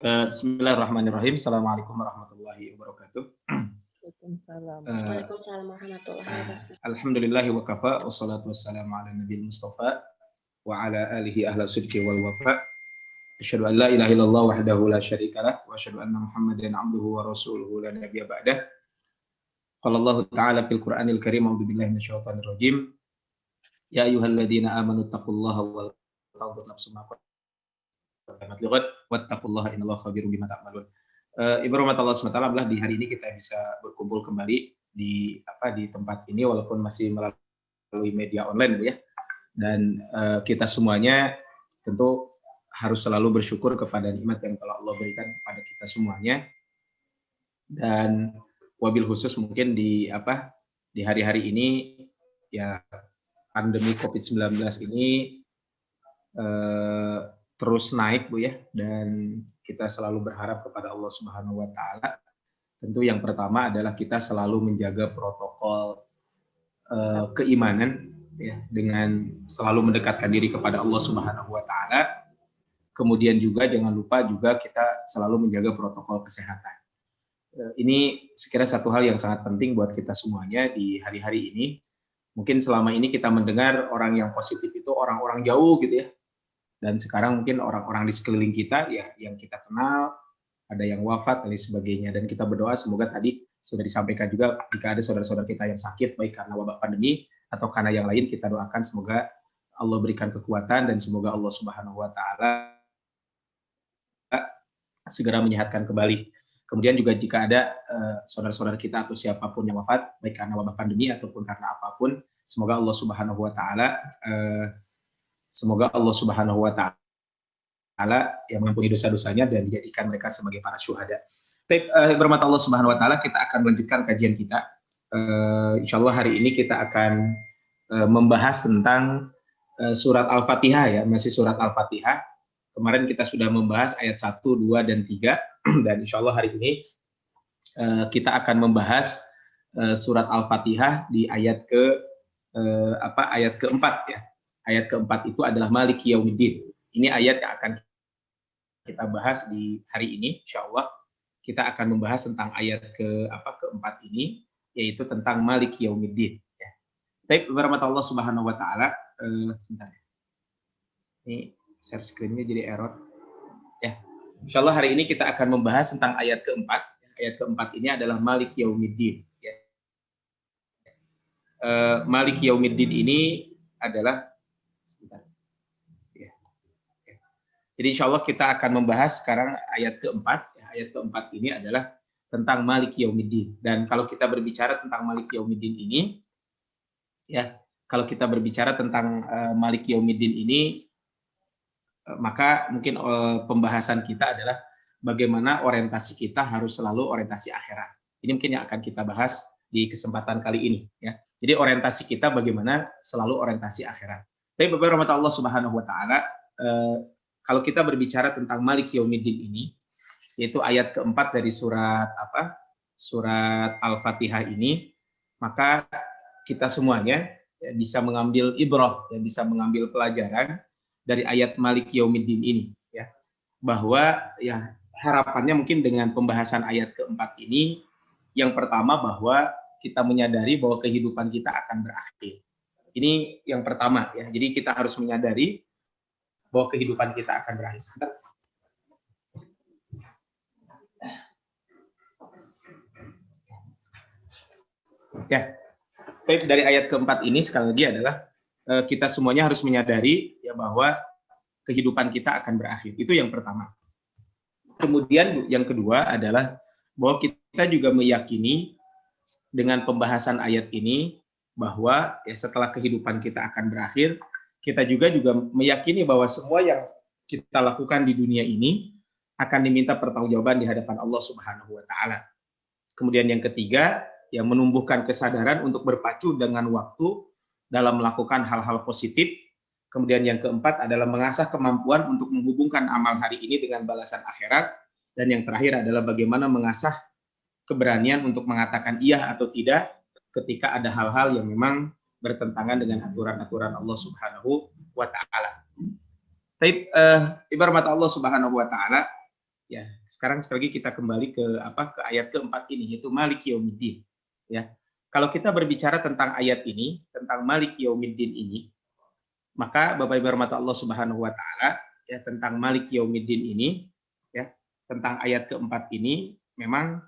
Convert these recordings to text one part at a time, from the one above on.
Bismillahirrahmanirrahim. Assalamualaikum warahmatullahi wabarakatuh. Waalaikumsalam. Eh, Waalaikumsalam warahmatullahi wabarakatuh. Alhamdulillahi wa kafa, wassalatu wassalamu ala nabil mustafa, wa ala alihi ahla sidqi wal wafa. Asyhadu an la ilaha illallah wahdahu la syarikalah, wa asyhadu anna Muhammadan abduhu wa rasuluhu la nabiyya ba'dah. Qala Allah Ta'ala fil Qur'anil Karim, a'udzu billahi minasyaitonir rajim. Ya ayyuhalladzina amanu taqullaha wal tanzur nafsum ma qaddamat lighad wattaqullaha innallaha khabirum bima ta'malun. Ibu rahmat Allah SWT, di hari ini kita bisa berkumpul kembali di tempat ini walaupun masih melalui media online ya. Dan kita semuanya tentu harus selalu bersyukur kepada nikmat yang telah Allah berikan kepada kita semuanya. Dan wabil khusus mungkin di hari-hari ini ya, pandemi COVID-19 ini terus naik Bu ya, dan kita selalu berharap kepada Allah Subhanahu wa taala. Tentu yang pertama adalah kita selalu menjaga protokol keimanan ya, dengan selalu mendekatkan diri kepada Allah Subhanahu wa taala. Kemudian juga jangan lupa juga kita selalu menjaga protokol kesehatan. Ini sekira satu hal yang sangat penting buat kita semuanya di hari-hari ini. Mungkin selama ini kita mendengar orang yang positif itu orang-orang jauh gitu ya. Dan sekarang mungkin orang-orang di sekeliling kita ya yang kita kenal, ada yang wafat dan sebagainya. Dan kita berdoa semoga tadi sudah disampaikan juga, jika ada saudara-saudara kita yang sakit baik karena wabah pandemi atau karena yang lain, kita doakan semoga Allah berikan kekuatan dan semoga Allah Subhanahu wa taala segera menyehatkan kembali. Kemudian juga jika ada saudara-saudara kita atau siapapun yang wafat baik karena wabah pandemi ataupun karena apapun, semoga Allah Subhanahu wa taala yang mengampuni dosa-dosanya dan dijadikan mereka sebagai para syuhada. Berkat Allah Subhanahu wa taala, kita akan melanjutkan kajian kita. Insyaallah hari ini kita akan membahas tentang surat Al-Fatihah ya, masih surat Al-Fatihah. Kemarin kita sudah membahas ayat 1, 2 dan 3 dan insyaallah hari ini kita akan membahas surat Al-Fatihah di ayat keempat ya. Ayat keempat itu adalah Maliki Yaumiddin. Ini ayat yang akan kita bahas di hari ini, insyaallah. Kita akan membahas tentang ayat keempat ini, yaitu tentang Maliki Yaumiddin. Ya. Baik, warahmatullahi Allah Subhanahu wa taala. Sebentar. Ini share screen-nya jadi error. Ya. Insyaallah hari ini kita akan membahas tentang ayat keempat. Ayat keempat ini adalah Maliki Yaumiddin. Ya. Maliki Yaumiddin ini adalah Jadi insya Allah kita akan membahas sekarang ayat keempat. Ayat keempat ini adalah tentang Maliki Yaumiddin. Dan kalau kita berbicara tentang Maliki Yaumiddin ini, ya, kalau kita berbicara tentang Maliki Yaumiddin ini, maka mungkin pembahasan kita adalah bagaimana orientasi kita harus selalu orientasi akhirat. Ini mungkin yang akan kita bahas di kesempatan kali ini. Ya. Jadi orientasi kita bagaimana selalu orientasi akhirat. Tapi Bapak rahmat Allah Subhanahu wa taala, kalau kita berbicara tentang Maliki Yaumiddin ini, yaitu ayat keempat dari surat Al-Fatihah ini, maka kita semuanya ya, bisa mengambil ibrah, ya, bisa mengambil pelajaran dari ayat Maliki Yaumiddin ini, ya, bahwa ya harapannya mungkin dengan pembahasan ayat keempat ini, yang pertama bahwa kita menyadari bahwa kehidupan kita akan berakhir. Ini yang pertama ya. Jadi kita harus menyadari bahwa kehidupan kita akan berakhir. Ya, dari ayat keempat ini sekali lagi adalah kita semuanya harus menyadari ya bahwa kehidupan kita akan berakhir. Itu yang pertama. Kemudian yang kedua adalah bahwa kita juga meyakini dengan pembahasan ayat ini bahwa ya setelah kehidupan kita akan berakhir, kita juga meyakini bahwa semua yang kita lakukan di dunia ini akan diminta pertanggungjawaban di hadapan Allah Subhanahu wa taala. Kemudian yang ketiga, yang menumbuhkan kesadaran untuk berpacu dengan waktu dalam melakukan hal-hal positif. Kemudian yang keempat adalah mengasah kemampuan untuk menghubungkan amal hari ini dengan balasan akhirat. Dan yang terakhir adalah bagaimana mengasah keberanian untuk mengatakan iya atau tidak ketika ada hal-hal yang memang bertentangan dengan aturan-aturan Allah Subhanahu wa taala. Ibarat Allah Subhanahu wa taala, Ya, sekarang sekali lagi kita kembali ke ayat keempat ini, yaitu Maliki Yaumiddin. Ya, kalau kita berbicara tentang ayat ini, tentang Maliki Yaumiddin ini, maka Bapak Ibu rahmat Allah Subhanahu wa taala, ya, tentang Maliki Yaumiddin ini, ya, tentang ayat keempat ini, memang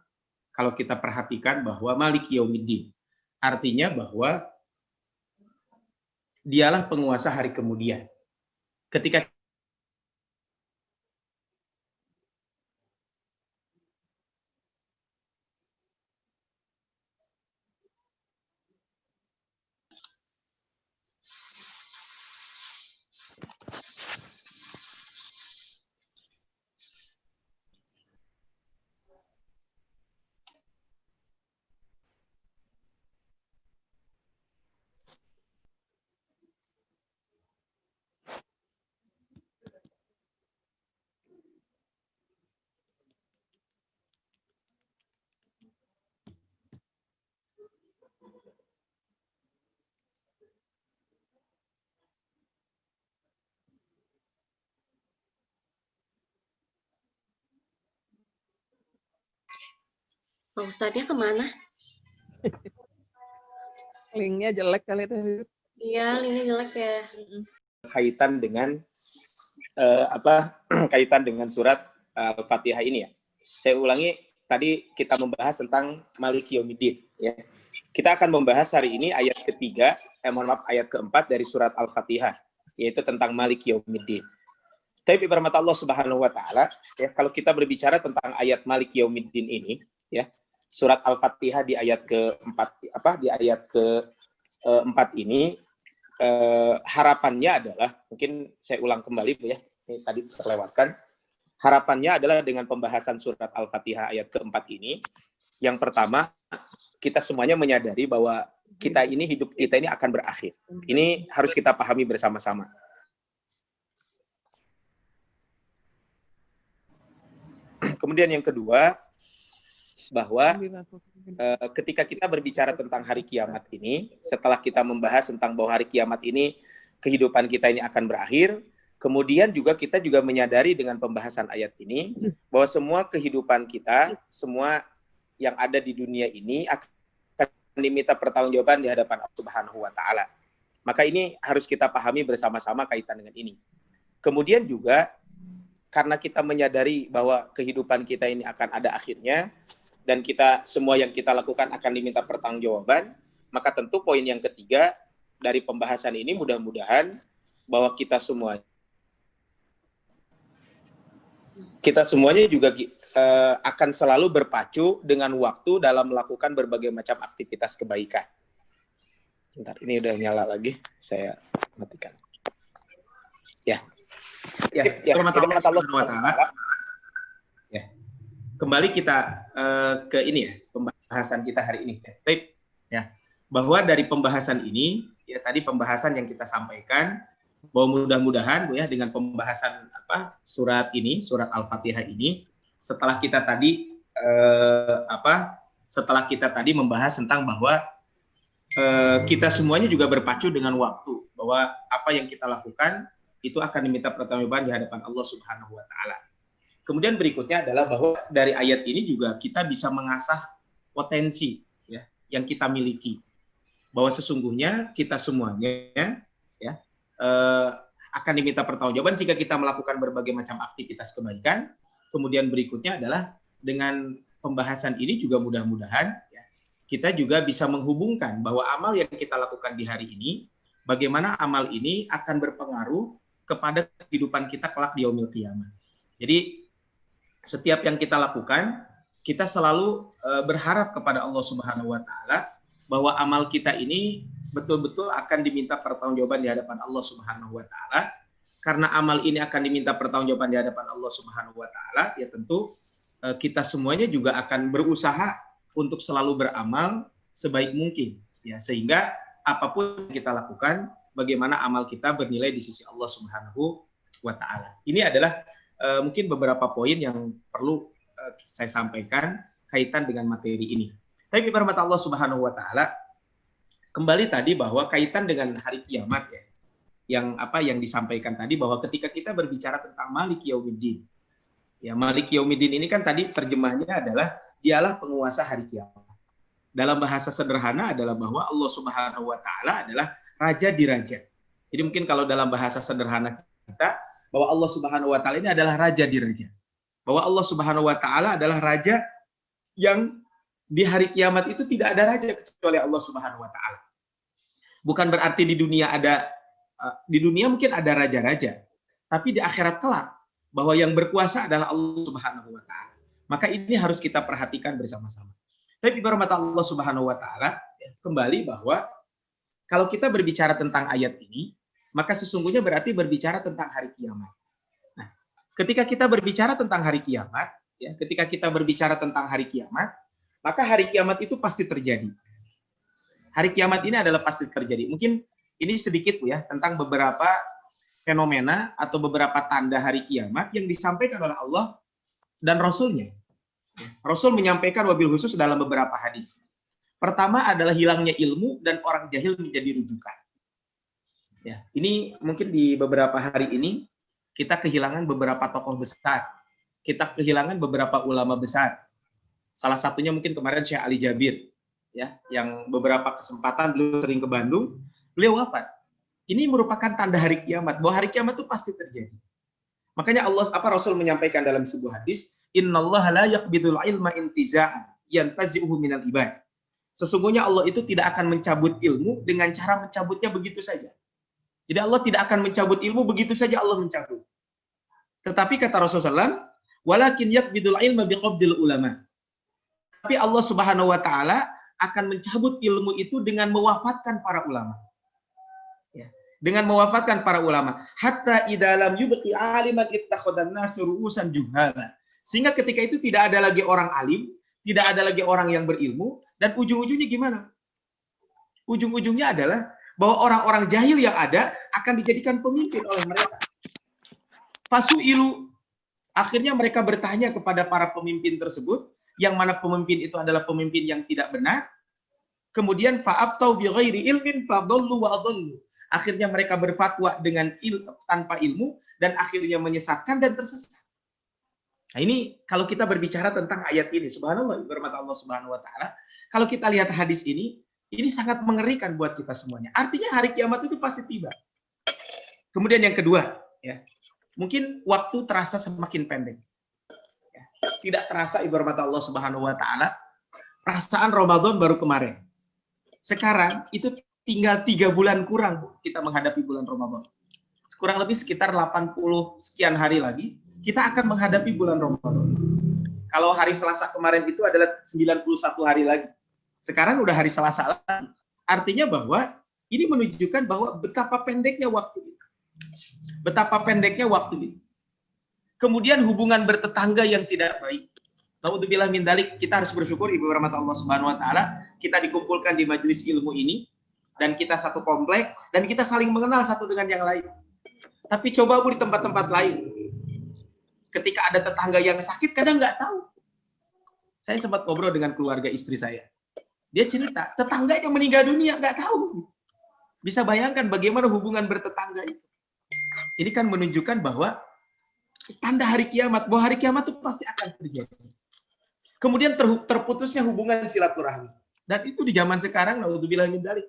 kalau kita perhatikan bahwa Maliki Yaumiddin artinya bahwa dialah penguasa hari kemudian. Ketika Pak Ustadznya kemana? Linknya jelek kali itu, Habib. Iya, ini jelek ya. kaitan dengan kaitan dengan surat Al-Fatihah ini, ya. Saya ulangi, tadi kita membahas tentang Maliki Yaumiddin, ya. Kita akan membahas hari ini ayat ketiga, ayat keempat dari surat Al-Fatihah, yaitu tentang Maliki Yaumiddin. Tapi rahmat Allah Subhanahu wa taala, ya, kalau kita berbicara tentang ayat Maliki Yaumiddin ini, ya, surat Al-Fatihah di ayat keempat, di ayat keempat ini, harapannya adalah, mungkin saya ulang kembali Bu, ya, ini tadi terlewatkan. Harapannya adalah dengan pembahasan surat Al-Fatihah ayat keempat ini, yang pertama, kita semuanya menyadari bahwa hidup kita ini akan berakhir. Ini harus kita pahami bersama-sama. Kemudian yang kedua, bahwa ketika kita berbicara tentang hari kiamat ini, setelah kita membahas tentang bahwa hari kiamat ini, kehidupan kita ini akan berakhir, kemudian kita juga menyadari dengan pembahasan ayat ini, bahwa semua kehidupan kita, semua yang ada di dunia ini akan diminta pertanggungjawaban di hadapan Allah Subhanahu wa taala. Maka ini harus kita pahami bersama-sama kaitan dengan ini. Kemudian juga karena kita menyadari bahwa kehidupan kita ini akan ada akhirnya, dan semua yang kita lakukan akan diminta pertanggungjawaban, maka tentu poin yang ketiga dari pembahasan ini mudah-mudahan bahwa kita semuanya juga akan selalu berpacu dengan waktu dalam melakukan berbagai macam aktivitas kebaikan. Bentar, ini udah nyala lagi, saya matikan. Ya, Allah Subhanahu wa taala. Ya. Kembali kita ke ini, ya, pembahasan kita hari ini. Ya. Bahwa dari pembahasan ini, ya, tadi pembahasan yang kita sampaikan, bahwa mudah-mudahan Bu, ya, dengan pembahasan surat ini, surat Al-Fatihah ini, setelah kita tadi membahas tentang bahwa kita semuanya juga berpacu dengan waktu, bahwa apa yang kita lakukan itu akan diminta pertanggungjawaban di hadapan Allah Subhanahu wa taala. Kemudian berikutnya adalah bahwa dari ayat ini juga kita bisa mengasah potensi, ya, yang kita miliki. Bahwa sesungguhnya kita semuanya, ya, akan diminta pertanggungjawaban jika kita melakukan berbagai macam aktivitas kebaikan. Kemudian berikutnya adalah dengan pembahasan ini juga mudah-mudahan, ya, kita juga bisa menghubungkan bahwa amal yang kita lakukan di hari ini, bagaimana amal ini akan berpengaruh kepada kehidupan kita kelak di yaumil qiyamah. Jadi setiap yang kita lakukan, kita selalu berharap kepada Allah Subhanahu wa taala bahwa amal kita ini betul-betul akan diminta pertanggungjawaban di hadapan Allah Subhanahu wa taala. Karena amal ini akan diminta pertanggungjawaban di hadapan Allah Subhanahu wa taala, ya tentu kita semuanya juga akan berusaha untuk selalu beramal sebaik mungkin, ya, sehingga apapun yang kita lakukan, bagaimana amal kita bernilai di sisi Allah Subhanahu wa taala. Ini adalah mungkin beberapa poin yang perlu saya sampaikan kaitan dengan materi ini. Tapi rahmat Allah Subhanahu wa taala, kembali tadi bahwa kaitan dengan hari kiamat, ya, yang disampaikan tadi, bahwa ketika kita berbicara tentang Maliki Yaumiddin, Ya, Malik Yaumiddin ini kan tadi terjemahnya adalah dialah penguasa hari kiamat. Dalam bahasa sederhana adalah bahwa Allah Subhanahu wa taala adalah raja di raja. Jadi mungkin kalau dalam bahasa sederhana kita bahwa Allah Subhanahu wa taala ini adalah raja di raja. Bahwa Allah Subhanahu wa taala adalah raja yang di hari kiamat itu tidak ada raja kecuali Allah Subhanahu wa taala. Bukan berarti di dunia mungkin ada raja-raja, tapi di akhirat kelak bahwa yang berkuasa adalah Allah Subhanahu wa taala. Maka ini harus kita perhatikan bersama-sama. Tapi berhormat Allah Subhanahu wa taala, kembali bahwa kalau kita berbicara tentang ayat ini, maka sesungguhnya berarti berbicara tentang hari kiamat. Nah, ketika kita berbicara tentang hari kiamat, maka hari kiamat itu pasti terjadi. Hari kiamat ini adalah pasti terjadi. Mungkin ini sedikit ya tentang beberapa fenomena atau beberapa tanda hari kiamat yang disampaikan oleh Allah dan Rasul-Nya. Rasul menyampaikan wabil khusus dalam beberapa hadis. Pertama adalah hilangnya ilmu dan orang jahil menjadi rujukan. Ya, ini mungkin di beberapa hari ini kita kehilangan beberapa tokoh besar. Kita kehilangan beberapa ulama besar. Salah satunya mungkin kemarin Syekh Ali Jabir, ya, yang beberapa kesempatan beliau sering ke Bandung, beliau wafat. Ini merupakan tanda hari kiamat, bahwa hari kiamat itu pasti terjadi. Makanya Rasul menyampaikan dalam sebuah hadis, innallaha la yaqbidul ilma intiza'an yantazi'uhu minal ibad. Sesungguhnya Allah itu tidak akan mencabut ilmu dengan cara mencabutnya begitu saja. Jadi Allah tidak akan mencabut ilmu begitu saja Allah mencabut. Tetapi kata Rasulullah, walakin yaqbidul ilma biqabdil ulama. Tapi Allah Subhanahu wa taala akan mencabut ilmu itu dengan mewafatkan para ulama. Ya, dengan mewafatkan para ulama. Hatta idalam yubqi aliman ittakhadhan nasu ru'usan juhala. Sehingga ketika itu tidak ada lagi orang alim, tidak ada lagi orang yang berilmu, dan ujung-ujungnya gimana? Ujung-ujungnya adalah bahwa orang-orang jahil yang ada akan dijadikan pemimpin oleh mereka. Fasu'ilu, akhirnya mereka bertanya kepada para pemimpin tersebut, yang mana pemimpin itu adalah pemimpin yang tidak benar. Kemudian fa'aftau bi ghairi ilmin fadallu wa adallu. Akhirnya mereka berfatwa dengan tanpa ilmu dan akhirnya menyesatkan dan tersesat. Nah, ini kalau kita berbicara tentang ayat ini, subhanallah, bermat Allah Subhanahu wa taala, kalau kita lihat hadis ini sangat mengerikan buat kita semuanya. Artinya hari kiamat itu pasti tiba. Kemudian yang kedua, ya. Mungkin waktu terasa semakin pendek. Ya, tidak terasa ibarat Allah Subhanahu wa taala, perasaan Ramadan baru kemarin. Sekarang itu tinggal 3 bulan kurang kita menghadapi bulan Ramadan. Kurang lebih sekitar 80 sekian hari lagi kita akan menghadapi bulan Ramadan. Kalau hari Selasa kemarin itu adalah 91 hari lagi. Sekarang udah hari Selasa lagi. Artinya bahwa ini menunjukkan bahwa betapa pendeknya waktu itu. Betapa pendeknya waktu itu. Kemudian hubungan bertetangga yang tidak baik. Naudzubillah min dzalik, kita harus bersyukur ibu rahmat Allah Subhanahu wa taala, kita dikumpulkan di majelis ilmu ini dan kita satu komplek dan kita saling mengenal satu dengan yang lain. Tapi coba Bu di tempat-tempat lain. Ketika ada tetangga yang sakit kadang nggak tahu. Saya sempat ngobrol dengan keluarga istri saya. Dia cerita, tetangganya meninggal dunia nggak tahu. Bisa bayangkan bagaimana hubungan bertetangga itu. Ini kan menunjukkan bahwa tanda hari kiamat, bahwa hari kiamat itu pasti akan terjadi. Kemudian terputusnya hubungan silaturahmi. Dan itu di zaman sekarang, naudzubillah min dzalik,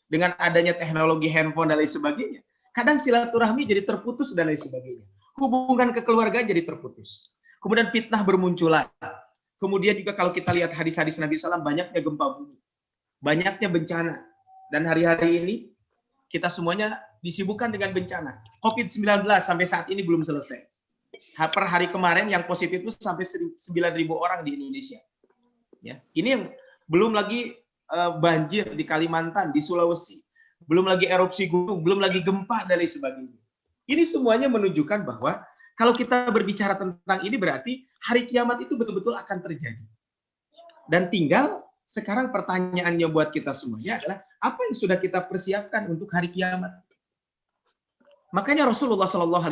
dengan adanya teknologi handphone dan lain sebagainya, kadang silaturahmi jadi terputus dan lain sebagainya. Hubungan kekeluargaan jadi terputus. Kemudian fitnah bermunculan. Kemudian juga kalau kita lihat hadis-hadis Nabi SAW, banyaknya gempa bumi, banyaknya bencana. Dan hari-hari ini kita semuanya disibukkan dengan bencana. COVID-19 sampai saat ini belum selesai. Per hari kemarin yang positif itu sampai 9.000 orang di Indonesia. Ya, ini yang belum lagi banjir di Kalimantan, di Sulawesi, belum lagi erupsi gunung, belum lagi gempa dan lain sebagainya. Ini semuanya menunjukkan bahwa kalau kita berbicara tentang ini berarti hari kiamat itu betul-betul akan terjadi. Dan tinggal sekarang pertanyaannya buat kita semuanya adalah apa yang sudah kita persiapkan untuk hari kiamat. Makanya Rasulullah SAW,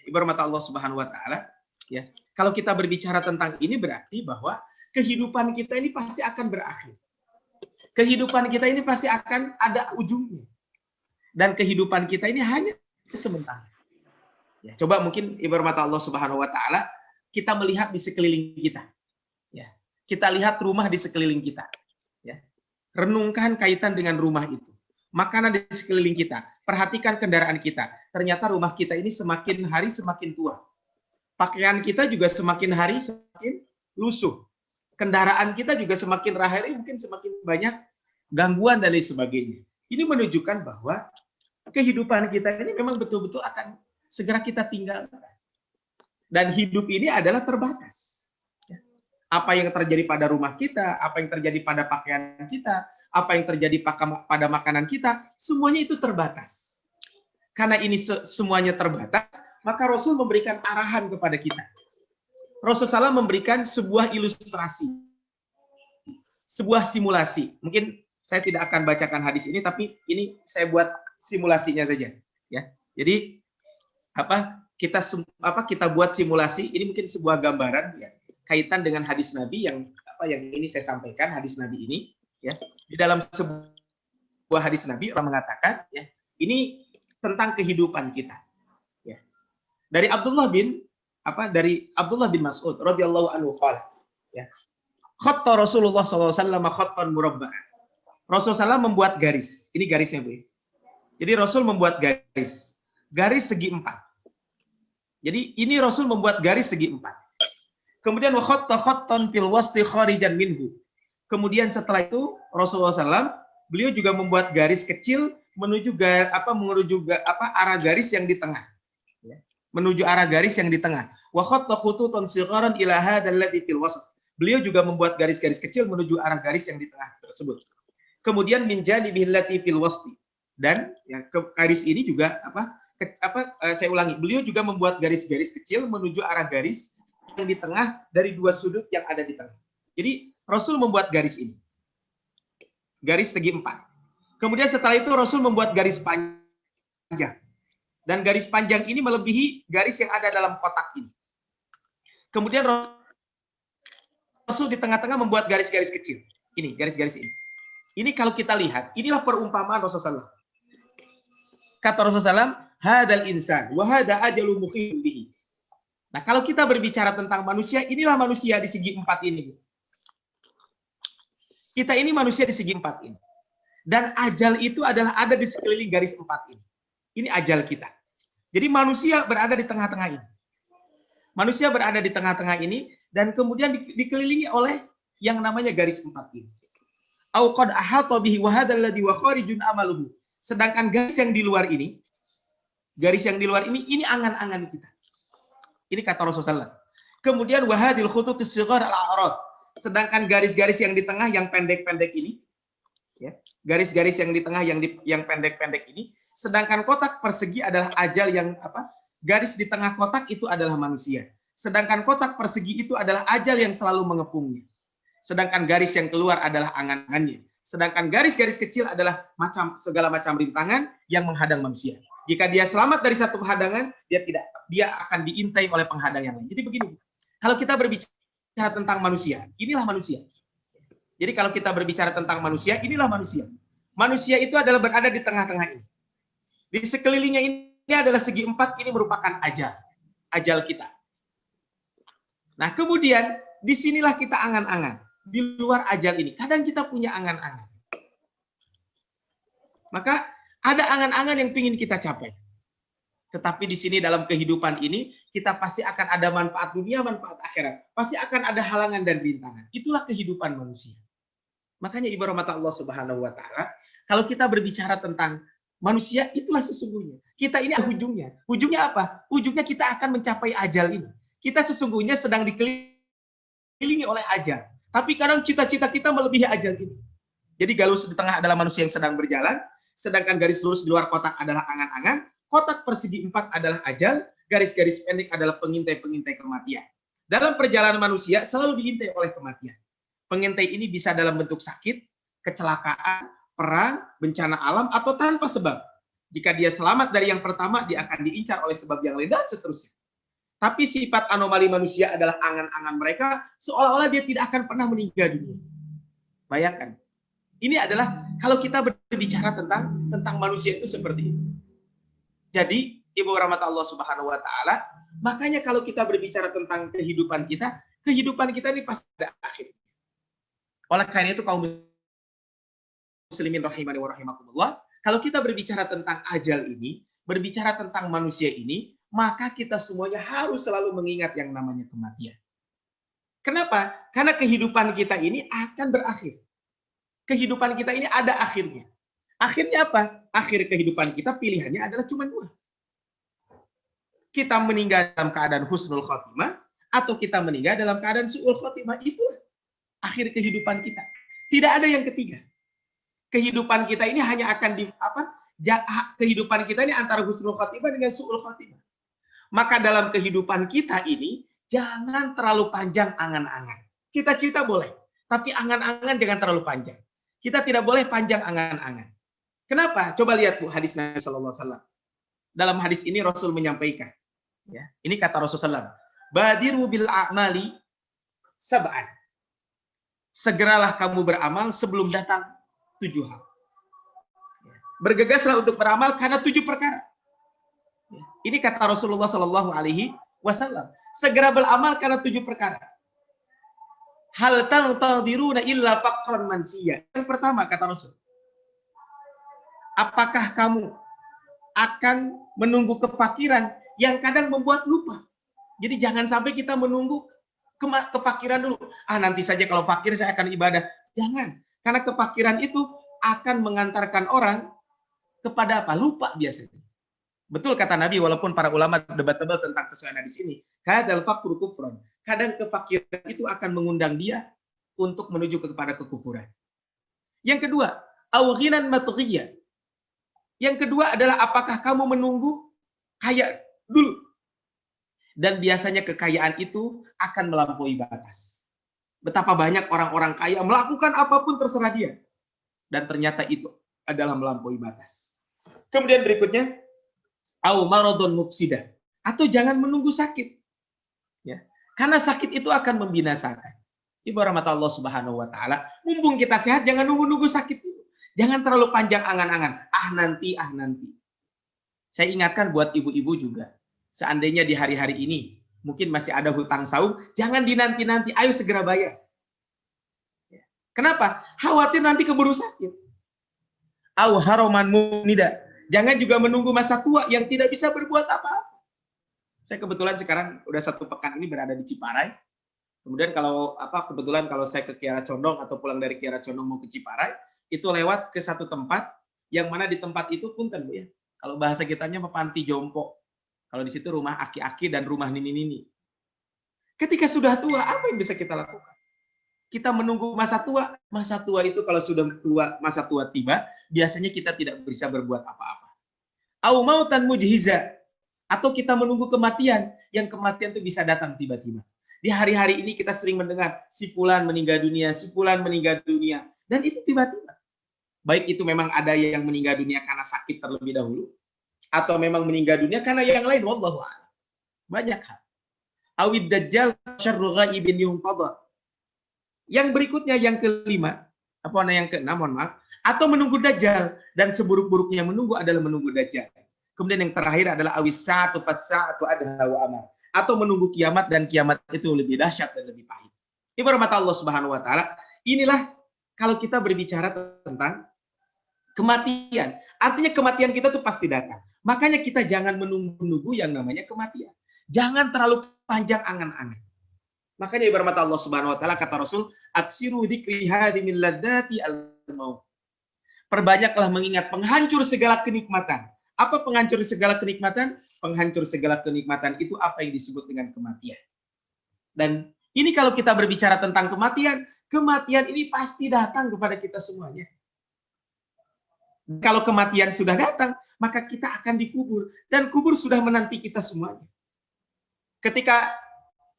ibarat Allah Subhanahu wa taala, ya. Kalau kita berbicara tentang ini berarti bahwa kehidupan kita ini pasti akan berakhir. Kehidupan kita ini pasti akan ada ujungnya. Dan kehidupan kita ini hanya sementara. Ya, coba mungkin ibarat Allah Subhanahu wa taala kita melihat di sekeliling kita. Ya. Kita lihat rumah di sekeliling kita. Ya. Renungkan kaitan dengan rumah itu. Makanan di sekeliling kita. Perhatikan kendaraan kita. Ternyata rumah kita ini semakin hari semakin tua. Pakaian kita juga semakin hari semakin lusuh. Kendaraan kita juga semakin hari mungkin semakin banyak gangguan dan lain sebagainya. Ini menunjukkan bahwa kehidupan kita ini memang betul-betul akan segera kita tinggalkan. Dan hidup ini adalah terbatas. Apa yang terjadi pada rumah kita, apa yang terjadi pada pakaian kita, apa yang terjadi pada makanan kita, semuanya itu terbatas. Karena ini semuanya terbatas, maka Rasul memberikan arahan kepada kita. Rasulullah SAW memberikan sebuah ilustrasi, sebuah simulasi. Mungkin saya tidak akan bacakan hadis ini, tapi ini saya buat simulasinya saja. Ya, jadi kita buat simulasi. Ini mungkin sebuah gambaran ya, kaitan dengan hadis Nabi yang ini saya sampaikan, hadis Nabi ini. Ya, di dalam sebuah hadis Nabi orang mengatakan, ya, ini tentang kehidupan kita. Ya. Dari Abdullah bin Mas'ud radhiyallahu anhu qala, ya. Khatta Rasulullah sallallahu alaihi wasallam khattan murabba'an. Rasulullah membuat garis. Ini garisnya, Bu. Jadi Rasul membuat garis segi 4. Jadi ini Rasul membuat garis segi 4. Kemudian wa khatta khattan fil wasti kharijan minhu. Kemudian setelah itu Rasulullah SAW beliau juga membuat garis kecil menuju arah garis yang di tengah. Menuju arah garis yang di tengah. Wa khatta khututan sigharan ila hadzal ladzi fil wasat. Beliau juga membuat garis-garis kecil menuju arah garis yang di tengah tersebut. Kemudian min janibihil lati fil wasti. Dan ya, garis ini juga saya ulangi. Beliau juga membuat garis-garis kecil menuju arah garis yang di tengah dari dua sudut yang ada di tengah. Jadi Rasul membuat garis ini. Garis segi 4. Kemudian setelah itu Rasul membuat garis panjang. Dan garis panjang ini melebihi garis yang ada dalam kotak ini. Kemudian Rasul di tengah-tengah membuat garis-garis kecil. Ini, garis-garis ini. Ini kalau kita lihat, inilah perumpamaan Rasulullah SAW. Kata Rasulullah SAW, hadal insan, wa hada ajalu mukhim bihi. Nah, kalau kita berbicara tentang manusia, inilah manusia di segi 4 ini. Kita ini manusia di segi 4 ini. Dan ajal itu adalah ada di sekeliling garis 4 ini. Ini ajal kita. Jadi manusia berada di tengah-tengah ini. Manusia berada di tengah-tengah ini dan kemudian dikelilingi oleh yang namanya garis 4 ini. Au qad ahata bihi wa hadzal ladzi wa kharijun amaluhu. Sedangkan garis yang di luar ini, ini angan-angan kita. Ini kata Rasulullah. Kemudian wa hadil khututus sighar al-a'rad. Sedangkan garis-garis yang di tengah yang pendek-pendek ini, ya, garis-garis yang di tengah yang pendek-pendek ini, sedangkan kotak persegi adalah ajal yang garis di tengah kotak itu adalah manusia. Sedangkan kotak persegi itu adalah ajal yang selalu mengepungnya. Sedangkan garis yang keluar adalah angan-angannya. Sedangkan garis-garis kecil adalah segala macam rintangan yang menghadang manusia. Jika dia selamat dari satu hadangan, dia akan diintai oleh penghadang yang lain. Jadi begini, kalau kita berbicara tentang manusia, inilah manusia. Jadi kalau kita berbicara tentang manusia, inilah manusia. Manusia itu adalah berada di tengah-tengah ini. Di sekelilingnya ini adalah segi 4, ini merupakan ajal kita. Nah, kemudian disinilah kita angan-angan. Di luar ajal ini, kadang kita punya angan-angan. Maka ada angan-angan yang ingin kita capai. Tetapi di sini dalam kehidupan ini, kita pasti akan ada manfaat dunia, manfaat akhirat. Pasti akan ada halangan dan rintangan. Itulah kehidupan manusia. Makanya ibarat mata Allah Subhanahu wa Ta'ala, kalau kita berbicara tentang manusia, itulah sesungguhnya. Kita ini ujungnya. Ujungnya apa? Ujungnya kita akan mencapai ajal ini. Kita sesungguhnya sedang dikelilingi oleh ajal. Tapi kadang cita-cita kita melebihi ajal ini. Jadi garis di tengah adalah manusia yang sedang berjalan, sedangkan garis lurus di luar kotak adalah angan-angan, kotak persegi 4 adalah ajal, garis-garis pendek adalah pengintai-pengintai kematian. Dalam perjalanan manusia selalu diintai oleh kematian. Pengintai ini bisa dalam bentuk sakit, kecelakaan, perang, bencana alam, atau tanpa sebab. Jika dia selamat dari yang pertama, dia akan diincar oleh sebab yang lain, dan seterusnya. Tapi sifat anomali manusia adalah angan-angan mereka, seolah-olah dia tidak akan pernah meninggal dunia. Bayangkan. Ini adalah, kalau kita berbicara tentang manusia itu seperti itu. Jadi, Ibu rahmat Allah Subhanahu wa Ta'ala, Makanya kalau kita berbicara tentang kehidupan kita ini pasti ada akhir. Oleh karena itu kaum muslimin rahimani wa rahimakumullah, kalau kita berbicara tentang ajal ini, berbicara tentang manusia ini, maka kita semuanya harus selalu mengingat yang namanya kematian. Kenapa? Karena kehidupan kita ini akan berakhir. Kehidupan kita ini ada akhirnya. Akhirnya apa? Akhir kehidupan kita pilihannya adalah cuma dua. Kita meninggal dalam keadaan husnul khotimah, atau kita meninggal dalam keadaan su'ul khotimah. Itulah akhir kehidupan kita. Tidak ada yang ketiga. Kehidupan kita ini hanya akan kehidupan kita ini antara husnul khotimah dengan su'ul khotimah. Maka dalam kehidupan kita ini jangan terlalu panjang angan-angan. Cita-cita boleh, tapi angan-angan jangan terlalu panjang. Kita tidak boleh panjang angan-angan. Kenapa? Coba lihat Bu hadis Nabi sallallahu alaihi wasallam. Dalam hadis ini Rasul menyampaikan, ya. Ini kata Rasulullah, "Badiru bil a'mali sab'an." Segeralah kamu beramal sebelum datang 7 hal. Bergegaslah untuk beramal karena 7 perkara. Ini kata Rasulullah sallallahu alaihi wasallam. Segera beramal karena 7 perkara. Hal tantadiruna illa faqran mansiya. Yang pertama kata Rasul, apakah kamu akan menunggu kefakiran yang kadang membuat lupa? Jadi jangan sampai kita menunggu kefakiran dulu. Nanti saja kalau fakir saya akan ibadah. Jangan. Karena kefakiran itu akan mengantarkan orang kepada apa? Lupa biasanya. Betul kata Nabi, walaupun para ulama debat-debat tentang kesuaian di sini. Kadal fakru kufron. Kadang kefakiran itu akan mengundang dia untuk menuju kepada kekufuran. Yang kedua, awghinan matghiyya. Yang kedua adalah apakah kamu menunggu kaya dulu? Dan biasanya kekayaan itu akan melampaui batas. Betapa banyak orang-orang kaya melakukan apapun terserah dia. Dan ternyata itu adalah melampaui batas. Kemudian berikutnya, au maradun mufsidah. Atau jangan menunggu sakit. Ya. Karena sakit itu akan membinasakan. Ibu rahmatullah subhanahu wa ta'ala, mumpung kita sehat, jangan nunggu-nunggu sakit dulu. Jangan terlalu panjang angan-angan. Nanti. Saya ingatkan buat ibu-ibu juga. Seandainya di hari-hari ini mungkin masih ada hutang saum, jangan dinanti-nanti, ayo segera bayar. Kenapa? Khawatir nanti keburu sakit. Au haroman munida. Jangan juga menunggu masa tua yang tidak bisa berbuat apa-apa. Saya kebetulan sekarang udah 1 pekan ini berada di Ciparai. Kemudian kebetulan kalau saya ke Kiara Condong atau pulang dari Kiara Condong mau ke Ciparai, itu lewat ke satu tempat yang mana di tempat itu punten Bu ya. Kalau bahasa kitanya panti jompo. Kalau di situ rumah aki-aki dan rumah nini-nini. Ketika sudah tua, apa yang bisa kita lakukan? Kita menunggu masa tua. Masa tua itu kalau sudah tua, masa tua tiba, biasanya kita tidak bisa berbuat apa-apa. Au mautan mujhiza. Atau kita menunggu kematian, yang kematian itu bisa datang tiba-tiba. Di hari-hari ini kita sering mendengar si fulan meninggal dunia, si fulan meninggal dunia, dan itu tiba-tiba. Baik itu memang ada yang meninggal dunia karena sakit terlebih dahulu, atau memang meninggal dunia karena yang lain, wallahu a'lam. Banyak hal. Awid dajjal syarru ghaibin yuntadha. Yang berikutnya yang kelima, yang keenam, mohon maaf, atau menunggu dajjal, dan seburuk-buruknya menunggu adalah menunggu dajjal. Kemudian yang terakhir adalah awisatu fasatu adha wa amar, atau menunggu kiamat, dan kiamat itu lebih dahsyat dan lebih pahit. Ibu rahmat Allah Subhanahu wa taala, inilah kalau kita berbicara tentang kematian. Artinya kematian kita tuh pasti datang. Makanya kita jangan menunggu-nunggu yang namanya kematian. Jangan terlalu panjang angan-angan. Makanya ibu rahmat Allah Subhanahu wa taala, kata Rasul, aksiru dzikri hadimil ladzati al-maut. Perbanyaklah mengingat penghancur segala kenikmatan. Apa penghancur segala kenikmatan? Penghancur segala kenikmatan itu apa yang disebut dengan kematian. Dan ini kalau kita berbicara tentang kematian, kematian ini pasti datang kepada kita semuanya. Kalau kematian sudah datang, maka kita akan dikubur. Dan kubur sudah menanti kita semuanya. Ketika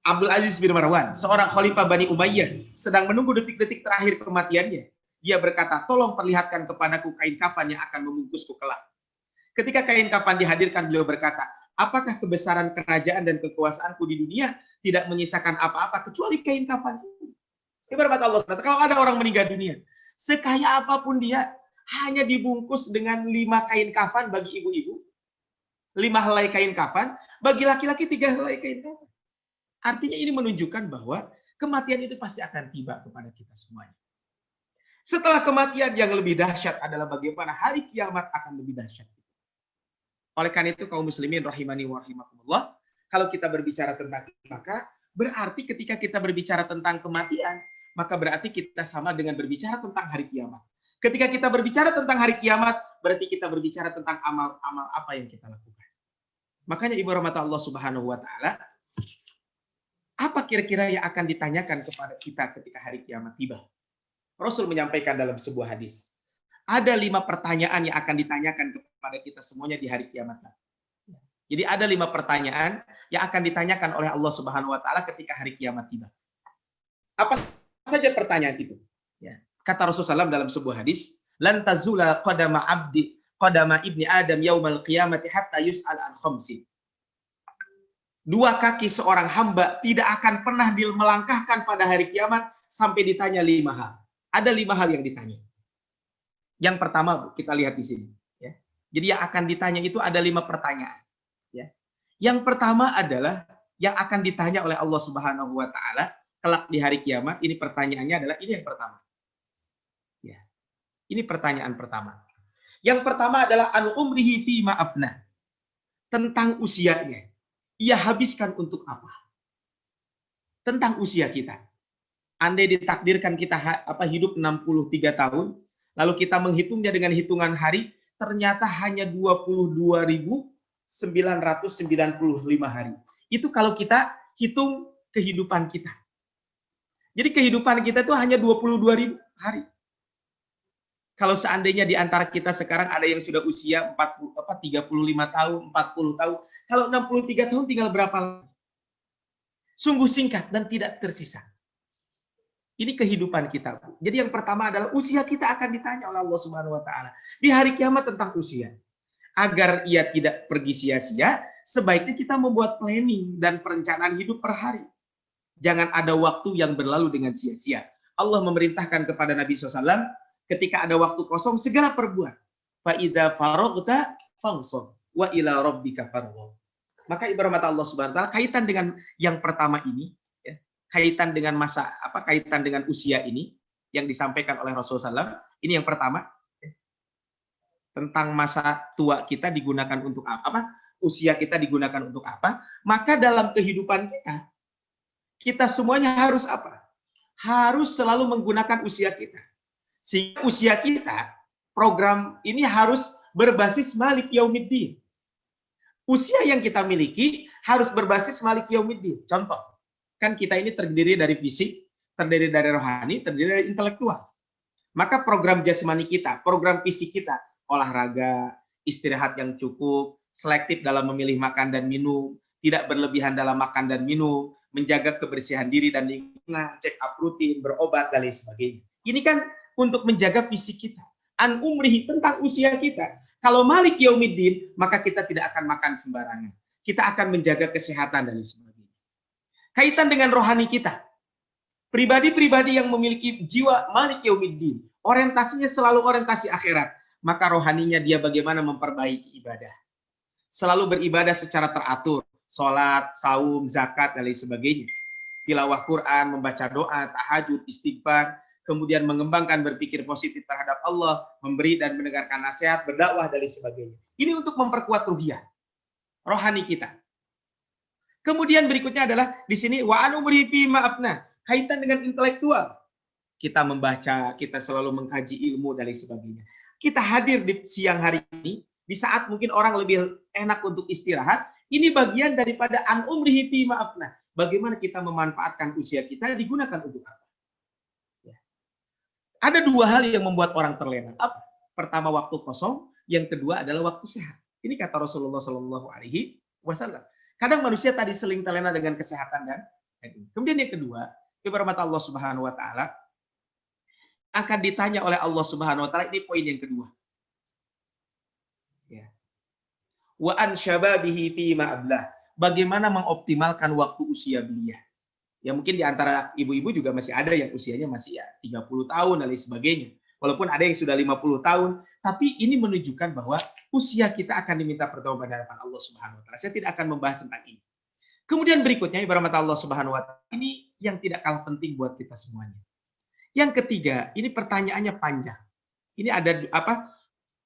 Abdul Aziz bin Marwan, seorang khalifah Bani Umayyah, sedang menunggu detik-detik terakhir kematiannya, dia berkata, tolong perlihatkan kepadaku kain kafan yang akan membungkusku kelak. Ketika kain kafan dihadirkan, beliau berkata, apakah kebesaran kerajaan dan kekuasaanku di dunia tidak menyisakan apa-apa kecuali kain kafan itu? Ibarat Allah, kalau ada orang meninggal dunia, sekaya apapun dia, hanya dibungkus dengan 5 kain kafan bagi ibu-ibu, 5 helai kain kafan, bagi laki-laki 3 helai kain kafan. Artinya ini menunjukkan bahwa kematian itu pasti akan tiba kepada kita semuanya. Setelah kematian yang lebih dahsyat adalah bagaimana hari kiamat akan lebih dahsyat. Oleh karena itu kaum muslimin rahimani wa rahimakumullah, kalau kita berbicara tentang maka berarti ketika kita berbicara tentang kematian, maka berarti kita sama dengan berbicara tentang hari kiamat. Ketika kita berbicara tentang hari kiamat, berarti kita berbicara tentang amal-amal apa yang kita lakukan. Makanya ibu rahmat Allah Subhanahu wa taala, apa kira-kira yang akan ditanyakan kepada kita ketika hari kiamat tiba? Rasul menyampaikan dalam sebuah hadis, ada 5 pertanyaan yang akan ditanyakan kepada kita semuanya di hari kiamat. Jadi ada 5 pertanyaan yang akan ditanyakan oleh Allah Subhanahu wa taala ketika hari kiamat tiba. Apa saja pertanyaan itu? Ya. Kata Rasulullah SAW dalam sebuah hadis, lan tazula qadama ibni Adam yaumal qiyamati hatta yus'al an khamsin. 2 kaki seorang hamba tidak akan pernah melangkahkan pada hari kiamat sampai ditanya 5 hal. Ada 5 hal yang ditanya. Yang pertama, kita lihat di sini. Ya. Jadi yang akan ditanya itu ada 5 pertanyaan. Ya. Yang pertama adalah yang akan ditanya oleh Allah Subhanahu wa taala kelak di hari kiamat. Ini pertanyaannya adalah ini yang pertama. Ya. Ini pertanyaan pertama. Yang pertama adalah an umrihi fi ma'afna. Tentang usianya. Ia habiskan untuk apa? Tentang usia kita. Andai ditakdirkan kita hidup 63 tahun, lalu kita menghitungnya dengan hitungan hari, ternyata hanya 22.995 hari. Itu kalau kita hitung kehidupan kita. Jadi kehidupan kita itu hanya 22.000 hari. Kalau seandainya di antara kita sekarang ada yang sudah usia 35 tahun, 40 tahun, kalau 63 tahun tinggal berapa lagi? Sungguh singkat dan tidak tersisa. Ini kehidupan kita. Jadi yang pertama adalah usia kita akan ditanya oleh Allah Subhanahu wa taala di hari kiamat tentang usia. Agar ia tidak pergi sia-sia, sebaiknya kita membuat planning dan perencanaan hidup per hari. Jangan ada waktu yang berlalu dengan sia-sia. Allah memerintahkan kepada Nabi SAW, ketika ada waktu kosong, segera perbuat. Fa idza faraghta fansab wa ila rabbika farghab. Maka ibarat Allah Subhanahu wa taala kaitan dengan yang pertama ini, ya, kaitan dengan kaitan dengan usia ini yang disampaikan oleh Rasulullah SAW. Ini yang pertama, ya, tentang masa tua kita digunakan untuk apa? Usia kita digunakan untuk apa? Maka dalam kehidupan kita semuanya harus apa? Harus selalu menggunakan usia kita. Sehingga usia kita, program ini harus berbasis Malik Yaumiddin. Usia yang kita miliki harus berbasis Malik Yaumiddin. Contoh, kan kita ini terdiri dari fisik, terdiri dari rohani, terdiri dari intelektual. Maka program jasmani kita, program fisik kita, olahraga, istirahat yang cukup, selektif dalam memilih makan dan minum, tidak berlebihan dalam makan dan minum, menjaga kebersihan diri dan lingkungan, check up rutin, berobat, dan lain sebagainya. Ini kan untuk menjaga fisik kita. An umrihi, tentang usia kita. Kalau Malik Yaumiddin, maka kita tidak akan makan sembarangan. Kita akan menjaga kesehatan dan lain sebagainya. Kaitan dengan rohani kita. Pribadi-pribadi yang memiliki jiwa Malik Yaumiddin, orientasinya selalu orientasi akhirat, maka rohaninya dia bagaimana memperbaiki ibadah. Selalu beribadah secara teratur, sholat, saum, zakat, dan lain sebagainya. Tilawah Quran, membaca doa, tahajud, istighfar, kemudian mengembangkan berpikir positif terhadap Allah, memberi dan mendengarkan nasihat, berdakwah, dan lain sebagainya. Ini untuk memperkuat ruhiyah, rohani kita. Kemudian berikutnya adalah di sini wa an umrihi fi ma'afna, kaitan dengan intelektual. Kita membaca, kita selalu mengkaji ilmu, dan lain sebagainya. Kita hadir di siang hari ini, di saat mungkin orang lebih enak untuk istirahat, ini bagian daripada an umrihi fi ma'afna. Bagaimana kita memanfaatkan usia kita digunakan untuk apa? Ada 2 hal yang membuat orang terlena. Apa? Pertama waktu kosong, yang kedua adalah waktu sehat. Ini kata Rasulullah SAW. Kadang manusia tadi seling terlena dengan kesehatan dan kemudian yang kedua, ibarat Allah Subhanahu wa taala akan ditanya oleh Allah Subhanahu wa taala, ini poin yang kedua. Ya. Wa an syababihi fi ma'ablah. Bagaimana mengoptimalkan waktu usia belia. Ya mungkin di antara ibu-ibu juga masih ada yang usianya masih 30 tahun dan lain sebagainya. Walaupun ada yang sudah 50 tahun, tapi ini menunjukkan bahwa usia kita akan diminta pertanggungjawaban di hadapan Allah Subhanahu wa taala. Saya tidak akan membahas tentang ini. Kemudian berikutnya ibarat mata Allah Subhanahu wa taala, ini yang tidak kalah penting buat kita semuanya. Yang ketiga, ini pertanyaannya panjang. Ini ada apa?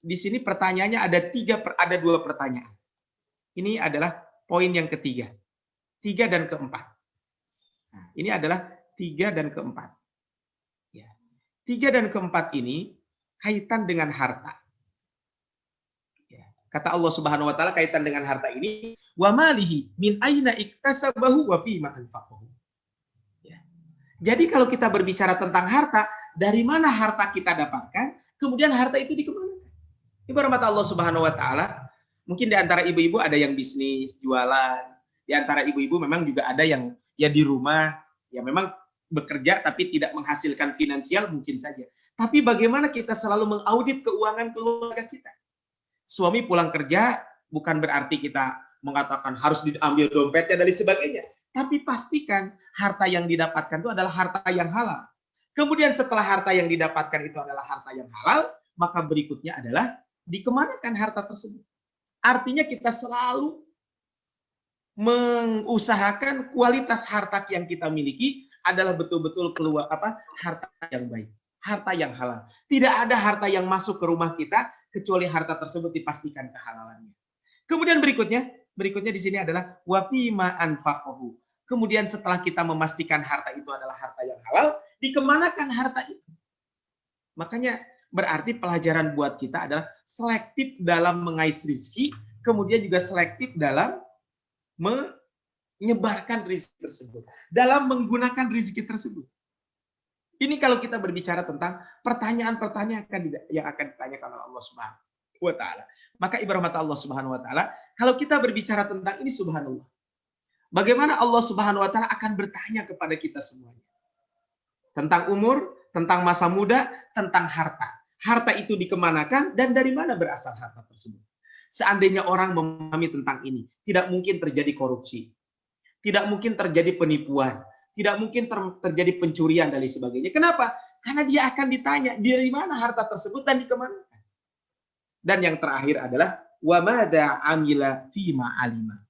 Di sini pertanyaannya ada dua pertanyaan. Ini adalah poin yang ketiga. 3 dan keempat. Nah, ini adalah 3 dan keempat. Ya. 3 dan keempat ini kaitan dengan harta. Ya. Kata Allah Subhanahu wa taala kaitan dengan harta ini, wa malihi min aina iktasabahu wa fima anfaqahu. Ya. Jadi kalau kita berbicara tentang harta, dari mana harta kita dapatkan, kemudian harta itu dikemanakan. Ibarat mata Allah Subhanahu wa taala, mungkin di antara ibu-ibu ada yang bisnis, jualan. Di antara ibu-ibu memang juga ada yang ya di rumah, ya memang bekerja tapi tidak menghasilkan finansial mungkin saja. Tapi bagaimana kita selalu mengaudit keuangan keluarga kita? Suami pulang kerja bukan berarti kita mengatakan harus diambil dompetnya dan sebagainya. Tapi pastikan harta yang didapatkan itu adalah harta yang halal. Kemudian setelah harta yang didapatkan itu adalah harta yang halal, maka berikutnya adalah dikemanakan harta tersebut. Artinya kita selalu mengusahakan kualitas harta yang kita miliki adalah betul-betul keluar harta yang baik, harta yang halal. Tidak ada harta yang masuk ke rumah kita kecuali harta tersebut dipastikan kehalalannya. Kemudian berikutnya di sini adalah wa fima anfaqahu. Kemudian setelah kita memastikan harta itu adalah harta yang halal, dikemanakan harta itu? Makanya berarti pelajaran buat kita adalah selektif dalam mengais rezeki, kemudian juga selektif dalam menyebarkan rezeki tersebut, dalam menggunakan rezeki tersebut. Ini kalau kita berbicara tentang pertanyaan-pertanyaan yang akan ditanyakan oleh Allah Subhanahu wa taala. Maka ibarat mata Allah Subhanahu wa taala, kalau kita berbicara tentang ini subhanallah. Bagaimana Allah Subhanahu wa taala akan bertanya kepada kita semuanya? Tentang umur, tentang masa muda, tentang harta. Harta itu dikemanakan dan dari mana berasal harta tersebut? Seandainya orang memahami tentang ini, tidak mungkin terjadi korupsi, tidak mungkin terjadi penipuan, tidak mungkin terjadi pencurian dan lain sebagainya. Kenapa? Karena dia akan ditanya dari mana harta tersebut dan dikemanakan. Dan yang terakhir adalah wa madza amila fima alima.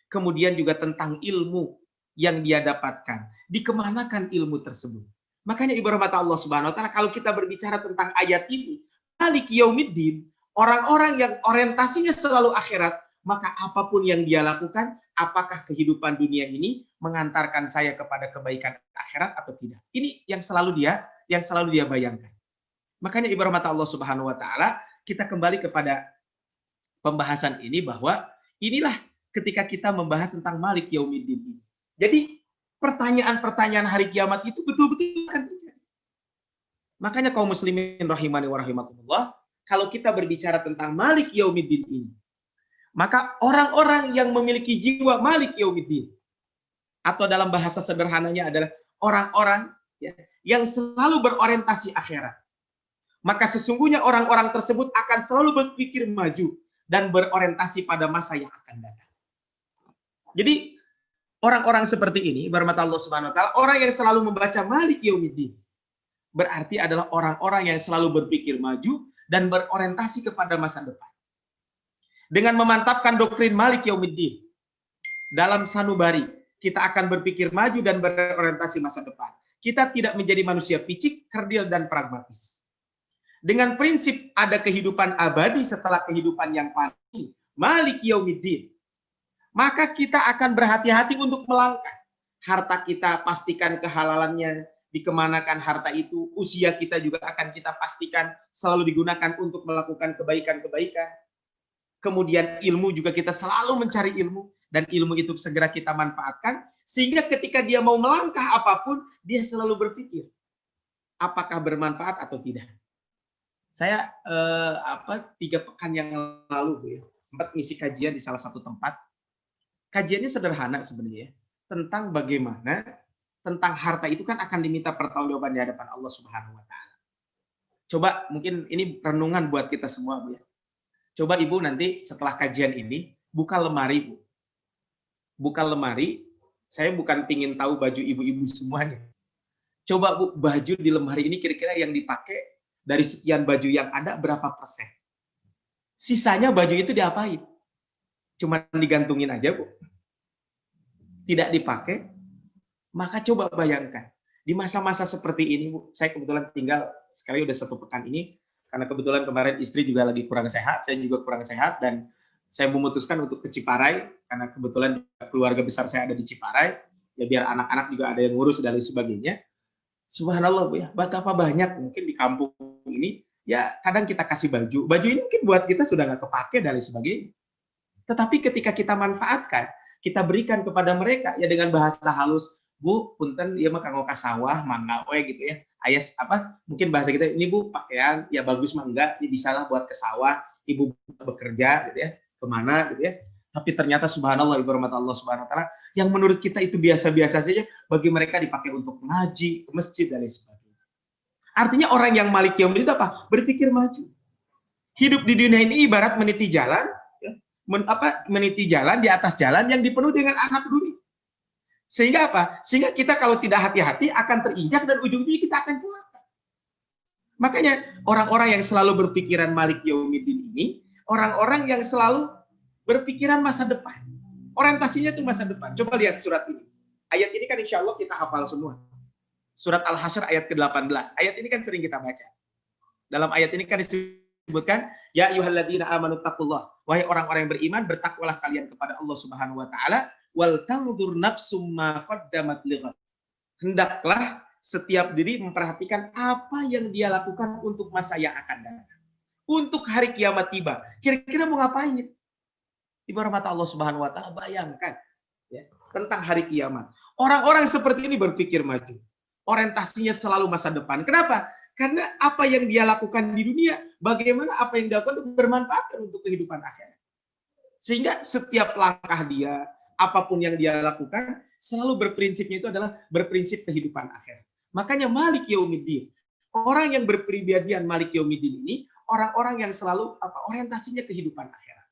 Kemudian juga tentang ilmu yang dia dapatkan, dikemanakan ilmu tersebut. Makanya ibarat mata Allah Subhanahu wa taala kalau kita berbicara tentang ayat ini, maliki yaumiddin, orang-orang yang orientasinya selalu akhirat, maka apapun yang dia lakukan, apakah kehidupan dunia ini mengantarkan saya kepada kebaikan akhirat atau tidak? Ini yang selalu dia bayangkan. Makanya ibarat mata Allah Subhanahu wa taala, kita kembali kepada pembahasan ini bahwa inilah ketika kita membahas tentang Malik Yaumiddin ini. Jadi pertanyaan-pertanyaan hari kiamat itu betul-betul akan terjadi. Makanya kaum muslimin rahimani wa rahimakumullah, kalau kita berbicara tentang Malik Yaumiddin ini, maka orang-orang yang memiliki jiwa Malik Yaumiddin, atau dalam bahasa sederhananya adalah orang-orang yang selalu berorientasi akhirat. Maka sesungguhnya orang-orang tersebut akan selalu berpikir maju dan berorientasi pada masa yang akan datang. Jadi orang-orang seperti ini, bermata Allah Subhanahu wa taala, orang yang selalu membaca Malik Yaumiddin, berarti adalah orang-orang yang selalu berpikir maju dan berorientasi kepada masa depan. Dengan memantapkan doktrin Malik Yaumiddin dalam sanubari, kita akan berpikir maju dan berorientasi masa depan. Kita tidak menjadi manusia picik, kerdil, dan pragmatis. Dengan prinsip ada kehidupan abadi setelah kehidupan yang fani, Malik Yaumiddin, maka kita akan berhati-hati untuk melangkah. Harta kita pastikan kehalalannya, dikemanakan harta itu, usia kita juga akan kita pastikan selalu digunakan untuk melakukan kebaikan-kebaikan. Kemudian ilmu juga kita selalu mencari ilmu, dan ilmu itu segera kita manfaatkan, sehingga ketika dia mau melangkah apapun, dia selalu berpikir, apakah bermanfaat atau tidak. Saya 3 pekan yang lalu sempat ngisi kajian di salah satu tempat. Kajiannya sederhana sebenarnya, tentang bagaimana tentang harta itu kan akan diminta pertanggungjawaban di hadapan Allah Subhanahu wa taala. Coba mungkin ini renungan buat kita semua, Bu ya. Coba Ibu nanti setelah kajian ini buka lemari, Bu. Buka lemari, saya bukan pingin tahu baju ibu-ibu semuanya. Coba Bu, baju di lemari ini kira-kira yang dipakai dari sekian baju yang ada berapa persen? Sisanya baju itu diapain? Cuma digantungin aja, Bu. Tidak dipakai. Maka coba bayangkan, di masa-masa seperti ini, Bu, saya kebetulan tinggal sekali udah 1 pekan ini, karena kebetulan kemarin istri juga lagi kurang sehat, saya juga kurang sehat, dan saya memutuskan untuk ke Ciparai, karena kebetulan keluarga besar saya ada di Ciparai, ya biar anak-anak juga ada yang ngurus dan lain sebagainya. Subhanallah, Bu, ya, betapa banyak mungkin di kampung ini, ya kadang kita kasih baju. Baju ini mungkin buat kita sudah nggak kepake dan lain sebagainya. Tetapi ketika kita manfaatkan, kita berikan kepada mereka, ya dengan bahasa halus, Bu, punten, ya mah kanggo ka sawah, mangga we gitu ya. Ayas apa? Mungkin bahasa kita, ini Bu pakaian, ya bagus mah enggak, ini bisalah buat ke sawah, Ibu bekerja gitu ya, kemana gitu ya. Tapi ternyata subhanallah, ibu rahmat Allah subhanahu wa ta'ala, yang menurut kita itu biasa-biasa saja, bagi mereka dipakai untuk ngaji, ke masjid, dan lain sebagainya. Artinya orang yang malik yaumil itu apa? Berpikir maju. Hidup di dunia ini ibarat meniti jalan, ya, meniti jalan di atas jalan yang dipenuhi dengan anak duri. Sehingga apa? Sehingga kita kalau tidak hati-hati akan terinjak dan ujung-ujungnya kita akan celaka. Makanya orang-orang yang selalu berpikiran malik yaumiddin ini, orang-orang yang selalu berpikiran masa depan. Orientasinya itu masa depan. Coba lihat surat ini. Ayat ini kan insya Allah kita hafal semua. Surat Al-Hasyr ayat ke-18. Ayat ini kan sering kita baca. Dalam ayat ini kan disebutkan, ya ayyuhalladzina amanu taqullah. Wahai orang-orang yang beriman, bertakwalah kalian kepada Allah Subhanahu wa taala, wal tanzur nafsum ma qaddamat lighad. Hendaklah setiap diri memperhatikan apa yang dia lakukan untuk masa yang akan datang. Untuk hari kiamat tiba. Kira-kira mau ngapain? Ibu rahmat Allah Subhanahu wa taala, bayangkan ya, tentang hari kiamat. Orang-orang seperti ini berpikir maju. Orientasinya selalu masa depan. Kenapa? Karena apa yang dia lakukan di dunia, bagaimana apa yang dia lakukan itu bermanfaat untuk kehidupan akhirat. Sehingga setiap langkah dia, apapun yang dia lakukan, selalu berprinsipnya itu adalah berprinsip kehidupan akhirat. Makanya Malik Yaumiddin, orang yang berpribadian Malik Yaumiddin ini, orang-orang yang selalu orientasinya kehidupan akhirat.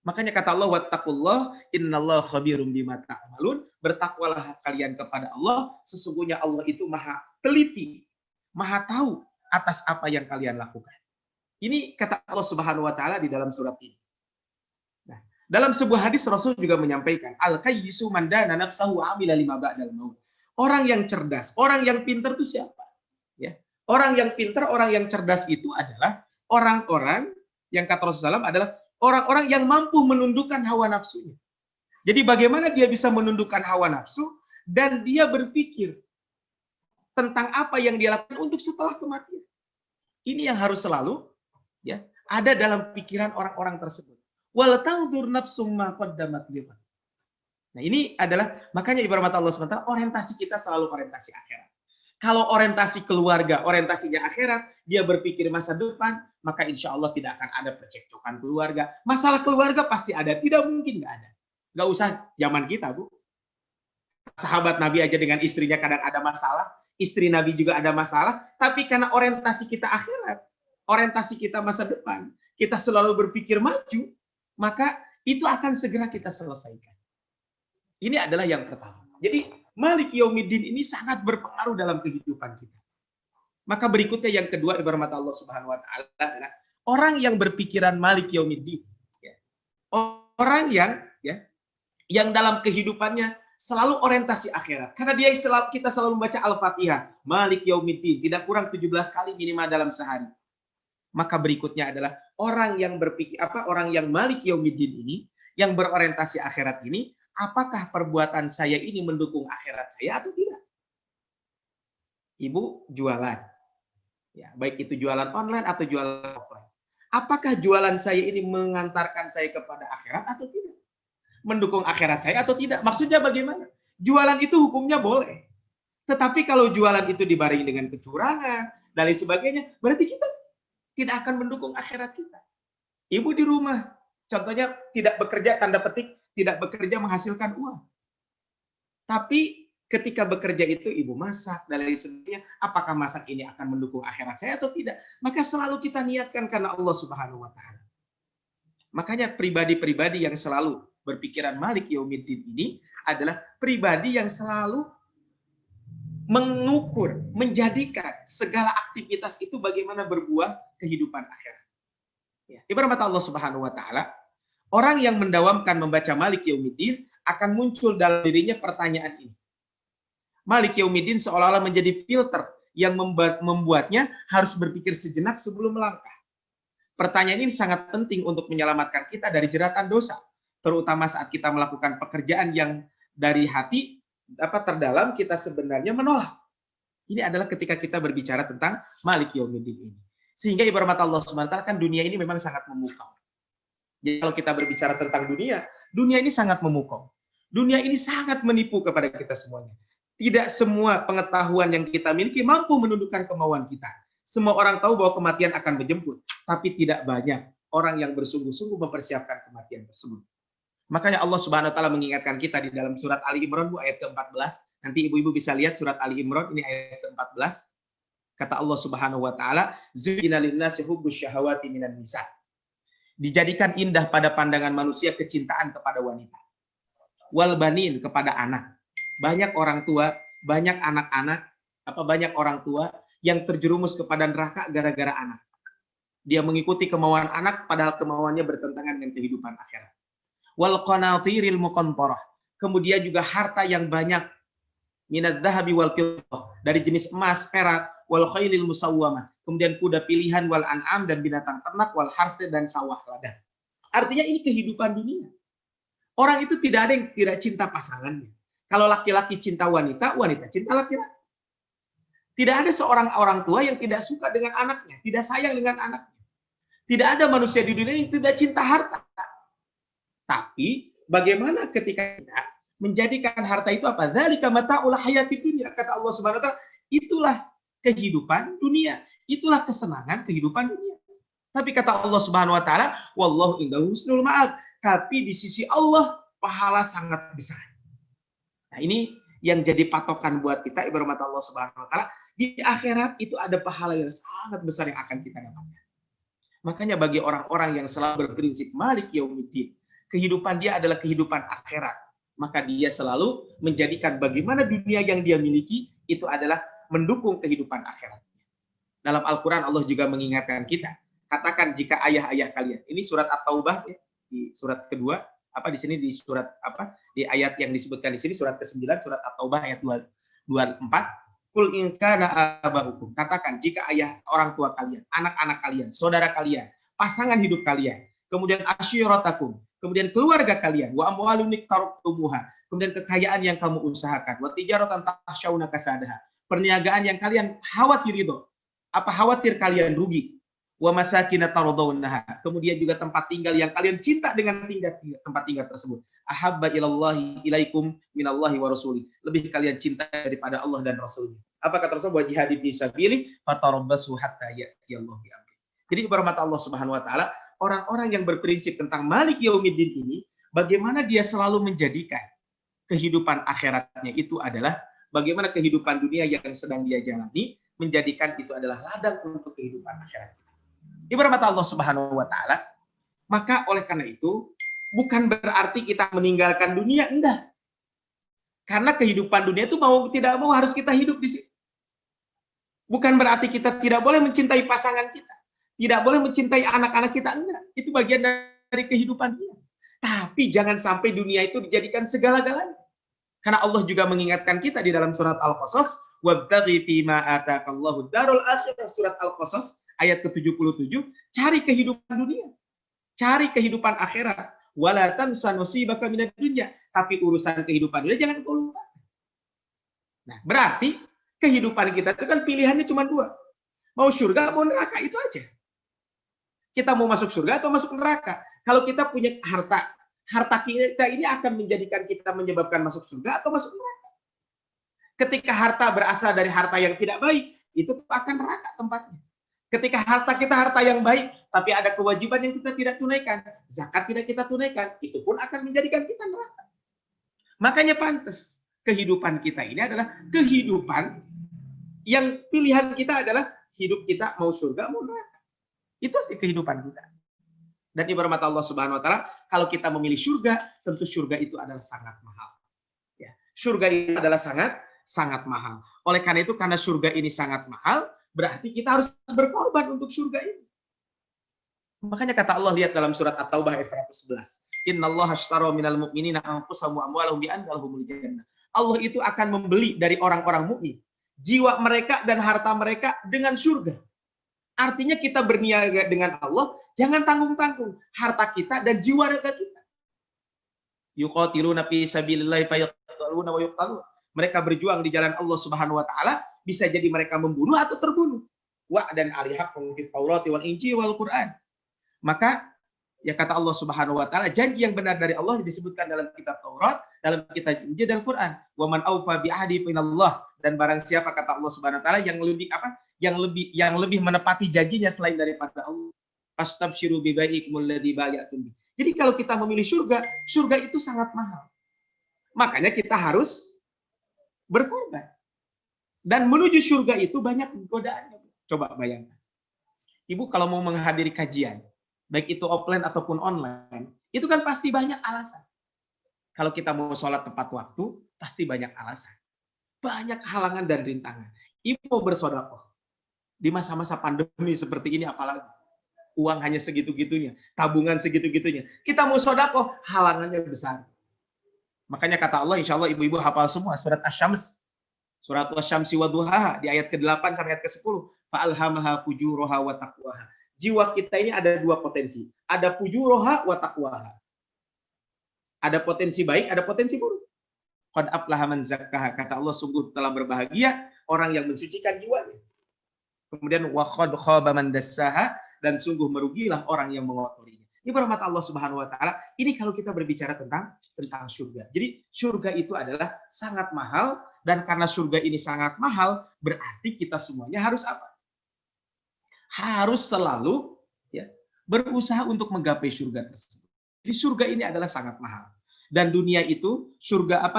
Makanya kata Allah, wattaqullah innallaha khabirum bima ta'malun. Bertakwalah kalian kepada Allah, sesungguhnya Allah itu maha teliti, maha tahu atas apa yang kalian lakukan. Ini kata Allah Subhanahu wa taala di dalam surat ini. Nah, dalam sebuah hadis Rasul juga menyampaikan, al-kayyisu man dana nafsahu amila lima ba'dal maut. Orang yang cerdas, orang yang pintar itu siapa? Ya. Orang yang pintar, orang yang cerdas itu adalah orang-orang yang kata Rasulullah SAW adalah orang-orang yang mampu menundukkan hawa nafsunya. Jadi bagaimana dia bisa menundukkan hawa nafsu dan dia berpikir tentang apa yang dia lakukan untuk setelah kematian. Ini yang harus selalu ya ada dalam pikiran orang-orang tersebut. Wal tanzur nafsum ma qaddamat lighad. Nah, ini adalah makanya ibarat mata Allah SWT, orientasi kita selalu orientasi akhirat. Kalau orientasi keluarga, orientasinya akhirat, dia berpikir masa depan, maka insya Allah tidak akan ada percekcokan keluarga. Masalah keluarga pasti ada, tidak mungkin nggak ada. Nggak usah zaman kita, Bu. Sahabat Nabi aja dengan istrinya kadang ada masalah, istri Nabi juga ada masalah, tapi karena orientasi kita akhirat, orientasi kita masa depan, kita selalu berpikir maju, maka itu akan segera kita selesaikan. Ini adalah yang pertama. Jadi Malik Yaumiddin ini sangat berpengaruh dalam kehidupan kita. Maka berikutnya yang kedua, ibarat mata Allah Subhanahu wa taala adalah orang yang berpikiran Malik Yaumiddin. Ya. Orang yang dalam kehidupannya selalu orientasi akhirat. Karena kita selalu membaca Al-Fatihah, Malik Yaumiddin, tidak kurang 17 kali minimal dalam sehari. Maka berikutnya adalah orang yang berpikir orang yang Malik Yaumiddin ini, yang berorientasi akhirat ini, apakah perbuatan saya ini mendukung akhirat saya atau tidak? Ibu jualan. Ya, baik itu jualan online atau jualan offline. Apakah jualan saya ini mengantarkan saya kepada akhirat atau tidak? Mendukung akhirat saya atau tidak? Maksudnya bagaimana? Jualan itu hukumnya boleh. Tetapi kalau jualan itu dibarengi dengan kecurangan dan lain sebagainya, berarti kita tidak akan mendukung akhirat kita. Ibu di rumah, contohnya tidak bekerja, tanda petik, tidak bekerja menghasilkan uang. Tapi ketika bekerja itu ibu masak dan lain sebagainya, apakah masak ini akan mendukung akhirat saya atau tidak? Maka selalu kita niatkan karena Allah Subhanahu wa taala. Makanya pribadi-pribadi yang selalu berpikiran Malik Yaumiddin ini adalah pribadi yang selalu mengukur, menjadikan segala aktivitas itu bagaimana berbuah kehidupan akhirat. Ya, ibarat Allah Subhanahu wa taala, orang yang mendawamkan membaca Malik Yaumiddin akan muncul dalam dirinya pertanyaan ini. Malik Yaumiddin seolah-olah menjadi filter yang membuatnya harus berpikir sejenak sebelum melangkah. Pertanyaan ini sangat penting untuk menyelamatkan kita dari jeratan dosa, terutama saat kita melakukan pekerjaan yang dari hati terdalam kita sebenarnya menolak. Ini adalah ketika kita berbicara tentang Malik Yaumiddin ini. Sehingga ibarat Allah Subhanahu wa taala kan dunia ini memang sangat memukau. Jadi kalau kita berbicara tentang dunia ini sangat memukau. Dunia ini sangat menipu kepada kita semuanya. Tidak semua pengetahuan yang kita miliki mampu menundukkan kemauan kita. Semua orang tahu bahwa kematian akan menjemput, tapi tidak banyak orang yang bersungguh-sungguh mempersiapkan kematian tersebut. Makanya Allah Subhanahu wa taala mengingatkan kita di dalam surat Ali Imran ayat ke-14. Nanti ibu-ibu bisa lihat surat Ali Imran ini ayat ke-14. Kata Allah Subhanahu wa taala, "Zuyyina lin-nasi hubbus syahawati minan nisa." Dijadikan indah pada pandangan manusia kecintaan kepada wanita. Wal banin, kepada anak. Banyak orang tua, banyak anak-anak, banyak orang tua yang terjerumus kepada neraka gara-gara anak. Dia mengikuti kemauan anak padahal kemauannya bertentangan dengan kehidupan akhirat. Wal qanatiril muqantarah. Kemudian juga harta yang banyak, minadz dzahabi wal fiddah, dari jenis emas, perak, wal khailil musawwamah, kemudian kuda pilihan, wal an'am, dan binatang ternak, wal harse, dan sawah ladang. Artinya ini kehidupan dunia. Orang itu tidak ada yang tidak cinta pasangannya. Kalau laki-laki cinta wanita, wanita cinta laki-laki. Tidak ada seorang orang tua yang tidak suka dengan anaknya, tidak sayang dengan anaknya. Tidak ada manusia di dunia yang tidak cinta harta. Tapi bagaimana ketika kita menjadikan harta itu apa? Dzalika mata'ul hayatid dunya, kata Allah Subhanahu wa taala, itulah kehidupan dunia, itulah kesenangan kehidupan dunia. Tapi kata Allah Subhanahu wa taala, wallahu indahu husnul ma'ab, tapi di sisi Allah pahala sangat besar. Nah, ini yang jadi patokan buat kita ibarat Allah Subhanahu wa taala, di akhirat itu ada pahala yang sangat besar yang akan kita dapatkan. Makanya bagi orang-orang yang selalu berprinsip Malik Yaumiddin, kehidupan dia adalah kehidupan akhirat, maka dia selalu menjadikan bagaimana dunia yang dia miliki itu adalah mendukung kehidupan akhiratnya. Dalam Al-Quran Allah juga mengingatkan kita, katakan jika ayah-ayah kalian, ini surat At-Taubah ya, di surat kedua, di sini di surat di ayat yang disebutkan di sini surat ke-9, surat At-Taubah ayat 24, kul in kana aba'ukum, katakan jika ayah orang tua kalian, anak-anak kalian, saudara kalian, pasangan hidup kalian, kemudian asyiratakum, kemudian keluarga kalian, wa amwalun iqtarabtumuha, kemudian kekayaan yang kamu usahakan, wa tijaratan takhshawna kasadaha, perniagaan yang kalian khawatir itu, khawatir kalian rugi, wa masakin tardawnaha, kemudian juga tempat tinggal yang kalian cinta dengan tempat tinggal tersebut, ahabba ilallahi ilaikum minallahi wa rasuli, lebih kalian cinta daripada Allah dan Rasulnya. Apa kata Rasul? Wa jihadi fi sabilihi fatarabbasu hatta ya'tiyallahu bi amri. Jadi ibarat Allah Subhanahu wa taala, orang-orang yang berprinsip tentang Malik Yaumiddin ini, bagaimana dia selalu menjadikan kehidupan akhiratnya itu adalah bagaimana kehidupan dunia yang sedang dia jalani, menjadikan itu adalah ladang untuk kehidupan akhirat kita. Ibarat Allah Subhanahu wa taala, maka oleh karena itu bukan berarti kita meninggalkan dunia, enggak. Karena kehidupan dunia itu mau tidak mau harus kita hidup di situ. Bukan berarti kita tidak boleh mencintai pasangan kita, tidak boleh mencintai anak-anak kita, enggak. Itu bagian dari kehidupan dunia. Tapi jangan sampai dunia itu dijadikan segala-galanya. Karena Allah juga mengingatkan kita di dalam surat Al-Qasas, wabtaghi fima ataakallahu darul akhirah, surat Al-Qasas ayat ke-77, cari kehidupan dunia. Cari kehidupan akhirat. Wala tansa nasibaka minad dunya, tapi urusan kehidupan dunia jangan kau lupa. Nah, berarti kehidupan kita itu kan pilihannya cuma dua. Mau surga, mau neraka, itu aja. Kita mau masuk surga atau masuk neraka. Kalau kita punya harta, harta kita ini akan menjadikan kita menyebabkan masuk surga atau masuk neraka. Ketika harta berasal dari harta yang tidak baik, itu akan neraka tempatnya. Ketika harta kita harta yang baik, tapi ada kewajiban yang kita tidak tunaikan, zakat tidak kita tunaikan, itu pun akan menjadikan kita neraka. Makanya pantas kehidupan kita ini adalah kehidupan yang pilihan kita adalah hidup kita mau surga mau neraka. Itu sih kehidupan kita. Dan ibarat Allah Subhanahu wa taala, kalau kita memilih surga, tentu surga itu adalah sangat mahal. Ya, surga itu adalah sangat mahal. Oleh karena itu, karena surga ini sangat mahal, berarti kita harus berkorban untuk surga ini. Makanya kata Allah, lihat dalam surat At-Taubah ayat 111. Innallaha ashtara minal mu'minina anfusahum wa amwalahum bi anna lahumul jannah. Allah itu akan membeli dari orang-orang mukmin jiwa mereka dan harta mereka dengan surga. Artinya kita berniaga dengan Allah, jangan tanggung-tanggung harta kita dan jiwa raga kita. Yuqatiluna fi sabilillahi fayaqtaluna wa yuqtalun. Mereka berjuang di jalan Allah Subhanahu wa taala, bisa jadi mereka membunuh atau terbunuh. Wa'dan alihaq fi Taurati wal Injil wal Quran. Maka ya kata Allah Subhanahu wa taala, janji yang benar dari Allah disebutkan dalam kitab Taurat, dalam kitab Injil dan Quran. Wa man aufa bi ahdi minallah, dan barang siapa kata Allah Subhanahu wa taala yang lebih yang lebih menepati janjinya selain daripada Allah. Fastabshiru bi bai'ikumul ladzi bay'atum bi. Jadi kalau kita memilih surga, surga itu sangat mahal. Makanya kita harus berkorban. Dan menuju surga itu banyak godaannya. Coba bayangkan. Ibu kalau mau menghadiri kajian, baik itu offline ataupun online, itu kan pasti banyak alasan. Kalau kita mau sholat tepat waktu, pasti banyak alasan. Banyak halangan dan rintangan. Ibu mau bersedekah di masa-masa pandemi seperti ini, apalagi uang hanya segitu-gitunya, tabungan segitu-gitunya. Kita mau sedekah, halangannya besar. Makanya kata Allah, insya Allah ibu-ibu hafal semua surat Asy-Syams, surat Wasy-Syamsi wa duhaha di ayat ke-8 sampai ayat ke-10. Fa'alhamaha fujuraha wa taqwaha. Jiwa kita ini ada dua potensi. Ada fujuroha wa taqwaha. Ada potensi baik, ada potensi buruk. Qad aflaha man zakkaha. Kata Allah, sungguh telah berbahagia orang yang mensucikan jiwanya. Kemudian wa qad khaba man dassaha, dan sungguh merugilah orang yang mengotorinya. Ini rahmat Allah Subhanahu wa taala. Ini kalau kita berbicara tentang surga. Jadi surga itu adalah sangat mahal, dan karena surga ini sangat mahal, berarti kita semuanya harus apa? Harus selalu ya berusaha untuk menggapai surga tersebut. Jadi surga ini adalah sangat mahal. Dan dunia itu,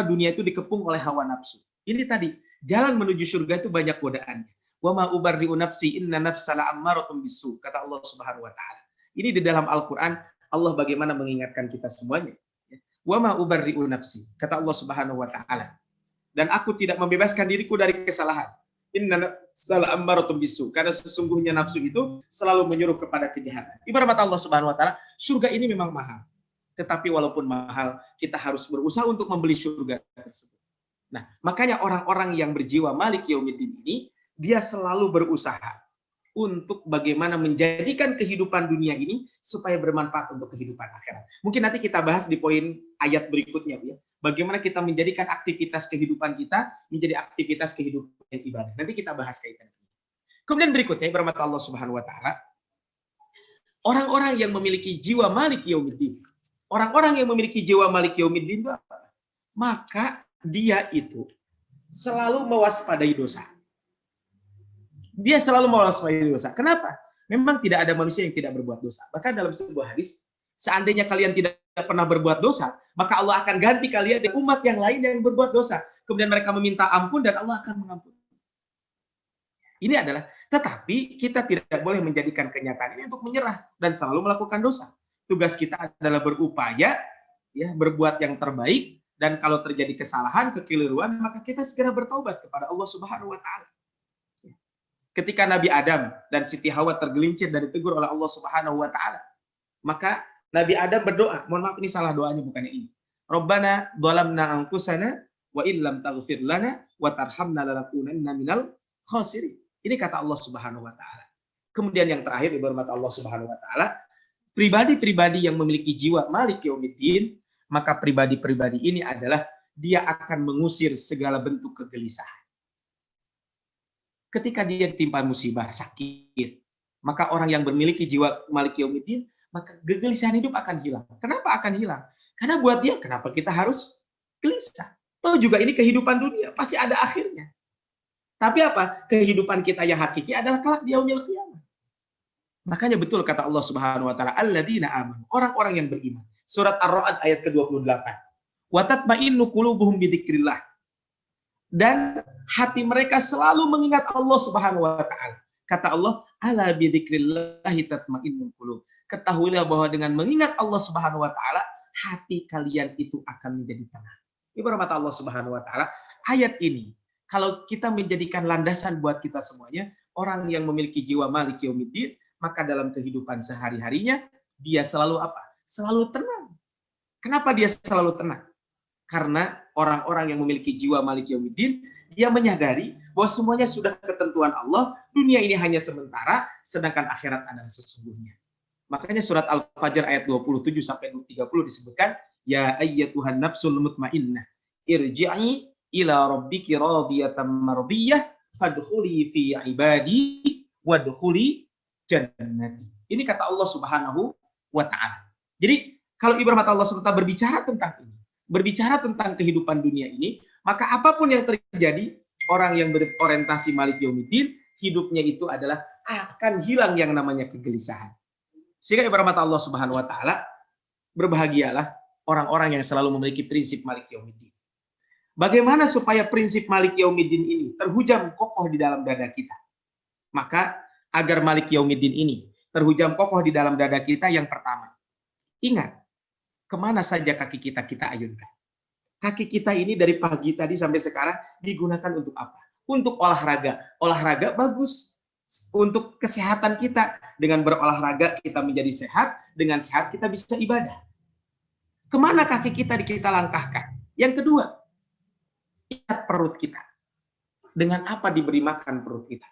dunia itu dikepung oleh hawa nafsu. Ini tadi, jalan menuju surga itu banyak godaannya. Wa ma ubarri'u nafsi inna nafsa la'ammaratun bisu, kata Allah Subhanahu wa taala. Ini di dalam Al-Qur'an Allah bagaimana mengingatkan kita semuanya. Wa ma ubarri'u nafsi, kata Allah Subhanahu wa taala. Dan aku tidak membebaskan diriku dari kesalahan. Inna salah ammaratun bisu, karena sesungguhnya nafsu itu selalu menyuruh kepada kejahatan. Ibarat Allah Subhanahu wa taala, surga ini memang mahal. Tetapi walaupun mahal, kita harus berusaha untuk membeli surga tersebut. Nah, makanya orang-orang yang berjiwa Malik Yaumiddin ini, dia selalu berusaha untuk bagaimana menjadikan kehidupan dunia ini supaya bermanfaat untuk kehidupan akhirat. Mungkin nanti kita bahas di poin ayat berikutnya, ya. Bagaimana kita menjadikan aktivitas kehidupan kita menjadi aktivitas kehidupan ibadah. Nanti kita bahas kaitan. Kemudian berikutnya, bermata Allah Subhanahu wa taala, orang-orang yang memiliki jiwa Malik Yaumiddin. Orang-orang yang memiliki jiwa Malik Yaumiddin itu apa? Maka dia itu selalu mewaspadai dosa. Dia selalu mewaspadai dosa. Kenapa? Memang tidak ada manusia yang tidak berbuat dosa. Bahkan dalam sebuah hadis, seandainya kalian tidak pernah berbuat dosa, maka Allah akan ganti kalian dengan umat yang lain yang berbuat dosa. Kemudian mereka meminta ampun dan Allah akan mengampuni. Ini adalah, tetapi kita tidak boleh menjadikan kenyataan ini untuk menyerah dan selalu melakukan dosa. Tugas kita adalah berupaya, ya, berbuat yang terbaik, dan kalau terjadi kesalahan, kekeliruan, maka kita segera bertaubat kepada Allah Subhanahu wa taala. Ketika Nabi Adam dan Siti Hawa tergelincir dan ditegur oleh Allah Subhanahu wa taala, maka Nabi Adam berdoa, mohon maaf ini salah doanya, bukannya ini. Rabbana dhalamna anfusana wa illam taghfir lana wa tarhamna lanakunanna minal khasirin. Ini kata Allah Subhanahu wa taala. Kemudian yang terakhir, dihormati Allah Subhanahu wa taala, pribadi-pribadi yang memiliki jiwa Malik Yaumiddin, maka pribadi-pribadi ini adalah dia akan mengusir segala bentuk kegelisahan. Ketika dia ditimpa musibah, sakit, maka orang yang memiliki jiwa Malik Yaumiddin, maka kegelisahan hidup akan hilang. Kenapa akan hilang? Karena buat dia, kenapa kita harus gelisah? Tahu juga ini kehidupan dunia, pasti ada akhirnya. Tapi apa? Kehidupan kita yang hakiki adalah kelak di yaumil qiyamah. Makanya betul kata Allah Subhanahu wa taala, alladzina amanu, orang-orang yang beriman. Surat Ar-Ra'd ayat ke-28. Wa tatma'innu qulubuhum bidzikrillah. Dan hati mereka selalu mengingat Allah Subhanahu wa taala. Kata Allah, ala bidzikrillahi tatma'innul qulub. Ketahuilah bahwa dengan mengingat Allah Subhanahu wa taala, hati kalian itu akan menjadi tenang. Ibarat Allah Subhanahu wa taala, ayat ini kalau kita menjadikan landasan buat kita semuanya, orang yang memiliki jiwa Malik Yaumiddin, maka dalam kehidupan sehari-harinya dia selalu apa? Selalu tenang. Kenapa dia selalu tenang? Karena orang-orang yang memiliki jiwa Malik Yaumiddin, dia menyadari bahwa semuanya sudah ketentuan Allah, dunia ini hanya sementara, sedangkan akhirat adalah sesungguhnya. Makanya surat Al-Fajr ayat 27 sampai 30 disebutkan, ya ayyatuhan nafsul mutmainnah, irji'i ila rabbiki radiyatan mardiyah, fadkhuli fi ibadi wadkhuli jannati. Ini kata Allah Subhanahu wa taala. Jadi kalau ibarat Allah SWT berbicara tentang ini, berbicara tentang kehidupan dunia ini, maka apapun yang terjadi, orang yang berorientasi Malik Yaumiddin, hidupnya itu adalah akan hilang yang namanya kegelisahan. Sehingga ibarat Allah Subhanahu wa taala, berbahagialah orang-orang yang selalu memiliki prinsip Malik Yaumiddin. Bagaimana supaya prinsip Malik Yaumiddin ini terhujam kokoh di dalam dada kita? Maka agar Malik Yaumiddin ini terhujam kokoh di dalam dada kita, yang pertama, ingat kemana saja kaki kita ayunkan. Kaki kita ini dari pagi tadi sampai sekarang digunakan untuk apa? Untuk olahraga. Olahraga bagus untuk kesehatan kita. Dengan berolahraga kita menjadi sehat, dengan sehat kita bisa ibadah. Kemana kaki kita langkahkan? Yang kedua, ingat perut kita. Dengan apa diberi makan perut kita?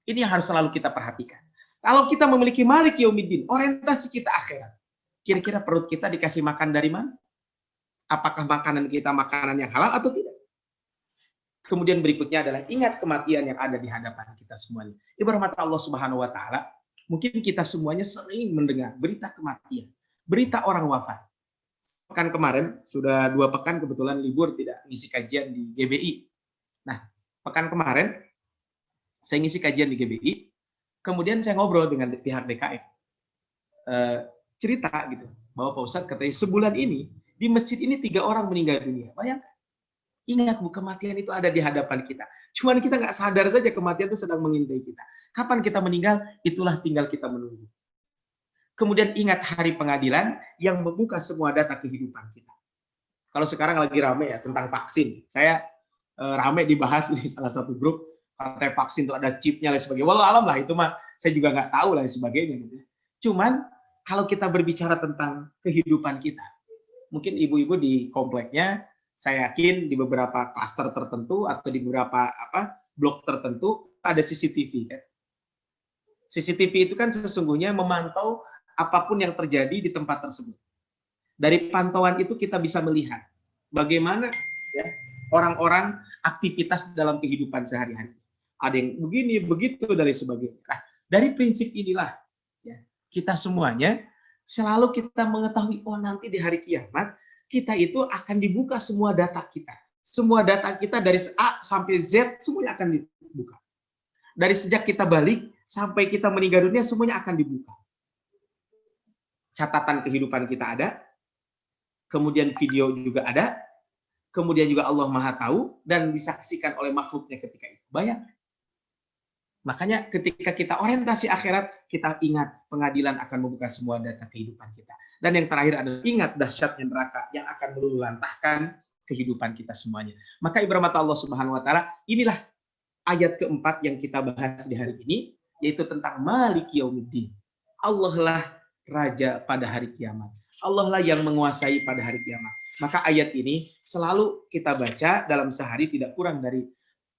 Ini yang harus selalu kita perhatikan. Kalau kita memiliki Malik Yaumiddin, orientasi kita akhirat, kira-kira perut kita dikasih makan dari mana? Apakah makanan kita makanan yang halal atau tidak? Kemudian berikutnya adalah ingat kematian yang ada di hadapan kita semuanya. Ibarat Allah Subhanahu wa taala, mungkin kita semuanya sering mendengar berita kematian, berita orang wafat. Pekan kemarin, sudah 2 pekan kebetulan libur tidak ngisi kajian di GBI. Nah, pekan kemarin saya ngisi kajian di GBI, kemudian saya ngobrol dengan pihak DKM. Cerita gitu, bahwa Pak Ustadz katanya sebulan ini di masjid ini 3 orang meninggal dunia. Bayangkan. Ingat Bu, kematian itu ada di hadapan kita. Cuman kita nggak sadar saja kematian itu sedang mengintai kita. Kapan kita meninggal, itulah tinggal kita menunggu. Kemudian ingat hari pengadilan yang membuka semua data kehidupan kita. Kalau sekarang lagi rame ya tentang vaksin. Saya rame dibahas di salah satu grup, katanya vaksin itu ada chipnya dan sebagainya. Walau alam lah, itu mah saya juga nggak tahu lah dan sebagainya. Gitu. Cuman kalau kita berbicara tentang kehidupan kita, mungkin ibu-ibu di kompleknya, saya yakin di beberapa klaster tertentu atau di beberapa blok tertentu ada CCTV kan. CCTV itu kan sesungguhnya memantau apapun yang terjadi di tempat tersebut. Dari pantauan itu kita bisa melihat bagaimana ya orang-orang aktivitas dalam kehidupan sehari-hari. Ada yang begini, begitu, dan lain sebagainya. Nah, dari prinsip inilah ya, kita semuanya selalu kita mengetahui, oh nanti di hari kiamat kita itu akan dibuka semua data kita. Semua data kita dari A sampai Z semuanya akan dibuka. Dari sejak kita balik sampai kita meninggal dunia semuanya akan dibuka. Catatan kehidupan kita ada, kemudian video juga ada, kemudian juga Allah Maha Tahu dan disaksikan oleh makhluknya ketika itu. Bayangkan. Makanya ketika kita orientasi akhirat, kita ingat pengadilan akan membuka semua data kehidupan kita. Dan yang terakhir adalah ingat dahsyatnya neraka yang akan meluluhlantahkan kehidupan kita semuanya. Maka ibarat Allah Subhanahu wa taala, inilah ayat keempat yang kita bahas di hari ini, yaitu tentang Malik Yaumiddin. Allah lah raja pada hari kiamat. Allah lah yang menguasai pada hari kiamat. Maka ayat ini selalu kita baca dalam sehari tidak kurang dari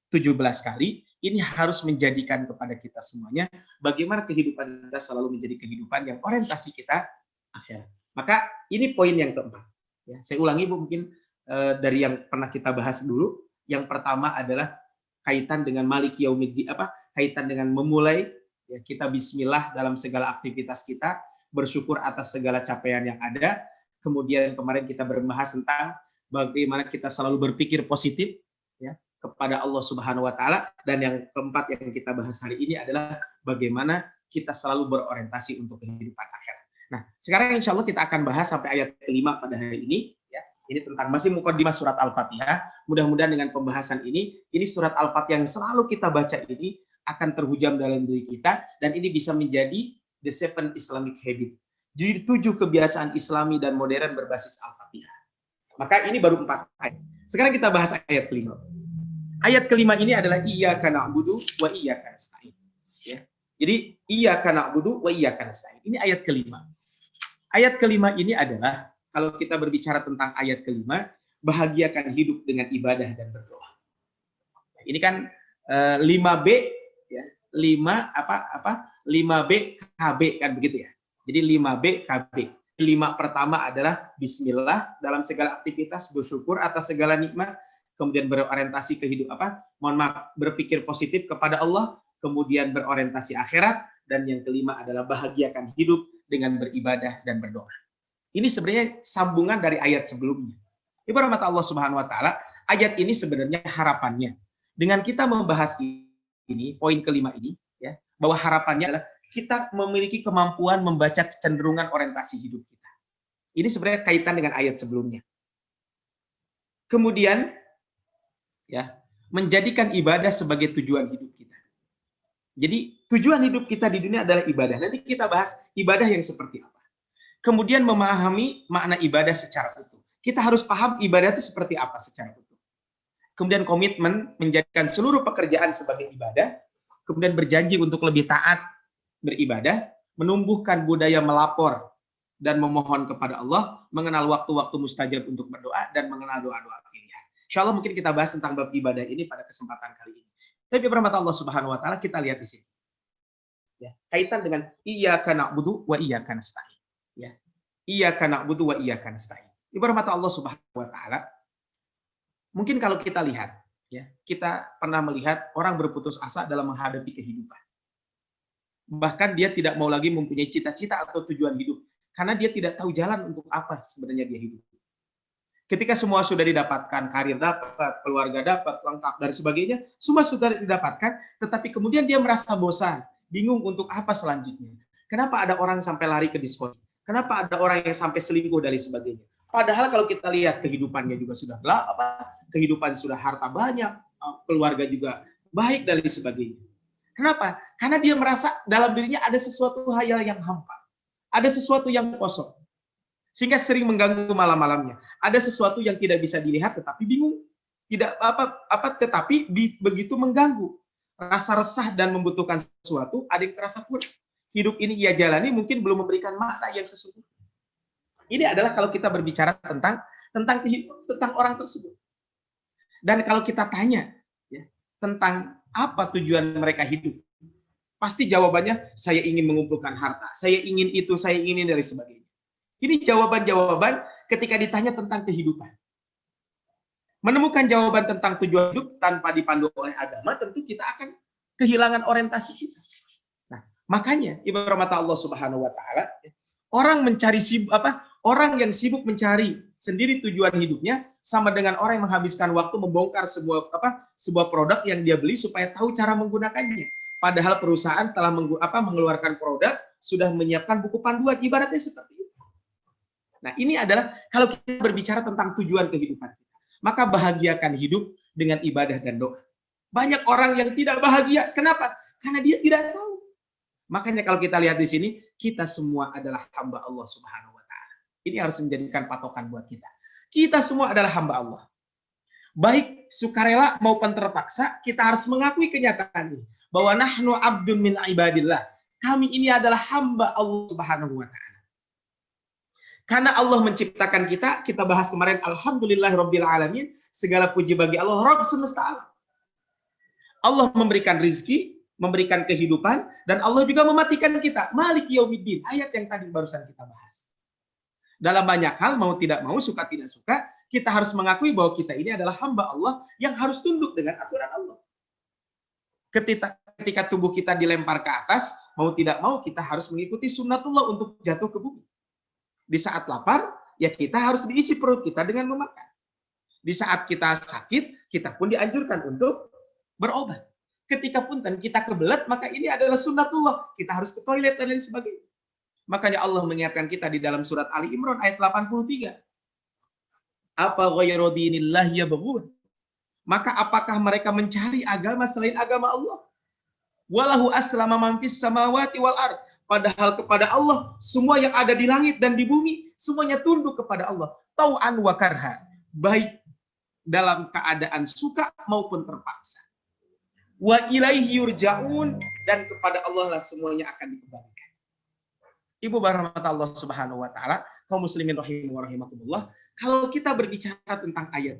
17 kali. Ini harus menjadikan kepada kita semuanya bagaimana kehidupan kita selalu menjadi kehidupan yang orientasi kita akhirat. Maka ini poin yang keempat. Ya, saya ulangi Bu, mungkin dari yang pernah kita bahas dulu. Yang pertama adalah kaitan dengan Malik Yaumiddin, kaitan dengan memulai ya, kita bismillah dalam segala aktivitas kita, bersyukur atas segala capaian yang ada. Kemudian kemarin kita berbahas tentang bagaimana kita selalu berpikir positif ya kepada Allah Subhanahu wa taala, dan yang keempat yang kita bahas hari ini adalah bagaimana kita selalu berorientasi untuk kehidupan akhirat. Nah, sekarang insya Allah kita akan bahas sampai ayat kelima pada hari ini ya. Ini tentang masih mukadimah surat Al-Fatihah. Mudah-mudahan dengan pembahasan ini surat Al-Fatihah yang selalu kita baca ini akan terhujam dalam diri kita, dan ini bisa menjadi the 7 Islamic habit. Jadi 7 kebiasaan Islami dan modern berbasis Al-Fatihah. Maka ini baru 4 ayat. Sekarang kita bahas ayat kelima. Ayat kelima ini adalah iyyaka na'budu wa iyyaka nasta'in. Ya. Jadi iyyaka na'budu wa iyyaka nasta'in. Ini ayat kelima. Ayat kelima ini adalah kalau kita berbicara tentang ayat kelima, bahagiakan hidup dengan ibadah dan berdoa. Ini kan 5B ya. 5B KB kan begitu ya. Jadi 5B KB. 5 pertama adalah bismillah dalam segala aktivitas, bersyukur atas segala nikmat, kemudian berorientasi ke hidup berpikir positif kepada Allah, kemudian berorientasi akhirat, dan yang kelima adalah bahagiakan hidup dengan beribadah dan berdoa. Ini sebenarnya sambungan dari ayat sebelumnya. Ibu rahmat Allah Subhanahu wa taala, ayat ini sebenarnya harapannya. Dengan kita membahas ini, poin kelima ini ya, bahwa harapannya adalah kita memiliki kemampuan membaca kecenderungan orientasi hidup kita. Ini sebenarnya kaitan dengan ayat sebelumnya. Kemudian ya, menjadikan ibadah sebagai tujuan hidup kita. Jadi tujuan hidup kita di dunia adalah ibadah. Nanti kita bahas ibadah yang seperti apa. Kemudian memahami makna ibadah secara utuh. Kita harus paham ibadah itu seperti apa secara utuh. Kemudian komitmen menjadikan seluruh pekerjaan sebagai ibadah. Kemudian berjanji untuk lebih taat beribadah, menumbuhkan budaya melapor dan memohon kepada Allah, mengenal waktu-waktu mustajab untuk berdoa, dan mengenal doa-doa pilihan. Insya Allah mungkin kita bahas tentang bab ibadah ini pada kesempatan kali ini. Tapi rahmat Allah Subhanahu wa taala, kita lihat di sini. Ya, kaitan dengan iyyaka na'budu wa iyyaka nasta'in. Ya. Iyyaka na'budu wa iyyaka nasta'in. Rahmat Allah Subhanahu wa taala. Mungkin kalau kita lihat, ya, kita pernah melihat orang berputus asa dalam menghadapi kehidupan. Bahkan dia tidak mau lagi mempunyai cita-cita atau tujuan hidup. Karena dia tidak tahu jalan untuk apa sebenarnya dia hidup. Ketika semua sudah didapatkan, karir dapat, keluarga dapat, lengkap, dan sebagainya, semua sudah didapatkan, tetapi kemudian dia merasa bosan, bingung untuk apa selanjutnya. Kenapa ada orang sampai lari ke diskotik? Kenapa ada orang yang sampai selingkuh dan sebagainya? Padahal kalau kita lihat kehidupannya juga sudah kehidupan sudah harta banyak, keluarga juga baik dan sebagainya. Kenapa? Karena dia merasa dalam dirinya ada sesuatu hal yang hampa. Ada sesuatu yang kosong. Sehingga sering mengganggu malam-malamnya. Ada sesuatu yang tidak bisa dilihat tetapi bingung. Tidak tetapi begitu mengganggu. Rasa resah dan membutuhkan sesuatu ada yang terasa kurang. Hidup ini ia jalani mungkin belum memberikan makna yang sesungguhnya. Ini adalah kalau kita berbicara tentang orang tersebut. Dan kalau kita tanya ya, tentang apa tujuan mereka hidup? Pasti jawabannya, saya ingin mengumpulkan harta, saya ingin itu, saya ingin ini, dan sebagainya. Ini jawaban-jawaban ketika ditanya tentang kehidupan. Menemukan jawaban tentang tujuan hidup tanpa dipandu oleh agama, tentu kita akan kehilangan orientasi kita. Nah, makanya, ibarat mata Allah Subhanahu wa taala, orang yang sibuk mencari sendiri tujuan hidupnya sama dengan orang yang menghabiskan waktu membongkar sebuah produk yang dia beli supaya tahu cara menggunakannya. Padahal perusahaan telah mengeluarkan produk, sudah menyiapkan buku panduan, ibaratnya seperti itu. Nah, ini adalah kalau kita berbicara tentang tujuan kehidupan kita, maka bahagiakan hidup dengan ibadah dan doa. Banyak orang yang tidak bahagia. Kenapa? Karena dia tidak tahu. Makanya kalau kita lihat di sini, kita semua adalah hamba Allah Subhanahu wa taala. Ini harus menjadikan patokan buat kita. Kita semua adalah hamba Allah. Baik sukarela maupun terpaksa, kita harus mengakui kenyataan ini. Bahwa nahnu abdun min ibadillah. Kami ini adalah hamba Allah Subhanahu wa taala. Karena Allah menciptakan kita, kita bahas kemarin alhamdulillahirabbil alamin, segala puji bagi Allah Rabb semesta alam. Allah memberikan rizki, memberikan kehidupan, dan Allah juga mematikan kita. Malik yaumiddin, ayat yang tadi barusan kita bahas. Dalam banyak hal, mau tidak mau, suka tidak suka, kita harus mengakui bahwa kita ini adalah hamba Allah yang harus tunduk dengan aturan Allah. Ketika tubuh kita dilempar ke atas, mau tidak mau kita harus mengikuti sunnatullah untuk jatuh ke bumi. Di saat lapar, ya kita harus diisi perut kita dengan memakan. Di saat kita sakit, kita pun dianjurkan untuk berobat. Ketika punten kita kebelet, maka ini adalah sunnatullah. Kita harus ke toilet dan lain sebagainya. Makanya Allah mengingatkan kita di dalam surat Ali Imran ayat 83. Apa ghayra dinillahi yabghun? Maka apakah mereka mencari agama selain agama Allah? Walahu aslama man fis samawati wal ard. Padahal kepada Allah semua yang ada di langit dan di bumi semuanya tunduk kepada Allah. Tau'an wa karha. Baik dalam keadaan suka maupun terpaksa. wa ilaihi yurja'un, dan kepada Allah lah semuanya akan dikembalikan. Ibu rahmat Allah Subhanahu wa taala, kaum muslimin rahimahu wa rahimakumullah, kalau kita berbicara tentang ayat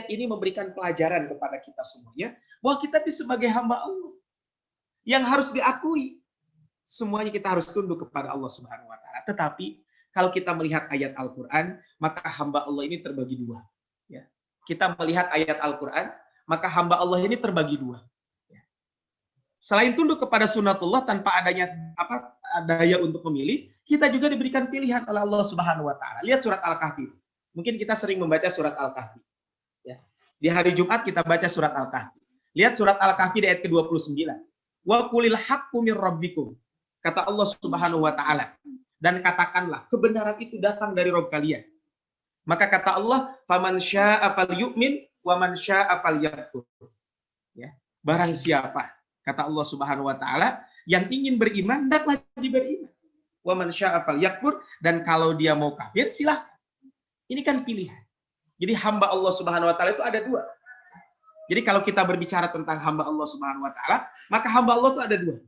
ini memberikan pelajaran kepada kita semuanya bahwa kita ini sebagai hamba Allah yang harus diakui. Semuanya kita harus tunduk kepada Allah Subhanahu wa taala. Tetapi kalau kita melihat ayat Al-Qur'an, maka hamba Allah ini terbagi dua. Ya. Kita melihat ayat Al-Qur'an, maka hamba Allah ini terbagi dua. Ya. Selain tunduk kepada sunnatullah tanpa adanya daya untuk memilih, kita juga diberikan pilihan oleh Allah Subhanahu wa taala. Lihat surat Al-Kahfi. Mungkin kita sering membaca surat Al-Kahfi. Ya. Di hari Jumat kita baca surat Al-Kahfi. Lihat surat Al-Kahfi di ayat ke-29. Wa qulil haqqu mir rabbikum. Kata Allah Subhanahu wa taala. Dan katakanlah kebenaran itu datang dari Rabb kalian. Maka kata Allah, faman syaa'a falyu'min wa man syaa'a falyakfur. Ya. Barang siapa, kata Allah Subhanahu wa taala, yang ingin beriman, hendaklah dia beriman. Wa man syaa'a falyakfur, dan kalau dia mau kafir silahkan. Ini kan pilihan. Jadi hamba Allah Subhanahu wa taala itu ada dua. Jadi kalau kita berbicara tentang hamba Allah Subhanahu wa taala, maka hamba Allah itu ada dua.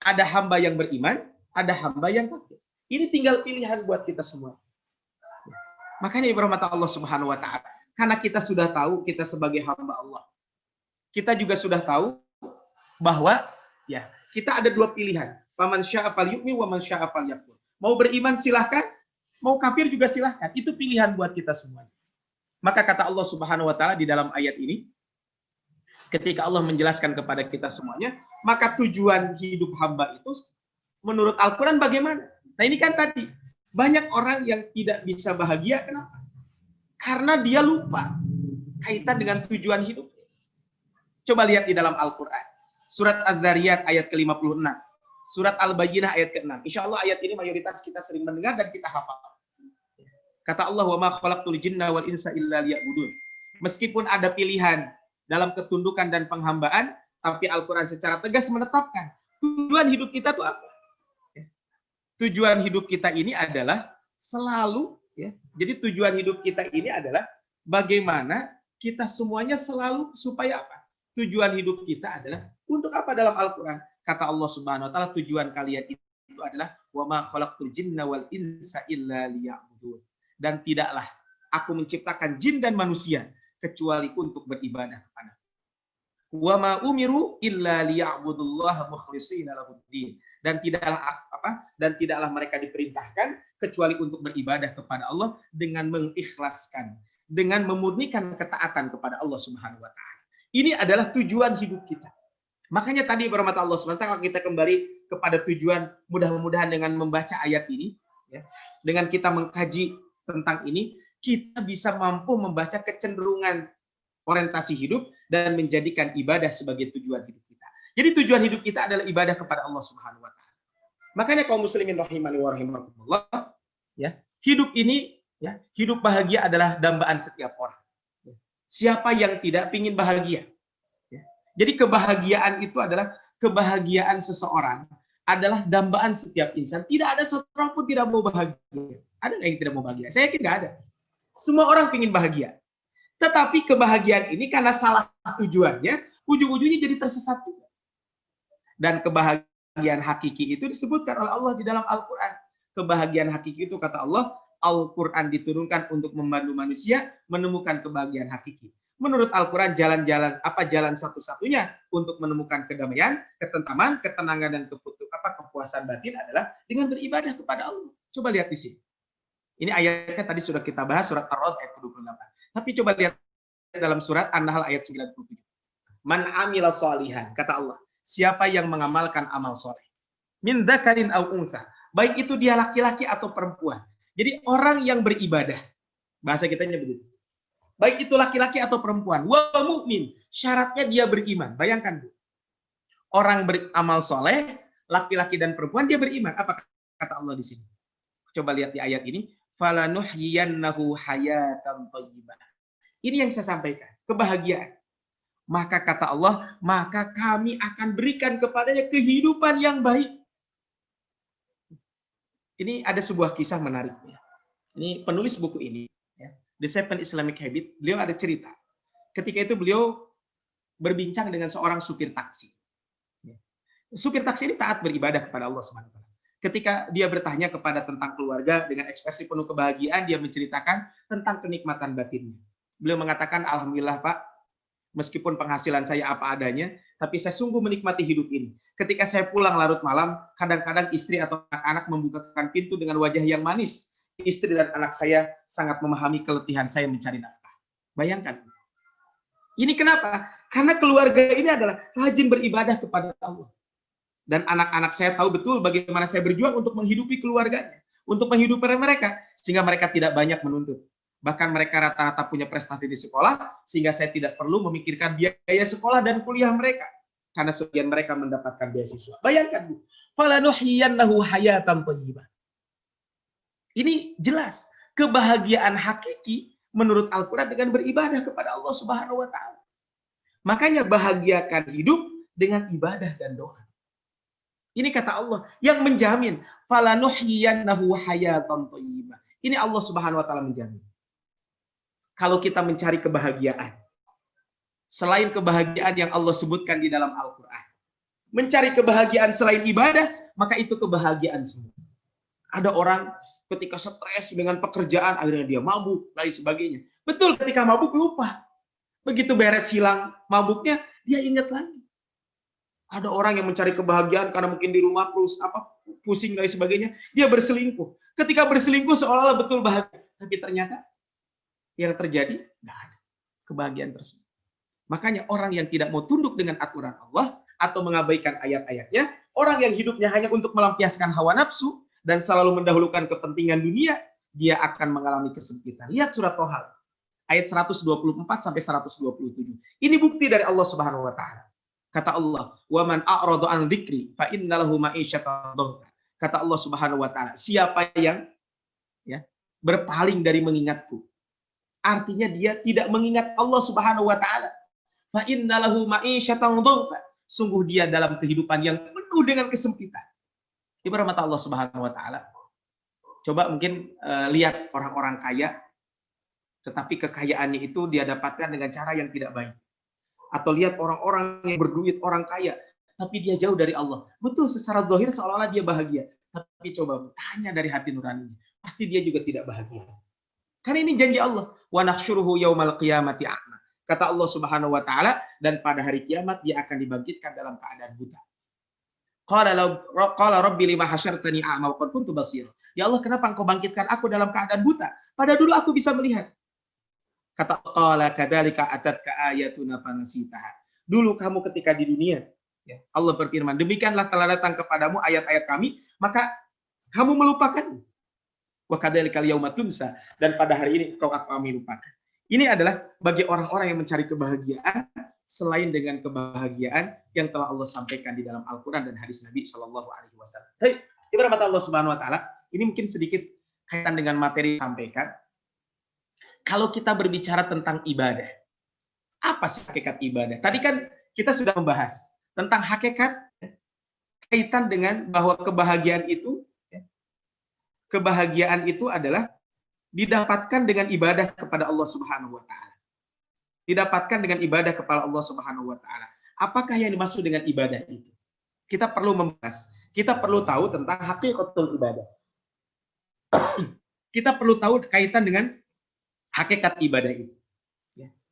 Ada hamba yang beriman, ada hamba yang kafir. Ini tinggal pilihan buat kita semua. Makanya ibu rahmat Allah Subhanahu wa taala, karena kita sudah tahu kita sebagai hamba Allah. Kita juga sudah tahu bahwa ya, kita ada dua pilihan. Faman syaa'a falyu'min wa man syaa'a falyakfur. Mau beriman silahkan, mau kafir juga silahkan. Itu pilihan buat kita semuanya. Maka kata Allah Subhanahu wa taala di dalam ayat ini, ketika Allah menjelaskan kepada kita semuanya, maka tujuan hidup hamba itu menurut Al-Qur'an bagaimana? Nah, ini kan tadi banyak orang yang tidak bisa bahagia, kenapa? Karena dia lupa kaitan dengan tujuan hidup. Coba lihat di dalam Al-Qur'an. Surat Az-Zariyat ayat ke-56. Surat Al-Bayyinah ayat ke-6. Insya Allah ayat ini mayoritas kita sering mendengar dan kita hafal. Kata Allah, wa ma khalaqtul jinna wal insa illa liya'budun. Meskipun ada pilihan dalam ketundukan dan penghambaan, tapi Al-Quran secara tegas menetapkan tujuan hidup kita itu apa? Tujuan hidup kita ini adalah selalu, ya. Jadi tujuan hidup kita ini adalah bagaimana kita semuanya selalu supaya apa? Tujuan hidup kita adalah untuk apa dalam Al-Quran? Kata Allah Subhanahu wa taala, tujuan kalian itu adalah wa ma khalaqtul jinna wal insa illa liya'budun. Dan tidaklah aku menciptakan jin dan manusia kecuali untuk beribadah kepada. Wa ma umiru illa liya'budullaha mukhlishina lahuddin. Dan tidaklah mereka diperintahkan kecuali untuk beribadah kepada Allah dengan mengikhlaskan, dengan memurnikan ketaatan kepada Allah Subhanahu wa taala. Ini adalah tujuan hidup kita. Makanya tadi berahmat Allah Subhanahu wa taala kita kembali kepada tujuan, mudah-mudahan dengan membaca ayat ini ya, dengan kita mengkaji tentang ini, kita bisa mampu membaca kecenderungan orientasi hidup dan menjadikan ibadah sebagai tujuan hidup kita. Jadi tujuan hidup kita adalah ibadah kepada Allah Subhanahu wa taala. Makanya kaum muslimin rahimani wa rahimakumullah, ya, hidup ini ya, hidup bahagia adalah dambaan setiap orang. Siapa yang tidak ingin bahagia? Ya. Jadi kebahagiaan itu adalah kebahagiaan seseorang adalah dambaan setiap insan. Tidak ada seorang pun tidak mau bahagia. Ada nggak yang tidak mau bahagia? Saya yakin nggak ada. Semua orang ingin bahagia. Tetapi kebahagiaan ini karena salah tujuannya, ujung-ujungnya jadi tersesat juga. Dan kebahagiaan hakiki itu disebutkan oleh Allah di dalam Al-Quran. Kebahagiaan hakiki itu kata Allah, Al-Quran diturunkan untuk membantu manusia menemukan kebahagiaan hakiki. Menurut Al-Quran, jalan satu-satunya untuk menemukan kedamaian, ketentraman, ketenangan, dan kepuasan batin adalah dengan beribadah kepada Allah. Coba lihat di sini. Ini ayatnya tadi sudah kita bahas, surat Ar-Ra'd ayat ke-28. Tapi coba lihat dalam surat An-Nahl ayat 97. Man amila shalihan, kata Allah, siapa yang mengamalkan amal soleh, min dzakarin aw untha, baik itu dia laki-laki atau perempuan. Jadi orang yang beribadah, bahasa kitanya begitu. Baik itu laki-laki atau perempuan, wa mu'min, syaratnya dia beriman. Bayangkan, Bu. Orang beramal soleh, laki-laki dan perempuan, dia beriman. Apa kata Allah di sini? Coba lihat di ayat ini. Falanuhyiyannahu hayatan thayyibah. Ini yang saya sampaikan, kebahagiaan. Maka kata Allah, maka kami akan berikan kepadanya kehidupan yang baik. Ini ada sebuah kisah menarik. Ini penulis buku ini, The Seven Islamic Habits, beliau ada cerita. Ketika itu beliau berbincang dengan seorang supir taksi. Supir taksi ini taat beribadah kepada Allah Subhanahu wa taala. Ketika dia bertanya kepada tentang keluarga dengan ekspresi penuh kebahagiaan, dia menceritakan tentang kenikmatan batinnya. Beliau mengatakan, alhamdulillah Pak, meskipun penghasilan saya apa adanya, tapi saya sungguh menikmati hidup ini. Ketika saya pulang larut malam, kadang-kadang istri atau anak-anak membukakan pintu dengan wajah yang manis. Istri dan anak saya sangat memahami keletihan saya mencari nafkah. Bayangkan. Ini kenapa? Karena keluarga ini adalah rajin beribadah kepada Allah. Dan anak-anak saya tahu betul bagaimana saya berjuang untuk menghidupi keluarganya, untuk menghidupi mereka, sehingga mereka tidak banyak menuntut. Bahkan mereka rata-rata punya prestasi di sekolah, sehingga saya tidak perlu memikirkan biaya sekolah dan kuliah mereka. Karena sebagian mereka mendapatkan beasiswa. Bayangkan, Bu. Falanuhyiyannahu hayatan thayyibah. Ini jelas. Kebahagiaan hakiki menurut Al-Quran dengan beribadah kepada Allah Subhanahu wa taala. Makanya bahagiakan hidup dengan ibadah dan doa. Ini kata Allah yang menjamin falanuhyiyannahu hayatan thayyibah. Ini Allah Subhanahu wa taala menjamin. Kalau kita mencari kebahagiaan selain kebahagiaan yang Allah sebutkan di dalam Al-Qur'an, mencari kebahagiaan selain ibadah, maka itu kebahagiaan semua. Ada orang ketika stres dengan pekerjaan akhirnya dia mabuk dan sebagainya. Betul, ketika mabuk lupa. Begitu beres hilang mabuknya, dia ingat lagi. Ada orang yang mencari kebahagiaan karena mungkin di rumah pusing dan sebagainya, dia berselingkuh. Ketika berselingkuh seolah-olah betul bahagia, tapi ternyata yang terjadi tidak ada kebahagiaan tersebut. Makanya orang yang tidak mau tunduk dengan aturan Allah atau mengabaikan ayat-ayatnya, orang yang hidupnya hanya untuk melampiaskan hawa nafsu dan selalu mendahulukan kepentingan dunia, dia akan mengalami kesempitan. Lihat surat Toha ayat 124 sampai 127. Ini bukti dari Allah Subhanahu wa taala. Kata Allah, "Wa man a'rada an dzikri fa innalahu ma'isyatan dhanka." Kata Allah Subhanahu wa taala, siapa yang berpaling dari mengingatku, artinya dia tidak mengingat Allah Subhanahu wa taala. Fa innalahu ma'isyatan dhanka. Sungguh dia dalam kehidupan yang penuh dengan kesempitan. Ibarat mata Allah Subhanahu wa taala. Coba mungkin lihat orang-orang kaya, tetapi kekayaannya itu dia dapatkan dengan cara yang tidak baik. Atau lihat orang-orang yang berduit, orang kaya, tapi dia jauh dari Allah. Betul, secara zahir seolah-olah dia bahagia. Tapi coba tanya dari hati nuraninya, pasti dia juga tidak bahagia. Karena ini janji Allah. Wa nahsyuruhu yaumal qiyamati a'ma. Kata Allah Subhanahu wa taala, dan pada hari kiamat dia akan dibangkitkan dalam keadaan buta. Qala rabbi lima hasyartani a'ma wa qad kuntu basira. Ya Allah, kenapa engkau bangkitkan aku dalam keadaan buta? Pada dulu aku bisa melihat. Kata qala kadzalika atatka ayatuna fanasitaha. Dulu kamu ketika di dunia, Allah berfirman, demikianlah telah datang kepadamu ayat-ayat kami, maka kamu melupakan. Wa kadzalikal yauma tunsa, dan pada hari ini kami lupakan. Ini adalah bagi orang-orang yang mencari kebahagiaan selain dengan kebahagiaan yang telah Allah sampaikan di dalam Al-Qur'an dan hadis Nabi Shallallahu alaihi wasallam. Baik, ibarat Allah Subhanahu wa taala, ini mungkin sedikit kaitan dengan materi yang disampaikan. Kalau kita berbicara tentang ibadah, apa sih hakikat ibadah? Tadi kan kita sudah membahas tentang hakikat kaitan dengan bahwa kebahagiaan itu adalah didapatkan dengan ibadah kepada Allah Subhanahu wa taala. Didapatkan dengan ibadah kepada Allah Subhanahu wa taala. Apakah yang dimaksud dengan ibadah itu? Kita perlu membahas. Kita perlu tahu tentang hakikatul ibadah. Kita perlu tahu kaitan dengan hakikat ibadah itu.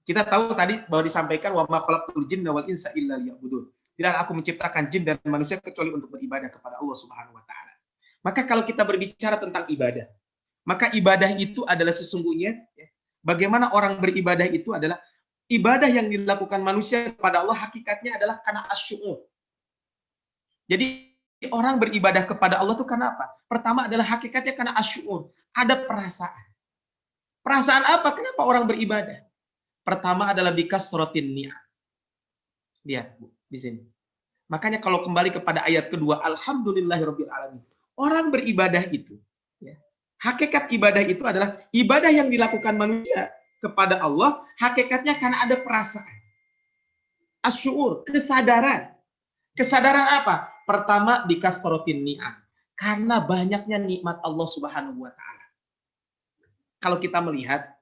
Kita tahu tadi bahwa disampaikan wa ma khalaqtul jinna wal insa illa liya'budun. Tidak aku menciptakan jin dan manusia kecuali untuk beribadah kepada Allah Subhanahu wa taala. Maka kalau kita berbicara tentang ibadah, maka ibadah itu adalah sesungguhnya bagaimana orang beribadah itu adalah ibadah yang dilakukan manusia kepada Allah hakikatnya adalah karena asyu'ur. Jadi orang beribadah kepada Allah itu karena apa? Pertama adalah hakikatnya karena asyu'ur, ada perasaan. Perasaan apa? Kenapa orang beribadah? Pertama adalah bikasratin ni'am. Lihat, Bu, di sini. Makanya kalau kembali kepada ayat kedua, alhamdulillahirabbil alamin. Orang beribadah itu, hakikat ibadah itu adalah ibadah yang dilakukan manusia kepada Allah, hakikatnya karena ada perasaan. Asyu'ur, kesadaran. Kesadaran apa? Pertama bikasratin ni'am. Karena banyaknya nikmat Allah Subhanahu wa taala. Kalau kita melihat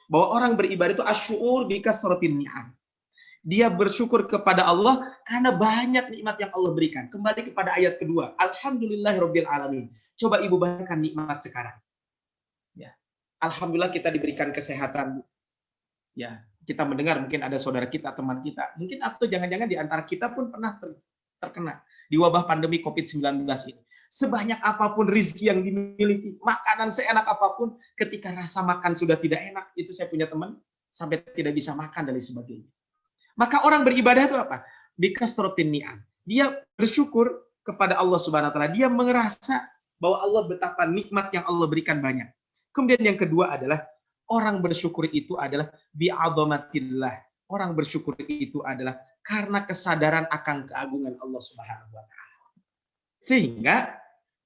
bahwa orang beribadah itu asyu'ur bikasratin ni'am. Dia bersyukur kepada Allah karena banyak nikmat yang Allah berikan. Kembali kepada ayat kedua. Alhamdulillahirabbil alamin. Coba Ibu bayangkan nikmat sekarang. Ya. Alhamdulillah kita diberikan kesehatan. Ya, kita mendengar mungkin ada saudara kita, teman kita, mungkin atau jangan-jangan di antara kita pun pernah terkena di wabah pandemi COVID-19 ini. Sebanyak apapun rizki yang dimiliki, makanan seenak apapun, ketika rasa makan sudah tidak enak, itu saya punya teman sampai tidak bisa makan dan lain sebagainya. Maka orang beribadah itu apa? Bikasratin ni'am. Dia bersyukur kepada Allah Subhanahu wa taala. Dia merasa bahwa Allah betapa nikmat yang Allah berikan banyak. Kemudian yang kedua adalah orang bersyukur itu adalah bi'adhamatillah. Orang bersyukur itu adalah karena kesadaran akan keagungan Allah Subhanahu wa taala. Sehingga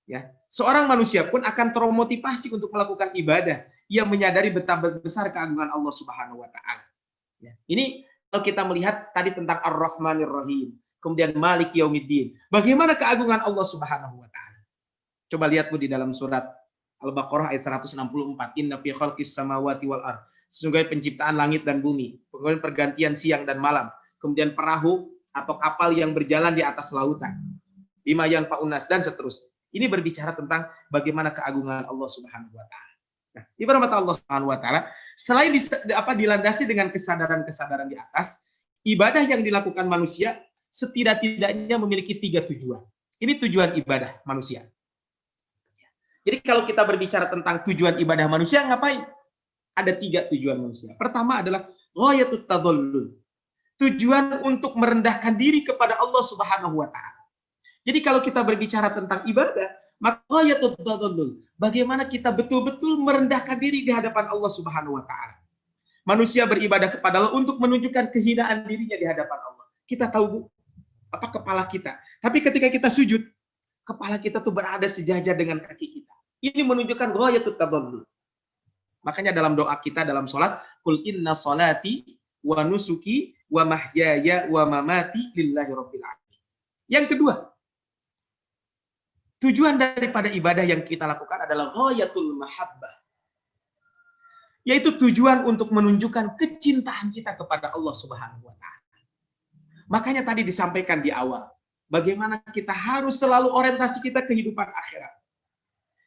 ya, seorang manusia pun akan termotivasi untuk melakukan ibadah. Ia menyadari betapa besar keagungan Allah Subhanahu wa taala. Ya. Ini kalau kita melihat tadi tentang Ar-Rahmanir Rahim, kemudian Maliki Yaumiddin. Bagaimana keagungan Allah Subhanahu wa taala? Coba lihat Bu di dalam surat Al-Baqarah ayat 164. Inna fi khalqis samawati wal ardh. Sesungguhnya penciptaan langit dan bumi, kemudian pergantian siang dan malam, kemudian perahu atau kapal yang berjalan di atas lautan. Bima yanfa'un nas dan seterusnya. Ini berbicara tentang bagaimana keagungan Allah Subhanahu wa taala. Nah, ibarat Allah Subhanahu wa taala, selain dilandasi dengan kesadaran-kesadaran di atas, ibadah yang dilakukan manusia setidak-tidaknya memiliki 3 tujuan. Ini tujuan ibadah manusia. Jadi kalau kita berbicara tentang tujuan ibadah manusia, ngapain? Ada 3 tujuan manusia. Pertama adalah ghayatut tadhallul. Tujuan untuk merendahkan diri kepada Allah Subhanahu wa taala. Jadi kalau kita berbicara tentang ibadah, maka ghayatut tadhallul. Bagaimana kita betul-betul merendahkan diri di hadapan Allah Subhanahu wa taala. Manusia beribadah kepada Allah untuk menunjukkan kehinaan dirinya di hadapan Allah. Kita tahu Bu, apa kepala kita. Tapi ketika kita sujud, kepala kita tuh berada sejajar dengan kaki kita. Ini menunjukkan ghayatut tadhallul. Makanya dalam doa kita dalam salat, qul inna sholati wa nusuki wa mahyaya wa mamati lillahi rabbil alamin. Yang kedua, tujuan daripada ibadah yang kita lakukan adalah ghayatul mahabbah. Yaitu tujuan untuk menunjukkan kecintaan kita kepada Allah Subhanahu wa taala. Makanya tadi disampaikan di awal, bagaimana kita harus selalu orientasi kita kehidupan akhirat.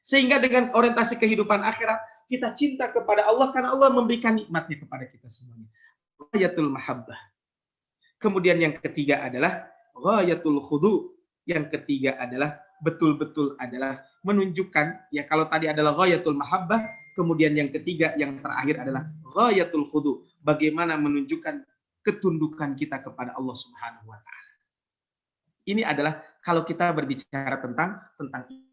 Sehingga dengan orientasi kehidupan akhirat, kita cinta kepada Allah karena Allah memberikan nikmatnya kepada kita semuanya. Ghayatul mahabbah. Kemudian yang ketiga adalah ghayatul khudu. Yang ketiga adalah betul-betul adalah menunjukkan, ya kalau tadi adalah ghayatul mahabbah, kemudian yang ketiga, yang terakhir adalah ghayatul khudu. Bagaimana menunjukkan ketundukan kita kepada Allah Subhanahu wa taala. Ini adalah kalau kita berbicara tentang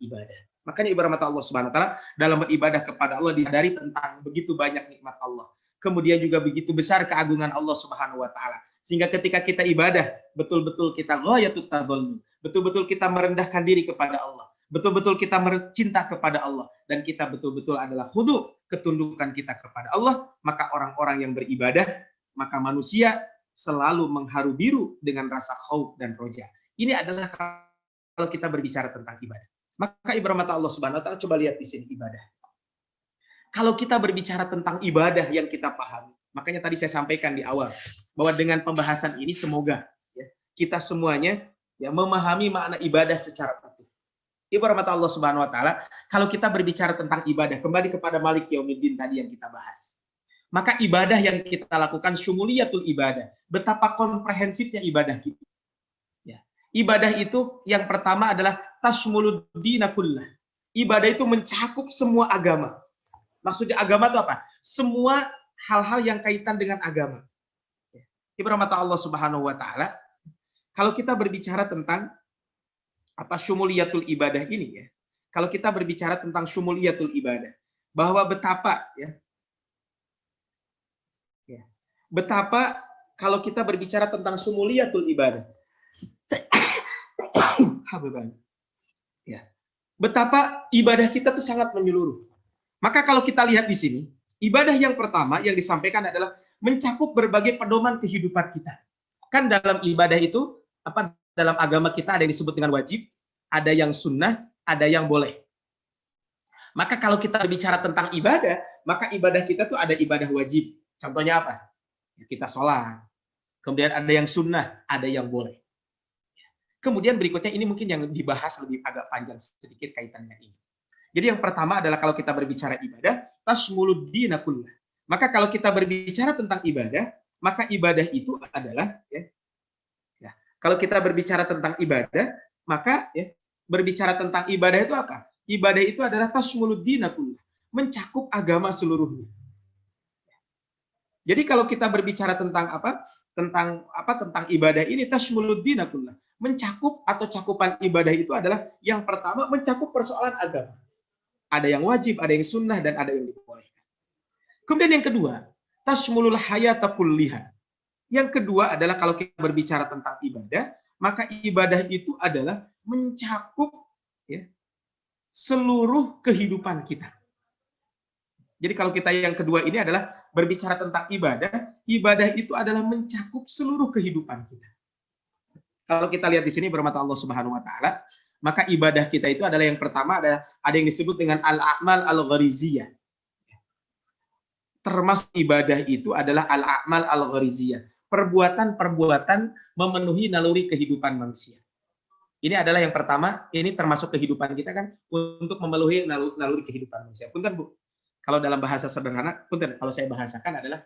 ibadah. Makanya ibarat Allah Subhanahu wa taala dalam beribadah kepada Allah disadari tentang begitu banyak nikmat Allah. Kemudian juga begitu besar keagungan Allah Subhanahu wa taala. Sehingga ketika kita ibadah, betul-betul kita ghayatut tadhallul. Betul-betul kita merendahkan diri kepada Allah. Betul-betul kita cinta kepada Allah. Dan kita betul-betul adalah khudu, ketundukan kita kepada Allah. Maka orang-orang yang beribadah, maka manusia selalu mengharu biru dengan rasa khauf dan roja. Ini adalah kalau kita berbicara tentang ibadah. Maka ibarat Allah Subhanahu wa taala, coba lihat di sini ibadah. Kalau kita berbicara tentang ibadah yang kita pahami, makanya tadi saya sampaikan di awal bahwa dengan pembahasan ini semoga ya, kita semuanya ya memahami makna ibadah secara utuh. Ibarat Allah Subhanahu wa taala, kalau kita berbicara tentang ibadah, kembali kepada Malik Yaumiddin tadi yang kita bahas. Maka ibadah yang kita lakukan syumuliyatul ibadah, betapa komprehensifnya ibadah kita. Ya. Ibadah itu yang pertama adalah tashmuluddina kullah. Ibadah itu mencakup semua agama. Maksudnya agama itu apa? Semua hal-hal yang kaitan dengan agama. Ibarat Allah Subhanahu wa taala, kalau kita berbicara tentang apa syumuliyatul ibadah ini ya. Kalau kita berbicara tentang syumuliyatul ibadah, bahwa betapa betapa kalau kita berbicara tentang syumuliyatul ibadah. Ya. Betapa ibadah kita itu sangat menyeluruh. Maka kalau kita lihat di sini, ibadah yang pertama yang disampaikan adalah mencakup berbagai pedoman kehidupan kita. Kan dalam ibadah itu, dalam agama kita ada yang disebut dengan wajib, ada yang sunnah, ada yang boleh. Maka kalau kita berbicara tentang ibadah, maka ibadah kita tuh ada ibadah wajib. Contohnya apa? Kita sholat. Kemudian ada yang sunnah, ada yang boleh. Kemudian berikutnya ini mungkin yang dibahas lebih agak panjang sedikit kaitannya ini. Jadi yang pertama adalah kalau kita berbicara ibadah, tasmulud dina kullah. Maka kalau kita berbicara tentang ibadah, maka ibadah itu adalah kalau kita berbicara tentang ibadah, maka berbicara tentang ibadah itu apa? Ibadah itu adalah tasmulud dina kullah, mencakup agama seluruhnya. Jadi kalau kita berbicara tentang tentang ibadah ini tasmulud dina kullah, mencakup atau cakupan ibadah itu adalah yang pertama mencakup persoalan agama. Ada yang wajib, ada yang sunnah, dan ada yang dibolehkan. Kemudian yang kedua, tasmulul hayata kulliha. Yang kedua adalah kalau kita berbicara tentang ibadah, maka ibadah itu adalah mencakup seluruh kehidupan kita. Jadi kalau kita yang kedua ini adalah berbicara tentang ibadah, ibadah itu adalah mencakup seluruh kehidupan kita. Kalau kita lihat di sini bermata Allah Subhanahu wa taala, maka ibadah kita itu adalah yang pertama ada yang disebut dengan al-a'mal al-ghariziyah. Termasuk ibadah itu adalah al-a'mal al-ghariziyah, perbuatan-perbuatan memenuhi naluri kehidupan manusia. Ini adalah yang pertama, ini termasuk kehidupan kita kan untuk memenuhi naluri kehidupan manusia. Punten Bu, kalau dalam bahasa sederhana, punten kalau saya bahasakan adalah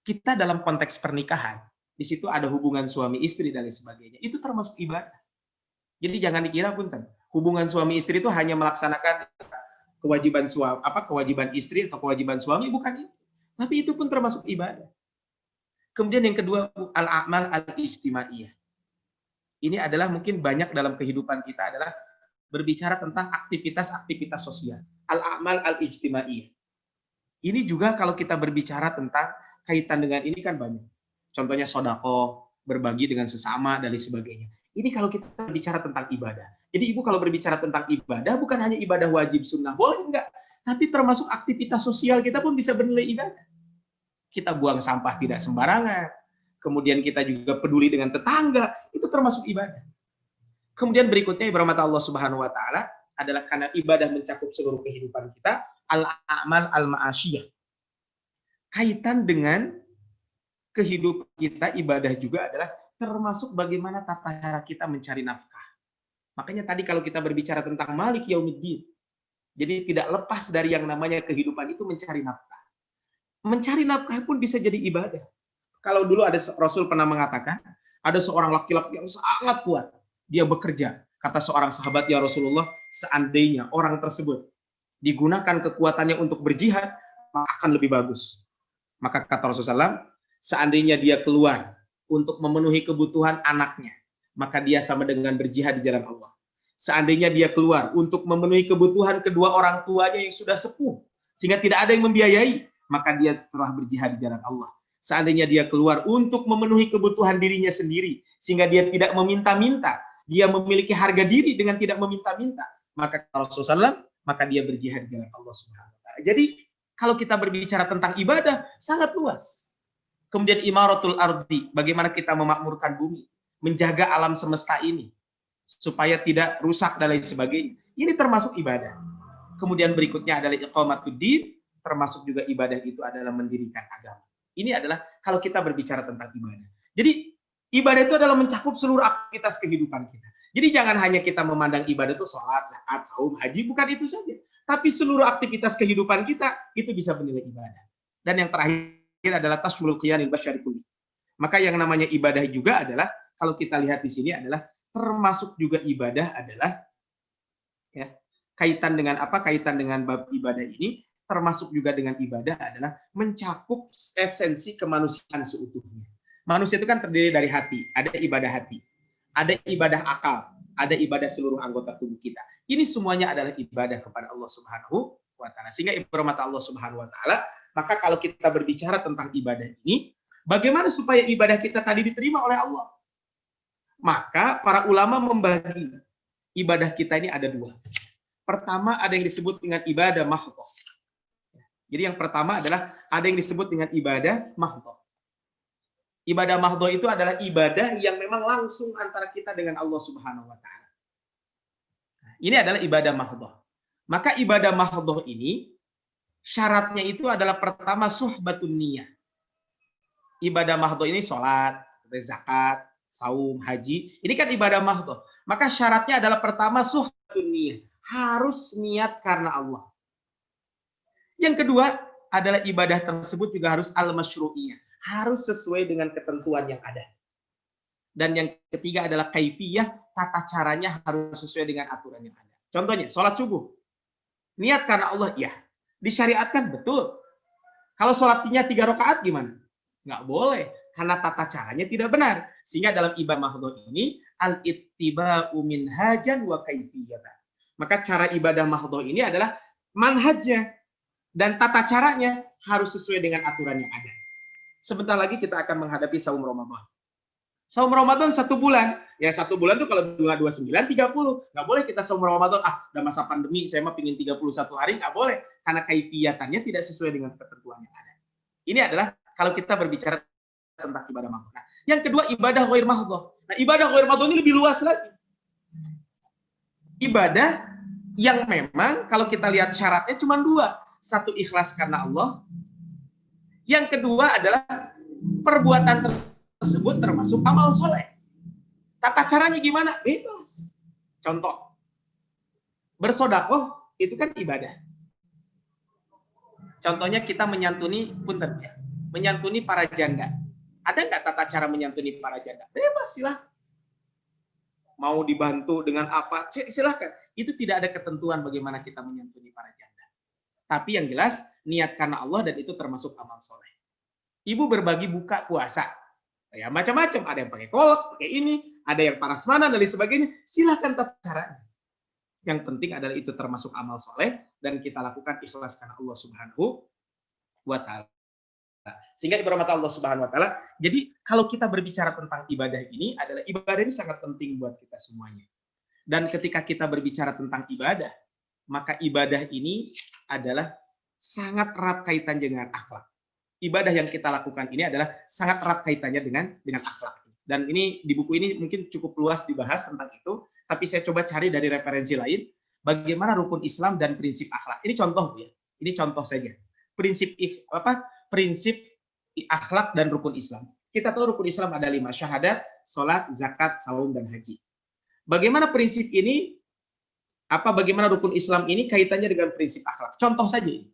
kita dalam konteks pernikahan, di situ ada hubungan suami istri dan lain sebagainya. Itu termasuk ibadah. Jadi jangan dikira punten, hubungan suami istri itu hanya melaksanakan kewajiban kewajiban istri atau kewajiban suami, bukan itu. Tapi itu pun termasuk ibadah. Kemudian yang kedua, al-a'mal al-ijtimaiyah. Ini adalah mungkin banyak dalam kehidupan kita adalah berbicara tentang aktivitas-aktivitas sosial. Al-a'mal al-ijtimaiyah. Ini juga kalau kita berbicara tentang kaitan dengan ini kan banyak. Contohnya sedekah, berbagi dengan sesama dan lain sebagainya. Ini kalau kita berbicara tentang ibadah. Jadi Ibu kalau berbicara tentang ibadah bukan hanya ibadah wajib sunnah, boleh enggak, tapi termasuk aktivitas sosial kita pun bisa bernilai ibadah. Kita buang sampah tidak sembarangan. Kemudian kita juga peduli dengan tetangga, itu termasuk ibadah. Kemudian berikutnya bermata Allah Subhanahu wa taala adalah karena ibadah mencakup seluruh kehidupan kita, al-a'mal al-ma'asyiyah. Kaitan dengan kehidupan kita, ibadah juga adalah termasuk bagaimana tata cara kita mencari nafkah. Makanya tadi kalau kita berbicara tentang Malik Yaumiddin, jadi tidak lepas dari yang namanya kehidupan itu mencari nafkah. Mencari nafkah pun bisa jadi ibadah. Kalau dulu ada Rasul pernah mengatakan, ada seorang laki-laki yang sangat kuat, dia bekerja. Kata seorang sahabat, ya Rasulullah, seandainya orang tersebut digunakan kekuatannya untuk berjihad, maka akan lebih bagus. Maka kata Rasulullah, seandainya dia keluar untuk memenuhi kebutuhan anaknya, maka dia sama dengan berjihad di jalan Allah. Seandainya dia keluar untuk memenuhi kebutuhan kedua orang tuanya yang sudah sepuh, sehingga tidak ada yang membiayai, maka dia telah berjihad di jalan Allah. Seandainya dia keluar untuk memenuhi kebutuhan dirinya sendiri, sehingga dia tidak meminta-minta, dia memiliki harga diri dengan tidak meminta-minta, maka Rasulullah, maka dia berjihad di jalan Allah Subhanahu wa taala. Jadi kalau kita berbicara tentang ibadah sangat luas. Kemudian imaratul ardi, bagaimana kita memakmurkan bumi, menjaga alam semesta ini supaya tidak rusak dan lain sebagainya. Ini termasuk ibadah. Kemudian berikutnya adalah iqamatuddin, termasuk juga ibadah itu adalah mendirikan agama. Ini adalah kalau kita berbicara tentang ibadah. Jadi ibadah itu adalah mencakup seluruh aktivitas kehidupan kita. Jadi jangan hanya kita memandang ibadah itu sholat, zakat, saum, haji, bukan itu saja. Tapi seluruh aktivitas kehidupan kita itu bisa bernilai ibadah. Dan yang terakhir adalah tasmul qiyanil basyari kulli. Maka yang namanya ibadah juga adalah kalau kita lihat di sini adalah termasuk juga ibadah adalah kaitan dengan apa? Kaitan dengan bab ibadah ini termasuk juga dengan ibadah adalah mencakup esensi kemanusiaan seutuhnya. Manusia itu kan terdiri dari hati, ada ibadah hati, ada ibadah akal, ada ibadah seluruh anggota tubuh kita. Ini semuanya adalah ibadah kepada Allah Subhanahu wa taala. Sehingga ibadah Allah Subhanahu wa taala, maka kalau kita berbicara tentang ibadah ini, bagaimana supaya ibadah kita tadi diterima oleh Allah? Maka para ulama membagi ibadah kita ini ada dua. Pertama ada yang disebut dengan ibadah mahdhah. Jadi yang pertama adalah ada yang disebut dengan ibadah mahdhah. Ibadah mahdhah itu adalah ibadah yang memang langsung antara kita dengan Allah Subhanahu wa taala. Ini adalah ibadah mahdhah. Maka ibadah mahdhah ini syaratnya itu adalah pertama suhbatun niyah. ibadah mahdhah ini sholat, zakat, saum, haji. Ini kan ibadah mahdhah. Maka syaratnya adalah pertama suhbatun niyah. Harus niat karena Allah. Yang kedua adalah ibadah tersebut juga harus al-masyru'iyah. Harus sesuai dengan ketentuan yang ada. Dan yang ketiga adalah kaifiyah, tata caranya harus sesuai dengan aturan yang ada. Contohnya, sholat subuh. Niat karena Allah, ya. Disyariatkan, betul. Kalau sholatnya 3 rakaat gimana? Nggak boleh, karena tata caranya tidak benar. Sehingga dalam ibadah mahdhah ini, al-ittiba'u minhajan wa kaifiyatan. Maka cara ibadah mahdhah ini adalah manhajnya. Dan tata caranya harus sesuai dengan aturan yang ada. Sebentar lagi kita akan menghadapi saum Ramadan. Saum Ramadan 1 bulan. Ya 1 bulan tuh kalau 29, 30. Nggak boleh kita saum Ramadan, udah masa pandemi, saya mah pingin 31 hari, nggak boleh. Karena kaifiyatannya tidak sesuai dengan ketentuan yang ada. Ini adalah kalau kita berbicara tentang ibadah mahdhah. Nah, yang kedua ibadah ghair mahdhah. Nah, ibadah ghair mahdhah ini lebih luas lagi. Ibadah yang memang kalau kita lihat syaratnya cuma 2. Satu, ikhlas karena Allah. Yang kedua adalah perbuatan tersebut termasuk amal soleh. Tata caranya gimana? Bebas. Contoh, bersodakoh itu kan ibadah. Contohnya kita menyantuni, punten ya, menyantuni para janda. Ada nggak tata cara menyantuni para janda? Bebas, silahkan. Mau dibantu dengan apa? Silahkan. Itu tidak ada ketentuan bagaimana kita menyantuni para janda. Tapi yang jelas, niat karena Allah dan itu termasuk amal soleh. Ibu berbagi buka puasa. Ya macam-macam. Ada yang pakai kolak, pakai ini. Ada yang parasmanan dan lain sebagainya. Silahkan tata caranya. Yang penting adalah itu termasuk amal soleh. Dan kita lakukan ikhlas karena Allah Subhanahu wa Ta'ala. Sehingga ibadah mata Allah Subhanahu wa Ta'ala. Jadi kalau kita berbicara tentang ibadah ini, adalah ibadah ini sangat penting buat kita semuanya. Dan ketika kita berbicara tentang ibadah, maka ibadah ini adalah sangat erat kaitan dengan akhlak. Ibadah yang kita lakukan ini adalah sangat erat kaitannya dengan akhlak. Dan ini di buku ini mungkin cukup luas dibahas tentang itu, tapi saya coba cari dari referensi lain bagaimana rukun Islam dan prinsip akhlak. Ini contoh ya. Ini contoh saja. Prinsip akhlak dan rukun Islam. Kita tahu rukun Islam ada 5, syahadat, salat, zakat, saum dan haji. Bagaimana prinsip ini bagaimana rukun Islam ini kaitannya dengan prinsip akhlak. Contoh saja ini.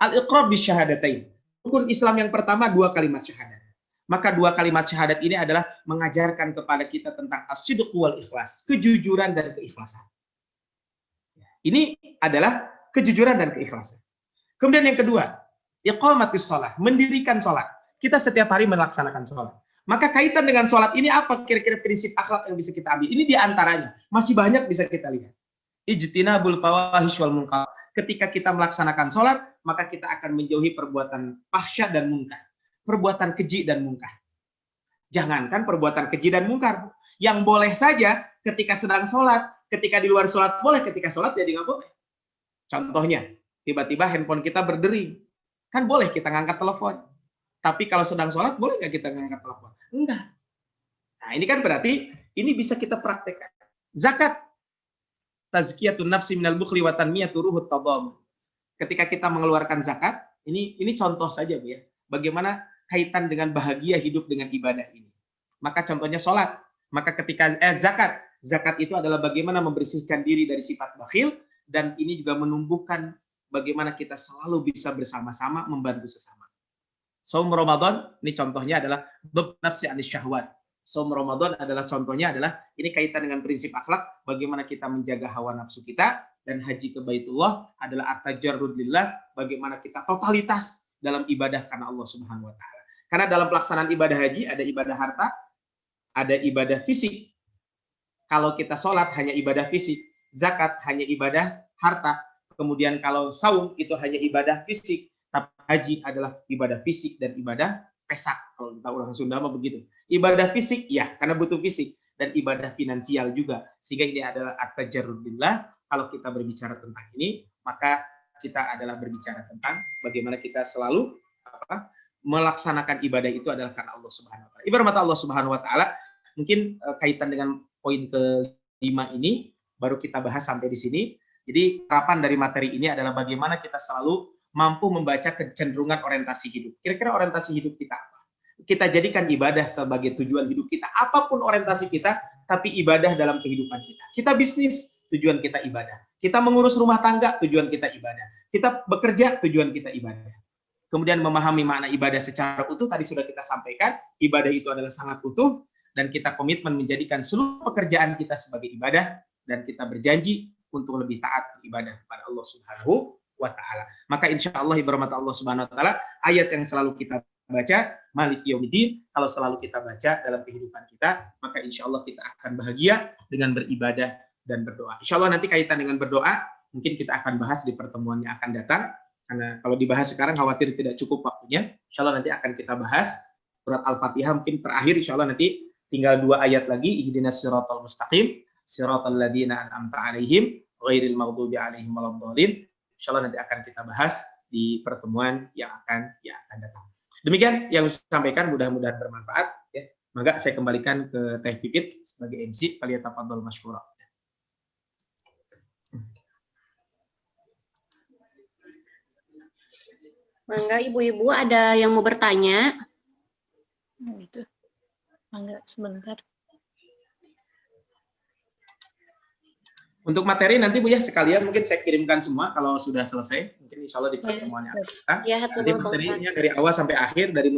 Al-iqrar bisyahadatain. Rukun Islam yang pertama 2 kalimat syahadat. Maka 2 kalimat syahadat ini adalah mengajarkan kepada kita tentang as-sidq wal ikhlas, kejujuran dan keikhlasan. Ini adalah kejujuran dan keikhlasan. Kemudian yang kedua, iqamatis shalah, mendirikan salat. Kita setiap hari melaksanakan salat. Maka kaitan dengan salat ini apa kira-kira prinsip akhlak yang bisa kita ambil? Ini diantaranya. Masih banyak bisa kita lihat. Ijtinabul fawahish wal munkar. Ketika kita melaksanakan sholat, maka kita akan menjauhi perbuatan fahsya dan munkar. Perbuatan keji dan munkar. Jangankan perbuatan keji dan munkar. Yang boleh saja ketika sedang sholat, ketika di luar sholat boleh, ketika sholat jadi nggak boleh. Contohnya, tiba-tiba handphone kita berdering. Kan boleh kita ngangkat telepon. Tapi kalau sedang sholat, boleh nggak kita ngangkat telepon? Enggak. Nah ini kan berarti, ini bisa kita praktekkan. Zakat. Tazkiyatun nafsi minal bukhli wa tanmiyatu ruhut tadammun. Ketika kita mengeluarkan zakat, ini contoh saja Bu ya. Bagaimana kaitan dengan bahagia hidup dengan ibadah ini. Maka contohnya sholat. Maka ketika zakat itu adalah bagaimana membersihkan diri dari sifat bakhil, dan ini juga menumbuhkan bagaimana kita selalu bisa bersama-sama membantu sesama. Saum Ramadan, ini contohnya adalah dhabt nafsi anis syahwat. Saum Ramadan adalah contohnya adalah ini kaitan dengan prinsip akhlak, bagaimana kita menjaga hawa nafsu kita, dan haji ke Baitullah adalah at-tajarrud lillah, bagaimana kita totalitas dalam ibadah karena Allah Subhanahu wa Ta'ala. Karena dalam pelaksanaan ibadah haji ada ibadah harta, ada ibadah fisik. Kalau kita sholat hanya ibadah fisik, zakat hanya ibadah harta, kemudian kalau saum itu hanya ibadah fisik, tapi haji adalah ibadah fisik dan ibadah pesak. Kalau kita orang Sunda mah begitu. Ibadah fisik ya, karena butuh fisik, dan ibadah finansial juga. Sehingga ini adalah at-tajarrud lillah. Kalau kita berbicara tentang ini, maka kita adalah berbicara tentang bagaimana kita selalu melaksanakan ibadah itu adalah karena Allah Subhanahu wa Ta'ala. Ibarat mata Allah Subhanahu wa Ta'ala, mungkin kaitan dengan poin ke-5 ini baru kita bahas sampai di sini. Jadi harapan dari materi ini adalah bagaimana kita selalu mampu membaca kecenderungan orientasi hidup. Kira-kira orientasi hidup kita apa? kita jadikan ibadah sebagai tujuan hidup kita. Apapun orientasi kita, tapi ibadah dalam kehidupan kita. Kita bisnis, tujuan kita ibadah. Kita mengurus rumah tangga, tujuan kita ibadah. Kita bekerja, tujuan kita ibadah. Kemudian memahami makna ibadah secara utuh, tadi sudah kita sampaikan, ibadah itu adalah sangat utuh, dan kita komitmen menjadikan seluruh pekerjaan kita sebagai ibadah, dan kita berjanji untuk lebih taat beribadah kepada Allah Subhanahu wa Ta'ala. Maka insya Allah, ibarat Allah Subhanahu wa Ta'ala, ayat yang selalu kita baca, Maliki Yaumiddin, kalau selalu kita baca dalam kehidupan kita, maka insya Allah kita akan bahagia dengan beribadah dan berdoa. Insya Allah nanti kaitan dengan berdoa, mungkin kita akan bahas di pertemuan yang akan datang, karena kalau dibahas sekarang khawatir tidak cukup waktunya. Insya Allah nanti akan kita bahas surat Al-Fatihah, mungkin terakhir insya Allah nanti tinggal 2 ayat lagi, ihdinas siratal mustaqim, siratal ladzina an'amta alaihim, ghairil maghdubi alaihim waladdallin. Insya Allah nanti akan kita bahas di pertemuan yang akan datang. Demikian yang saya sampaikan, mudah-mudahan bermanfaat. Ya. Maka saya kembalikan ke Teh Pipit sebagai MC, faliyatafadhal masykura. Mangga ibu-ibu ada yang mau bertanya? Itu. Mangga sebentar. Untuk materi nanti Bu ya, sekalian mungkin saya kirimkan semua kalau sudah selesai. Mungkin insya Allah di pertemuan yang akan datang. Ya, Nanti materinya dari awal sampai akhir, dari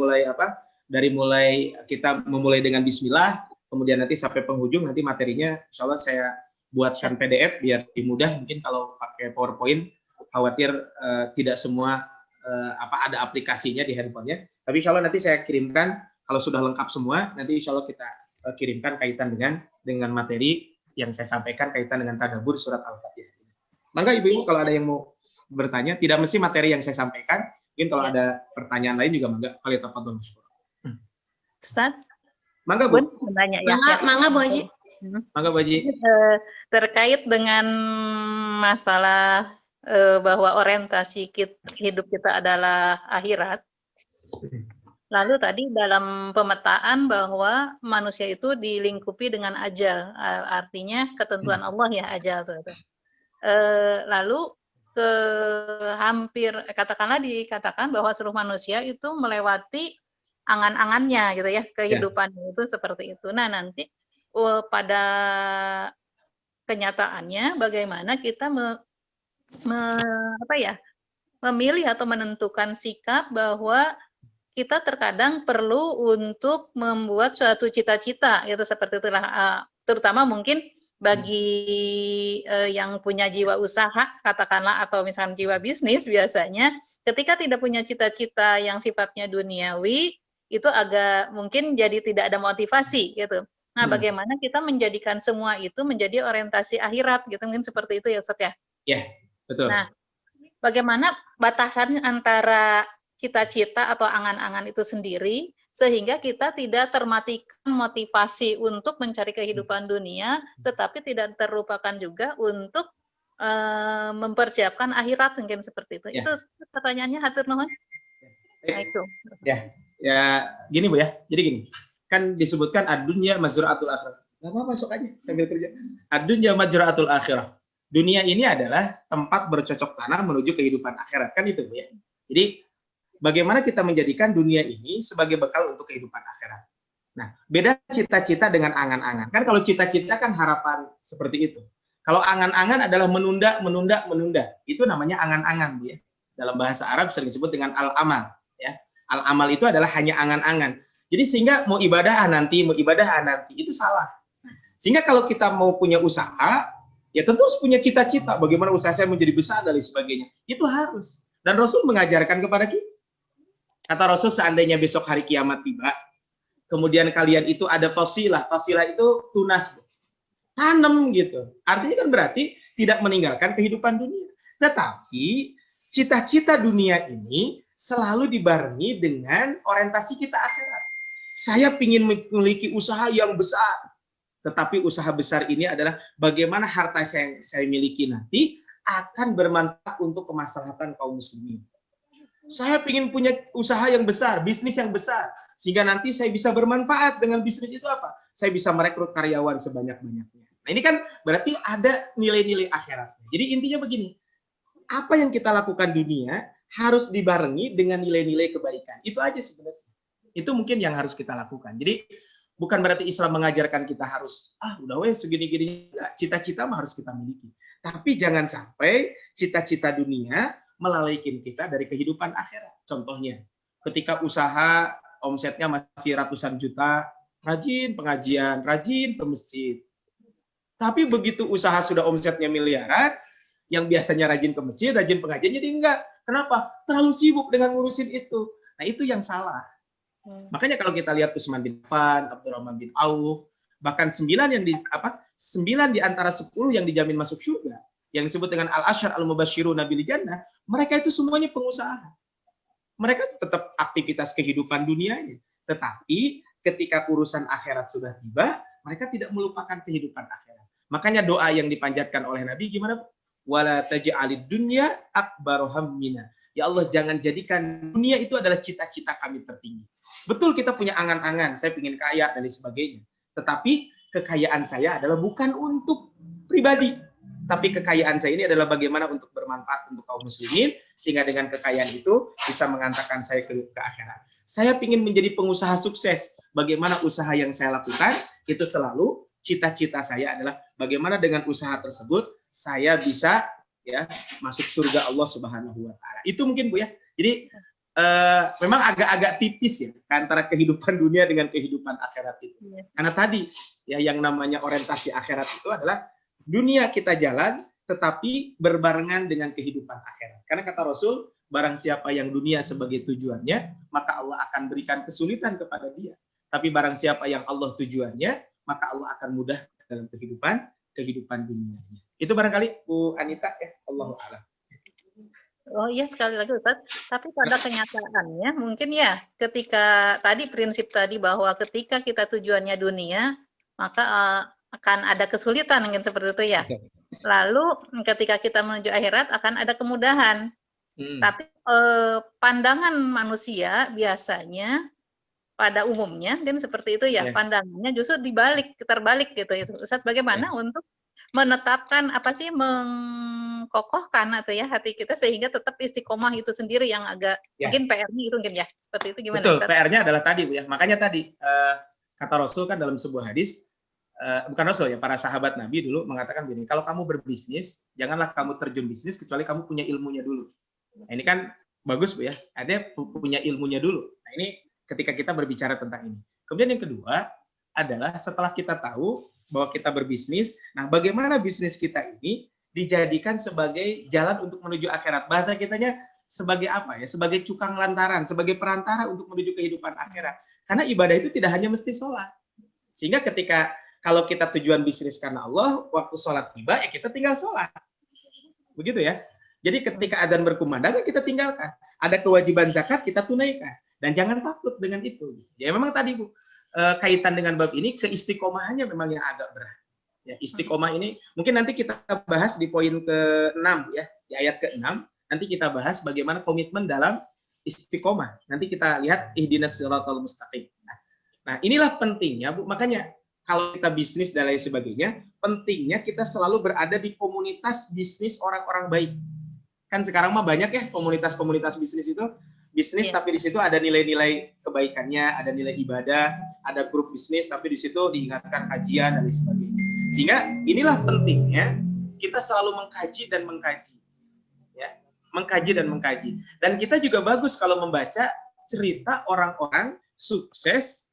mulai kita memulai dengan Bismillah, kemudian nanti sampai penghujung, nanti materinya insya Allah saya buatkan PDF biar lebih mudah. Mungkin kalau pakai PowerPoint, khawatir tidak semua ada aplikasinya di handphonenya. Tapi insya Allah nanti saya kirimkan, kalau sudah lengkap semua, nanti insya Allah kita kirimkan kaitan dengan materi yang saya sampaikan kaitan dengan tadabbur surat Al-Fatihah. Maka ibu-ibu kalau ada yang mau bertanya, tidak mesti materi yang saya sampaikan, mungkin kalau ada pertanyaan lain juga mangga, faliyatafadhal masykura. Ustaz, Mangga Bun, bertanya ya. Mangga Bu Haji. Mangga Bu Haji. Terkait dengan masalah bahwa orientasi hidup kita adalah akhirat. Lalu tadi dalam pemetaan bahwa manusia itu dilingkupi dengan ajal, artinya ketentuan Allah ya ajal itu. Lalu hampir dikatakan bahwa seluruh manusia itu melewati angan-angannya gitu ya, kehidupannya itu seperti itu. Nah nanti pada kenyataannya bagaimana kita memilih atau menentukan sikap bahwa kita terkadang perlu untuk membuat suatu cita-cita gitu, seperti itulah, terutama mungkin bagi yang punya jiwa usaha katakanlah, atau misalnya jiwa bisnis, biasanya ketika tidak punya cita-cita yang sifatnya duniawi itu agak mungkin jadi tidak ada motivasi gitu. Nah, bagaimana kita menjadikan semua itu menjadi orientasi akhirat gitu, mungkin seperti itu ya Ustaz ya. Ya, betul. Nah, bagaimana batasan antara cita-cita atau angan-angan itu sendiri sehingga kita tidak termatikan motivasi untuk mencari kehidupan dunia, tetapi tidak terlupakan juga untuk mempersiapkan akhirat, mungkin seperti itu. Ya. Itu pertanyaannya, hatur nuhun. Nah, itu. Ya, gini Bu ya. Jadi gini, kan disebutkan ad-dunya mazra'atul akhirah. Enggak apa-apa, masuk aja sambil kerja. Ad-dunya mazra'atul akhirah. Dunia ini adalah tempat bercocok tanam menuju kehidupan akhirat, kan itu Bu ya. Jadi bagaimana kita menjadikan dunia ini sebagai bekal untuk kehidupan akhirat. Nah, beda cita-cita dengan angan-angan. Kan kalau cita-cita kan harapan seperti itu. Kalau angan-angan adalah menunda. Itu namanya angan-angan, Bu ya. Dalam bahasa Arab sering disebut dengan al-amal, ya. Al-amal itu adalah hanya angan-angan. Jadi sehingga mau ibadah nanti, itu salah. Sehingga kalau kita mau punya usaha, ya tentu harus punya cita-cita. Bagaimana usaha saya menjadi besar dan lain sebagainya. Itu harus. Dan Rasul mengajarkan kepada kita. Kata Rasul, seandainya besok hari kiamat tiba, kemudian kalian itu ada tosilah itu tunas, tanam gitu. Artinya kan berarti tidak meninggalkan kehidupan dunia. Tetapi cita-cita dunia ini selalu dibarengi dengan orientasi kita akhirat. Saya ingin memiliki usaha yang besar, tetapi usaha besar ini adalah bagaimana harta yang saya miliki nanti akan bermanfaat untuk kemaslahatan kaum muslimin. Saya ingin punya usaha yang besar, bisnis yang besar, sehingga nanti saya bisa bermanfaat dengan bisnis itu apa? Saya bisa merekrut karyawan sebanyak-banyaknya. Nah ini kan berarti ada nilai-nilai akhiratnya. Jadi intinya begini, apa yang kita lakukan dunia harus dibarengi dengan nilai-nilai kebaikan. Itu aja sebenarnya. Itu mungkin yang harus kita lakukan. Jadi bukan berarti Islam mengajarkan kita harus udah weh segini-gini, cita-cita mah harus kita miliki. Tapi jangan sampai cita-cita dunia melalaikan kita dari kehidupan akhirat. Contohnya, ketika usaha omsetnya masih ratusan juta, rajin pengajian, rajin ke masjid. Tapi begitu usaha sudah omsetnya miliaran, yang biasanya rajin ke masjid, rajin pengajian, jadi enggak. Kenapa? Terlalu sibuk dengan ngurusin itu. Nah, itu yang salah. Makanya kalau kita lihat Utsman bin Affan, Abdurrahman bin Auf, bahkan 9 di antara 10 yang dijamin masuk surga, yang disebut dengan al-asyar al-mubasysyiruna bil jannah, mereka itu semuanya pengusaha. Mereka tetap aktivitas kehidupan dunianya, tetapi ketika urusan akhirat sudah tiba, mereka tidak melupakan kehidupan akhirat. Makanya doa yang dipanjatkan oleh Nabi gimana? Wala taj'alid dunya akbar hammina. Ya Allah, jangan jadikan dunia itu adalah cita-cita kami tertinggi. Betul kita punya angan-angan, saya ingin kaya dan lain sebagainya. Tetapi kekayaan saya adalah bukan untuk pribadi. Tapi kekayaan saya ini adalah bagaimana untuk bermanfaat untuk kaum muslimin, sehingga dengan kekayaan itu bisa mengantarkan saya ke akhirat. Saya ingin menjadi pengusaha sukses. Bagaimana usaha yang saya lakukan, itu selalu cita-cita saya adalah bagaimana dengan usaha tersebut, saya bisa masuk surga Allah Subhanahu wa Ta'ala. Itu mungkin Bu ya. Jadi memang agak-agak tipis ya antara kehidupan dunia dengan kehidupan akhirat itu. Karena tadi ya yang namanya orientasi akhirat itu adalah dunia kita jalan tetapi berbarengan dengan kehidupan akhirat. Karena kata Rasul, barang siapa yang dunia sebagai tujuannya, maka Allah akan berikan kesulitan kepada dia. Tapi barang siapa yang Allah tujuannya, maka Allah akan mudah dalam kehidupan dunia. Itu barangkali Bu Anita ya, Allahu a'lam. Oh iya, sekali lagi Ustaz, tapi pada kenyataannya mungkin ya ketika tadi prinsip tadi bahwa ketika kita tujuannya dunia, maka akan ada kesulitan mungkin seperti itu ya. Lalu ketika kita menuju akhirat akan ada kemudahan. Tapi pandangan manusia biasanya pada umumnya dan seperti itu ya, pandangannya justru terbalik gitu itu. Ustaz, bagaimana untuk menetapkan mengkokohkan atau ya hati kita sehingga tetap istiqomah itu sendiri yang agak mungkin PR-nya itu mungkin ya. Seperti itu gimana? Betul, PR-nya adalah tadi Bu ya. Makanya tadi kata Rasul kan dalam sebuah hadis, bukan Rasul ya, para sahabat Nabi dulu mengatakan begini, kalau kamu berbisnis, janganlah kamu terjun bisnis kecuali kamu punya ilmunya dulu. Nah, ini kan bagus Bu ya, ada punya ilmunya dulu. Nah, ini ketika kita berbicara tentang ini. Kemudian yang kedua adalah setelah kita tahu bahwa kita berbisnis, nah bagaimana bisnis kita ini dijadikan sebagai jalan untuk menuju akhirat. Bahasa kitanya sebagai apa ya? Sebagai cukang lantaran, sebagai perantara untuk menuju kehidupan akhirat. Karena ibadah itu tidak hanya mesti sholat. Sehingga ketika kalau kita tujuan bisnis karena Allah, waktu sholat tiba ya kita tinggal sholat. Begitu ya. Jadi ketika adzan berkumandang kita tinggalkan. Ada kewajiban zakat kita tunaikan. Dan jangan takut dengan itu. Ya memang tadi Bu, kaitan dengan bab ini keistiqomahannya memang yang agak berat. Ya, istiqomah ini mungkin nanti kita bahas di poin ke-6 ya, di ayat ke-6 nanti kita bahas bagaimana komitmen dalam istiqomah. Nanti kita lihat ihdinas siratal mustaqim. Nah, inilah pentingnya Bu, makanya kalau kita bisnis dan lain sebagainya, pentingnya kita selalu berada di komunitas bisnis orang-orang baik. Kan sekarang mah banyak ya komunitas-komunitas bisnis itu. Bisnis tapi di situ ada nilai-nilai kebaikannya, ada nilai ibadah, ada grup bisnis tapi di situ diingatkan kajian dan lain sebagainya. Sehingga inilah pentingnya kita selalu mengkaji dan mengkaji. Ya, mengkaji dan mengkaji. Dan kita juga bagus kalau membaca cerita orang-orang sukses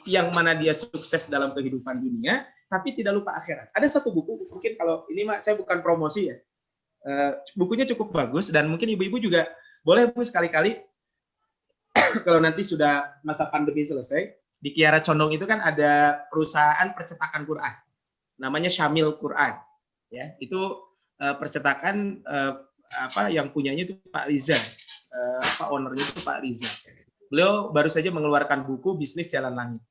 yang mana dia sukses dalam kehidupan dunia tapi tidak lupa akhirat. Ada satu buku, mungkin kalau ini saya bukan promosi ya. Bukunya cukup bagus dan mungkin ibu-ibu juga boleh Bu sekali-kali kalau nanti sudah masa pandemi selesai, di Kiara Condong itu kan ada perusahaan percetakan Quran, namanya Syamil Quran, ya itu percetakan yang punyanya itu Pak Riza, ownernya itu Pak Riza. Beliau baru saja mengeluarkan buku Bisnis Jalan Langit.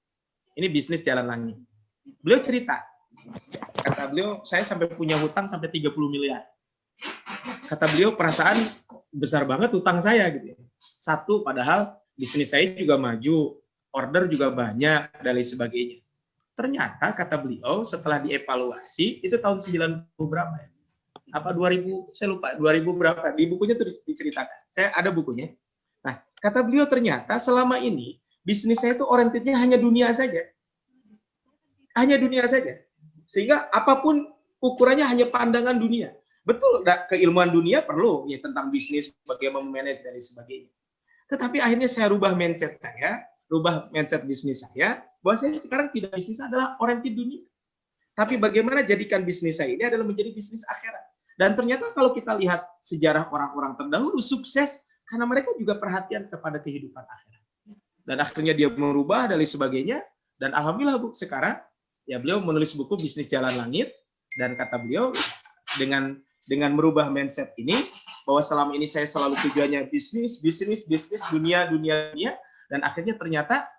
Ini Bisnis Jalan Langit. Beliau cerita, kata beliau saya sampai punya hutang sampai 30 miliar. Kata beliau perasaan besar banget hutang saya gitu. Satu padahal bisnis saya juga maju, order juga banyak dan lain sebagainya. Ternyata kata beliau setelah dievaluasi itu tahun 90 berapa ya? Apa 2000, saya lupa 2000 berapa. Di bukunya itu diceritakan. Saya ada bukunya. Nah, kata beliau ternyata selama ini bisnis saya itu orientednya hanya dunia saja. Hanya dunia saja. Sehingga apapun ukurannya hanya pandangan dunia. Betul, keilmuan dunia perlu ya tentang bisnis, bagaimana memanage dan sebagainya. Tetapi akhirnya saya rubah mindset saya, rubah mindset bisnis saya, bahwa saya sekarang tidak bisnis adalah oriented dunia. Tapi bagaimana jadikan bisnis saya ini adalah menjadi bisnis akhirat. Dan ternyata kalau kita lihat sejarah orang-orang terdahulu sukses karena mereka juga perhatian kepada kehidupan akhirat. Dan akhirnya dia merubah dan sebagainya. Dan alhamdulillah Bu, sekarang ya beliau menulis buku Bisnis Jalan Langit, dan kata beliau dengan merubah mindset ini bahwa selama ini saya selalu tujuannya bisnis, dunia, dan akhirnya ternyata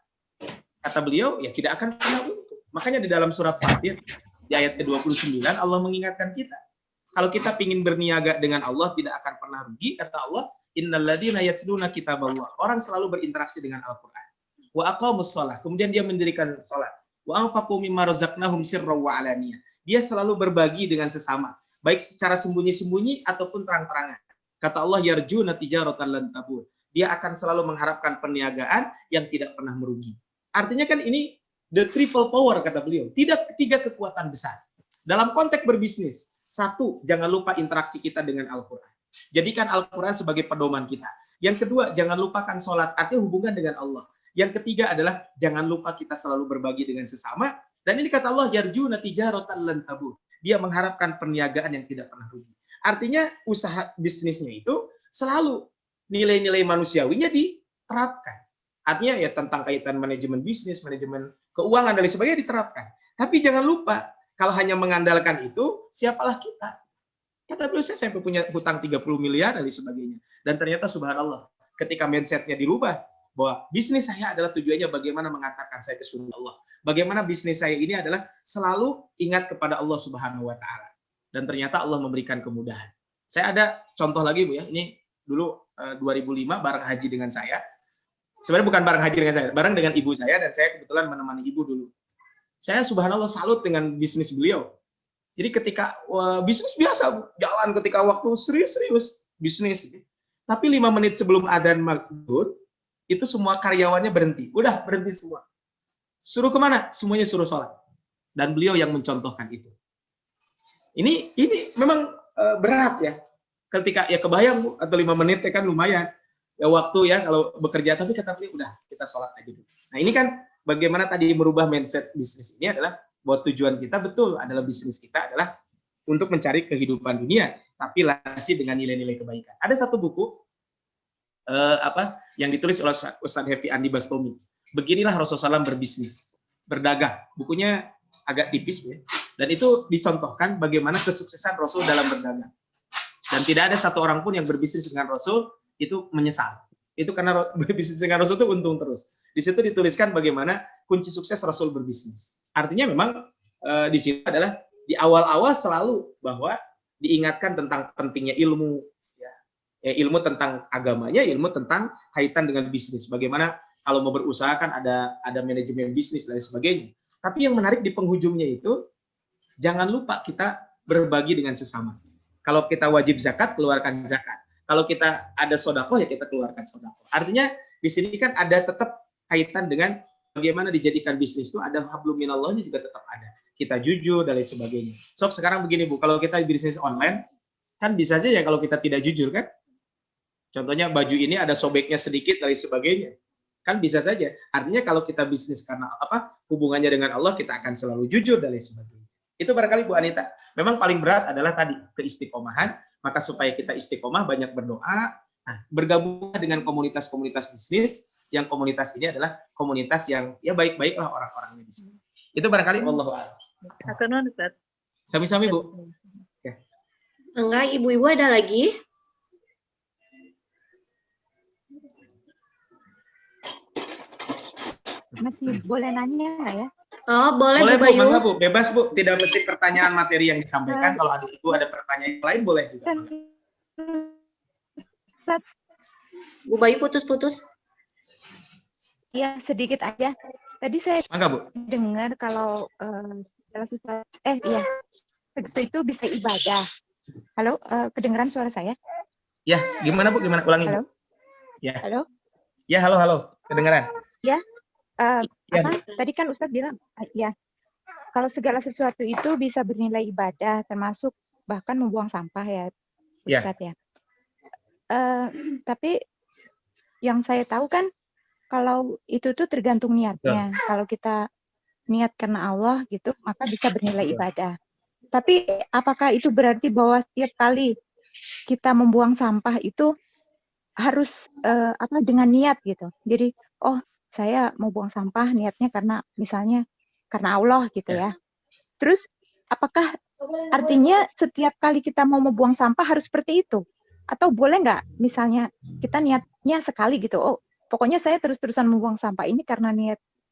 kata beliau ya tidak akan pernah untung. Makanya di dalam surat Fatir di ayat ke-29 Allah mengingatkan kita, kalau kita ingin berniaga dengan Allah tidak akan pernah rugi. Kata Allah, innalladzina yatluna kitaballah, orang selalu berinteraksi dengan Al-Qur'an. Wa aqamus shalah, kemudian dia mendirikan salat. Wa anfaqu mimma razaqnahum sirran wa alaniyah, dia selalu berbagi dengan sesama, baik secara sembunyi-sembunyi ataupun terang-terangan. Kata Allah, yarjuna tijaratan lan tabur, dia akan selalu mengharapkan perniagaan yang tidak pernah merugi. Artinya kan ini the triple power kata beliau, tidak tiga kekuatan besar. Dalam konteks berbisnis, satu, jangan lupa interaksi kita dengan Al-Quran. Jadikan Al-Quran sebagai pedoman kita. Yang kedua, jangan lupakan sholat, artinya hubungan dengan Allah. Yang ketiga adalah jangan lupa kita selalu berbagi dengan sesama. Dan ini kata Allah, yarjuna tijaratan lan tabur, dia mengharapkan perniagaan yang tidak pernah rugi. Artinya usaha bisnisnya itu selalu nilai-nilai manusiawinya diterapkan. Artinya ya tentang kaitan manajemen bisnis, manajemen keuangan dan sebagainya diterapkan. Tapi jangan lupa, kalau hanya mengandalkan itu, siapalah kita? Kata beliau, saya sampai punya hutang 30 miliar dan sebagainya. Dan ternyata subhanallah, ketika mindsetnya dirubah, bahwa bisnis saya adalah tujuannya bagaimana mengantarkan saya ke surga Allah. Bagaimana bisnis saya ini adalah selalu ingat kepada Allah Subhanahu wa taala. Dan ternyata Allah memberikan kemudahan. Saya ada contoh lagi Bu ya. Ini dulu 2005 bareng haji dengan saya. Sebenarnya bukan bareng haji dengan saya, bareng dengan ibu saya, dan saya kebetulan menemani ibu dulu. Saya subhanallah salut dengan bisnis beliau. Jadi ketika bisnis biasa Bu, jalan ketika waktu serius bisnis gitu. Tapi 5 menit sebelum adzan maghrib itu semua karyawannya berhenti. Udah berhenti semua. Suruh kemana? Semuanya suruh sholat. Dan beliau yang mencontohkan itu. Ini memang berat ya. Ketika ya kebayang atau 5 menit ya kan lumayan. Ya waktu ya kalau bekerja, tapi kata beliau udah kita sholat aja dulu. Nah ini kan bagaimana tadi merubah mindset bisnis ini adalah bahwa tujuan kita betul adalah bisnis kita adalah untuk mencari kehidupan dunia, tapi relasi dengan nilai-nilai kebaikan. Ada satu buku yang ditulis oleh Ustadz Happy Andi Bastomi. Beginilah Rasulullah SAW berbisnis, berdagang. Bukunya agak tipis ya. Dan itu dicontohkan bagaimana kesuksesan Rasul dalam berdagang. Dan tidak ada satu orang pun yang berbisnis dengan Rasul itu menyesal. Itu karena berbisnis dengan Rasul itu untung terus. Di situ dituliskan bagaimana kunci sukses Rasul berbisnis. Artinya memang di situ adalah di awal-awal selalu bahwa diingatkan tentang pentingnya ilmu. Ilmu tentang agamanya, ilmu tentang kaitan dengan bisnis. Bagaimana kalau mau berusaha kan ada manajemen bisnis dan sebagainya. Tapi yang menarik di penghujungnya itu, jangan lupa kita berbagi dengan sesama. Kalau kita wajib zakat, keluarkan zakat. Kalau kita ada sodakoh, ya kita keluarkan sodakoh. Artinya di sini kan ada tetap kaitan dengan bagaimana dijadikan bisnis itu ada hablum minallahnya juga tetap ada. Kita jujur dan lain sebagainya. So sekarang begini Bu, kalau kita bisnis online, kan bisa saja ya kalau kita tidak jujur kan. Contohnya baju ini ada sobeknya sedikit dan sebagainya. Kan bisa saja. Artinya kalau kita bisnis karena hubungannya dengan Allah, kita akan selalu jujur dan lain sebagainya. Itu barangkali Bu Anita. Memang paling berat adalah tadi keistiqomahan. Maka supaya kita istiqomah banyak berdoa. Nah, bergabung dengan komunitas-komunitas bisnis. Yang komunitas ini adalah komunitas yang ya baik-baiklah orang-orangnya di sini. Itu barangkali wallahu a'lam. Sami-sami Bu. Ya. Enggak, ibu-ibu ada lagi? Masih boleh nanya nggak ya? Oh, boleh Boleh Bu Bu, Bayu. mangga Bu, bebas Bu, tidak mesti pertanyaan materi yang disampaikan. Kalau ada Ibu ada pertanyaan lain boleh juga. Bu Bayu putus-putus. Ya, sedikit aja. Tadi saya Mangga Bu. dengar kalau itu bisa ibadah. Halo, kedengeran suara saya? Ya, gimana Bu? Gimana? Ulangi Bu. Halo? Ya. Halo? Ya, halo. Kedengeran. Ya, Ya. Apa tadi kan Ustadz bilang ya kalau segala sesuatu itu bisa bernilai ibadah termasuk bahkan membuang sampah ya Ya. Ustadz ya. Tapi yang saya tahu kan kalau itu tuh tergantung niatnya. Kalau kita niat karena Allah gitu maka bisa bernilai ibadah. Tapi apakah itu berarti bahwa setiap kali kita membuang sampah itu harus dengan niat gitu. Jadi, oh saya mau buang sampah niatnya karena misalnya karena Allah gitu ya. Terus apakah artinya setiap kali kita mau membuang sampah harus seperti itu? Atau boleh nggak misalnya kita niatnya sekali gitu, oh pokoknya saya terus-terusan membuang sampah ini karena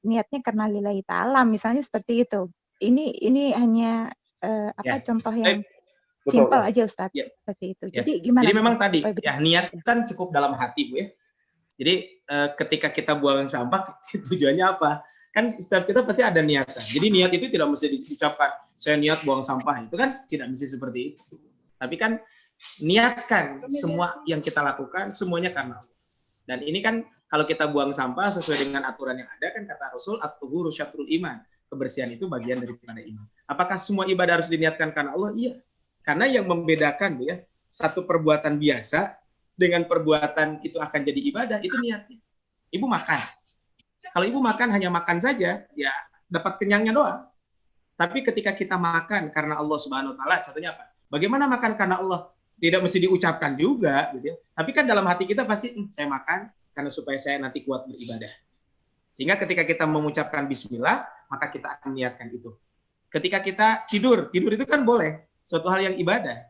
niatnya karena lillahi ta'ala misalnya seperti itu. Ini hanya contoh yang simpel aja Ustadz seperti itu. Ya. Jadi gimana? Jadi memang tadi supaya ya niat kan cukup dalam hati Bu ya. Jadi ketika kita buang sampah tujuannya apa? Kan setiap kita pasti ada niatan. Jadi niat itu tidak mesti diucapkan saya niat buang sampah, itu kan tidak mesti seperti itu. Tapi kan niatkan semua yang kita lakukan semuanya karena Allah. Dan ini kan kalau kita buang sampah sesuai dengan aturan yang ada kan kata Rasul at-tuhuru syatrul iman. Kebersihan itu bagian daripada iman. Apakah semua ibadah harus diniatkan karena Allah? Iya. Karena yang membedakan Bu ya, satu perbuatan biasa dengan perbuatan itu akan jadi ibadah itu niatnya. Ibu makan. Kalau ibu makan hanya makan saja, ya dapat kenyangnya doang. Tapi ketika kita makan karena Allah Subhanahu wa taala, contohnya apa? Bagaimana makan karena Allah? Tidak mesti diucapkan juga gitu ya. Tapi kan dalam hati kita pasti saya makan karena supaya saya nanti kuat beribadah. Sehingga ketika kita mengucapkan bismillah, maka kita akan niatkan itu. Ketika kita tidur itu kan boleh, suatu hal yang ibadah.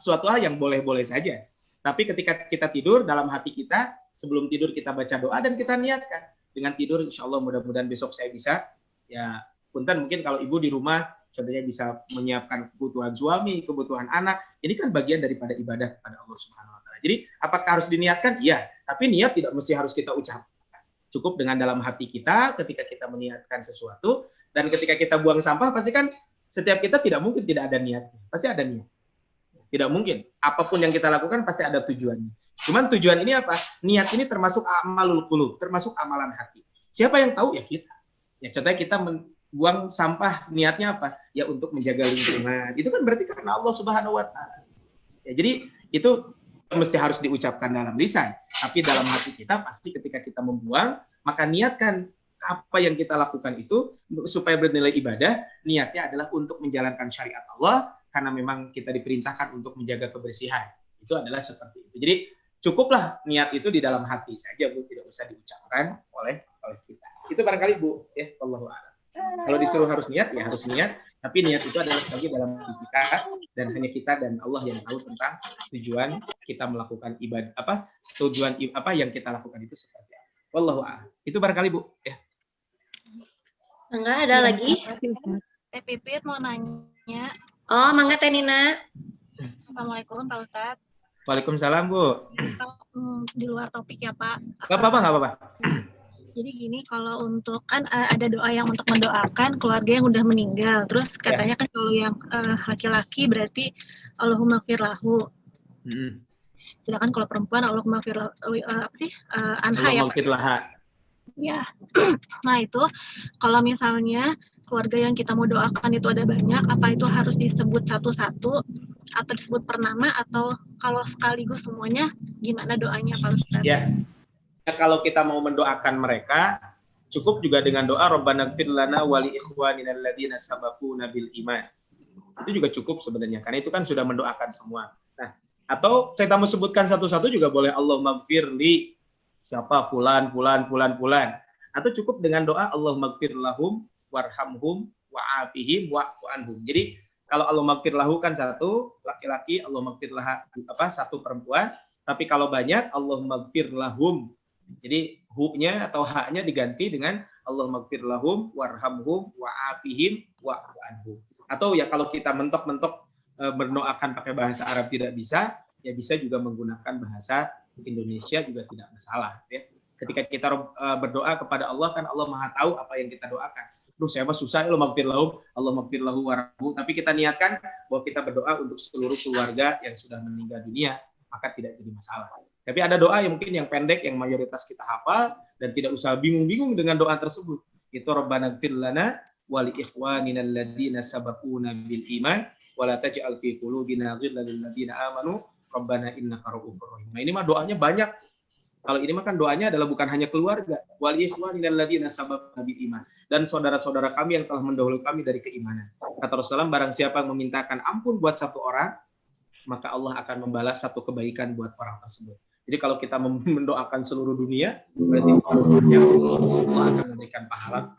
Suatu hal yang boleh-boleh saja. Tapi ketika kita tidur, dalam hati kita, sebelum tidur kita baca doa dan kita niatkan. Dengan tidur, insya Allah mudah-mudahan besok saya bisa, ya punten mungkin kalau ibu di rumah, contohnya bisa menyiapkan kebutuhan suami, kebutuhan anak, ini kan bagian daripada ibadah kepada Allah Subhanahu wa taala. Jadi, apakah harus diniatkan? Iya, tapi niat tidak mesti harus kita ucapkan. Cukup dengan dalam hati kita ketika kita meniatkan sesuatu, dan ketika kita buang sampah, pasti kan setiap kita tidak mungkin tidak ada niatnya. Pasti ada niat. Tidak mungkin. Apapun yang kita lakukan pasti ada tujuannya. Cuman tujuan ini apa? Niat ini termasuk amalul qulub, termasuk amalan hati. Siapa yang tahu? Ya kita. Ya contohnya kita buang sampah, niatnya apa? Ya untuk menjaga lingkungan. Itu kan berarti karena Allah Subhanahu wa taala. Ya, jadi itu mesti harus diucapkan dalam lisan, tapi dalam hati kita pasti ketika kita membuang, maka niatkan apa yang kita lakukan itu supaya bernilai ibadah, niatnya adalah untuk menjalankan syariat Allah karena memang kita diperintahkan untuk menjaga kebersihan. Itu adalah seperti itu. Jadi cukuplah niat itu di dalam hati saja, Bu, tidak usah diucapkan oleh kita. Itu barangkali Bu, ya, Wallahu a'lam. Kalau disuruh harus niat, ya harus niat. Tapi niat itu adalah sekali dalam hati kita dan hanya kita dan Allah yang tahu tentang tujuan kita melakukan ibadah tujuan yang kita lakukan itu seperti apa. Wallahu a'lam. Itu barangkali Bu, ya. Enggak ada lagi? Pipit mau nanya. Oh, mangga Teh Nina. Assalamualaikum Pak Ustadz. Waalaikumsalam Bu. Di luar topik ya Pak. Nggak apa-apa. Jadi gini, kalau untuk kan ada doa yang untuk mendoakan keluarga yang udah meninggal. Terus katanya kan kalau yang laki-laki berarti Allahumma firlahu. Sedangkan kalau perempuan Allahumma firlahu anha ya Pak. Ya. Nah itu kalau misalnya keluarga yang kita mau doakan itu ada banyak, apa itu harus disebut satu-satu atau disebut per nama, atau kalau sekaligus semuanya gimana doanya Pak Ustadz? Ya. Kalau kita mau mendoakan mereka, cukup juga dengan doa Rabbana ighfir lana wa li ikhwanina alladziina sabaquna bil iman. Itu juga cukup sebenarnya, karena itu kan sudah mendoakan semua. Nah, atau kita mau sebutkan satu-satu juga boleh, Allahumma ighfir li siapa fulan. Atau cukup dengan doa Allahumma ighfir lahum warhamhum wa'afihim wa'fu anhum. Jadi kalau Allahumma ighfir lahu kan satu laki-laki, Allahumma ighfir laha satu perempuan, tapi kalau banyak Allahumma ighfir lahum. Jadi hu-nya atau ha-nya diganti dengan Allahumma ighfir lahum warhamhum wa'afihim wa'fu anhum. Atau ya kalau kita mentok-mentok berdoakan pakai bahasa Arab tidak bisa, ya bisa juga menggunakan bahasa Indonesia juga tidak masalah ya. Ketika kita berdoa kepada Allah kan Allah Maha tahu apa yang kita doakan. Duh, saya mah susah, Allah maghfir lahu warhamhu. Tapi kita niatkan bahwa kita berdoa untuk seluruh keluarga yang sudah meninggal dunia, maka tidak jadi masalah. Tapi ada doa yang mungkin yang pendek, yang mayoritas kita hafal, dan tidak usah bingung-bingung dengan doa tersebut. Itu Rabbana ighfir lana wa li ikhwanina alladziina sabaquna bil iman wa la taj'al fi qulubina ghillan lil ladzina amanu Rabbana innaka ra'ufur rahim. Nah, ini mah doanya banyak. Kalau ini mah kan doanya adalah bukan hanya keluarga, wal ikhwanina alladziina sabaquna bil iman, dan saudara-saudara kami yang telah mendahului kami dari keimanan. Kata Rasulullah, barang siapa yang memintakan ampun buat satu orang, maka Allah akan membalas satu kebaikan buat orang tersebut. Jadi kalau kita mendoakan seluruh dunia, berarti Allah akan memberikan pahala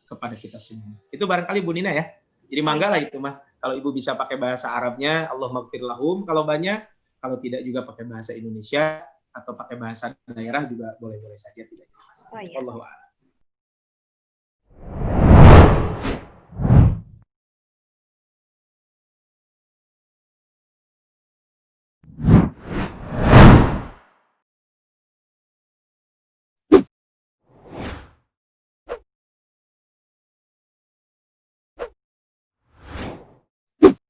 kepada kita semua. Itu barangkali Bu Nina ya. Jadi mangga lah itu mah. Kalau Ibu bisa pakai bahasa Arabnya, Allah maghfir lahum kalau banyak. Kalau tidak juga pakai bahasa Indonesia atau pakai bahasa daerah juga boleh-boleh saja, tidak masalah. Oh, iya. Wallahu a'lam.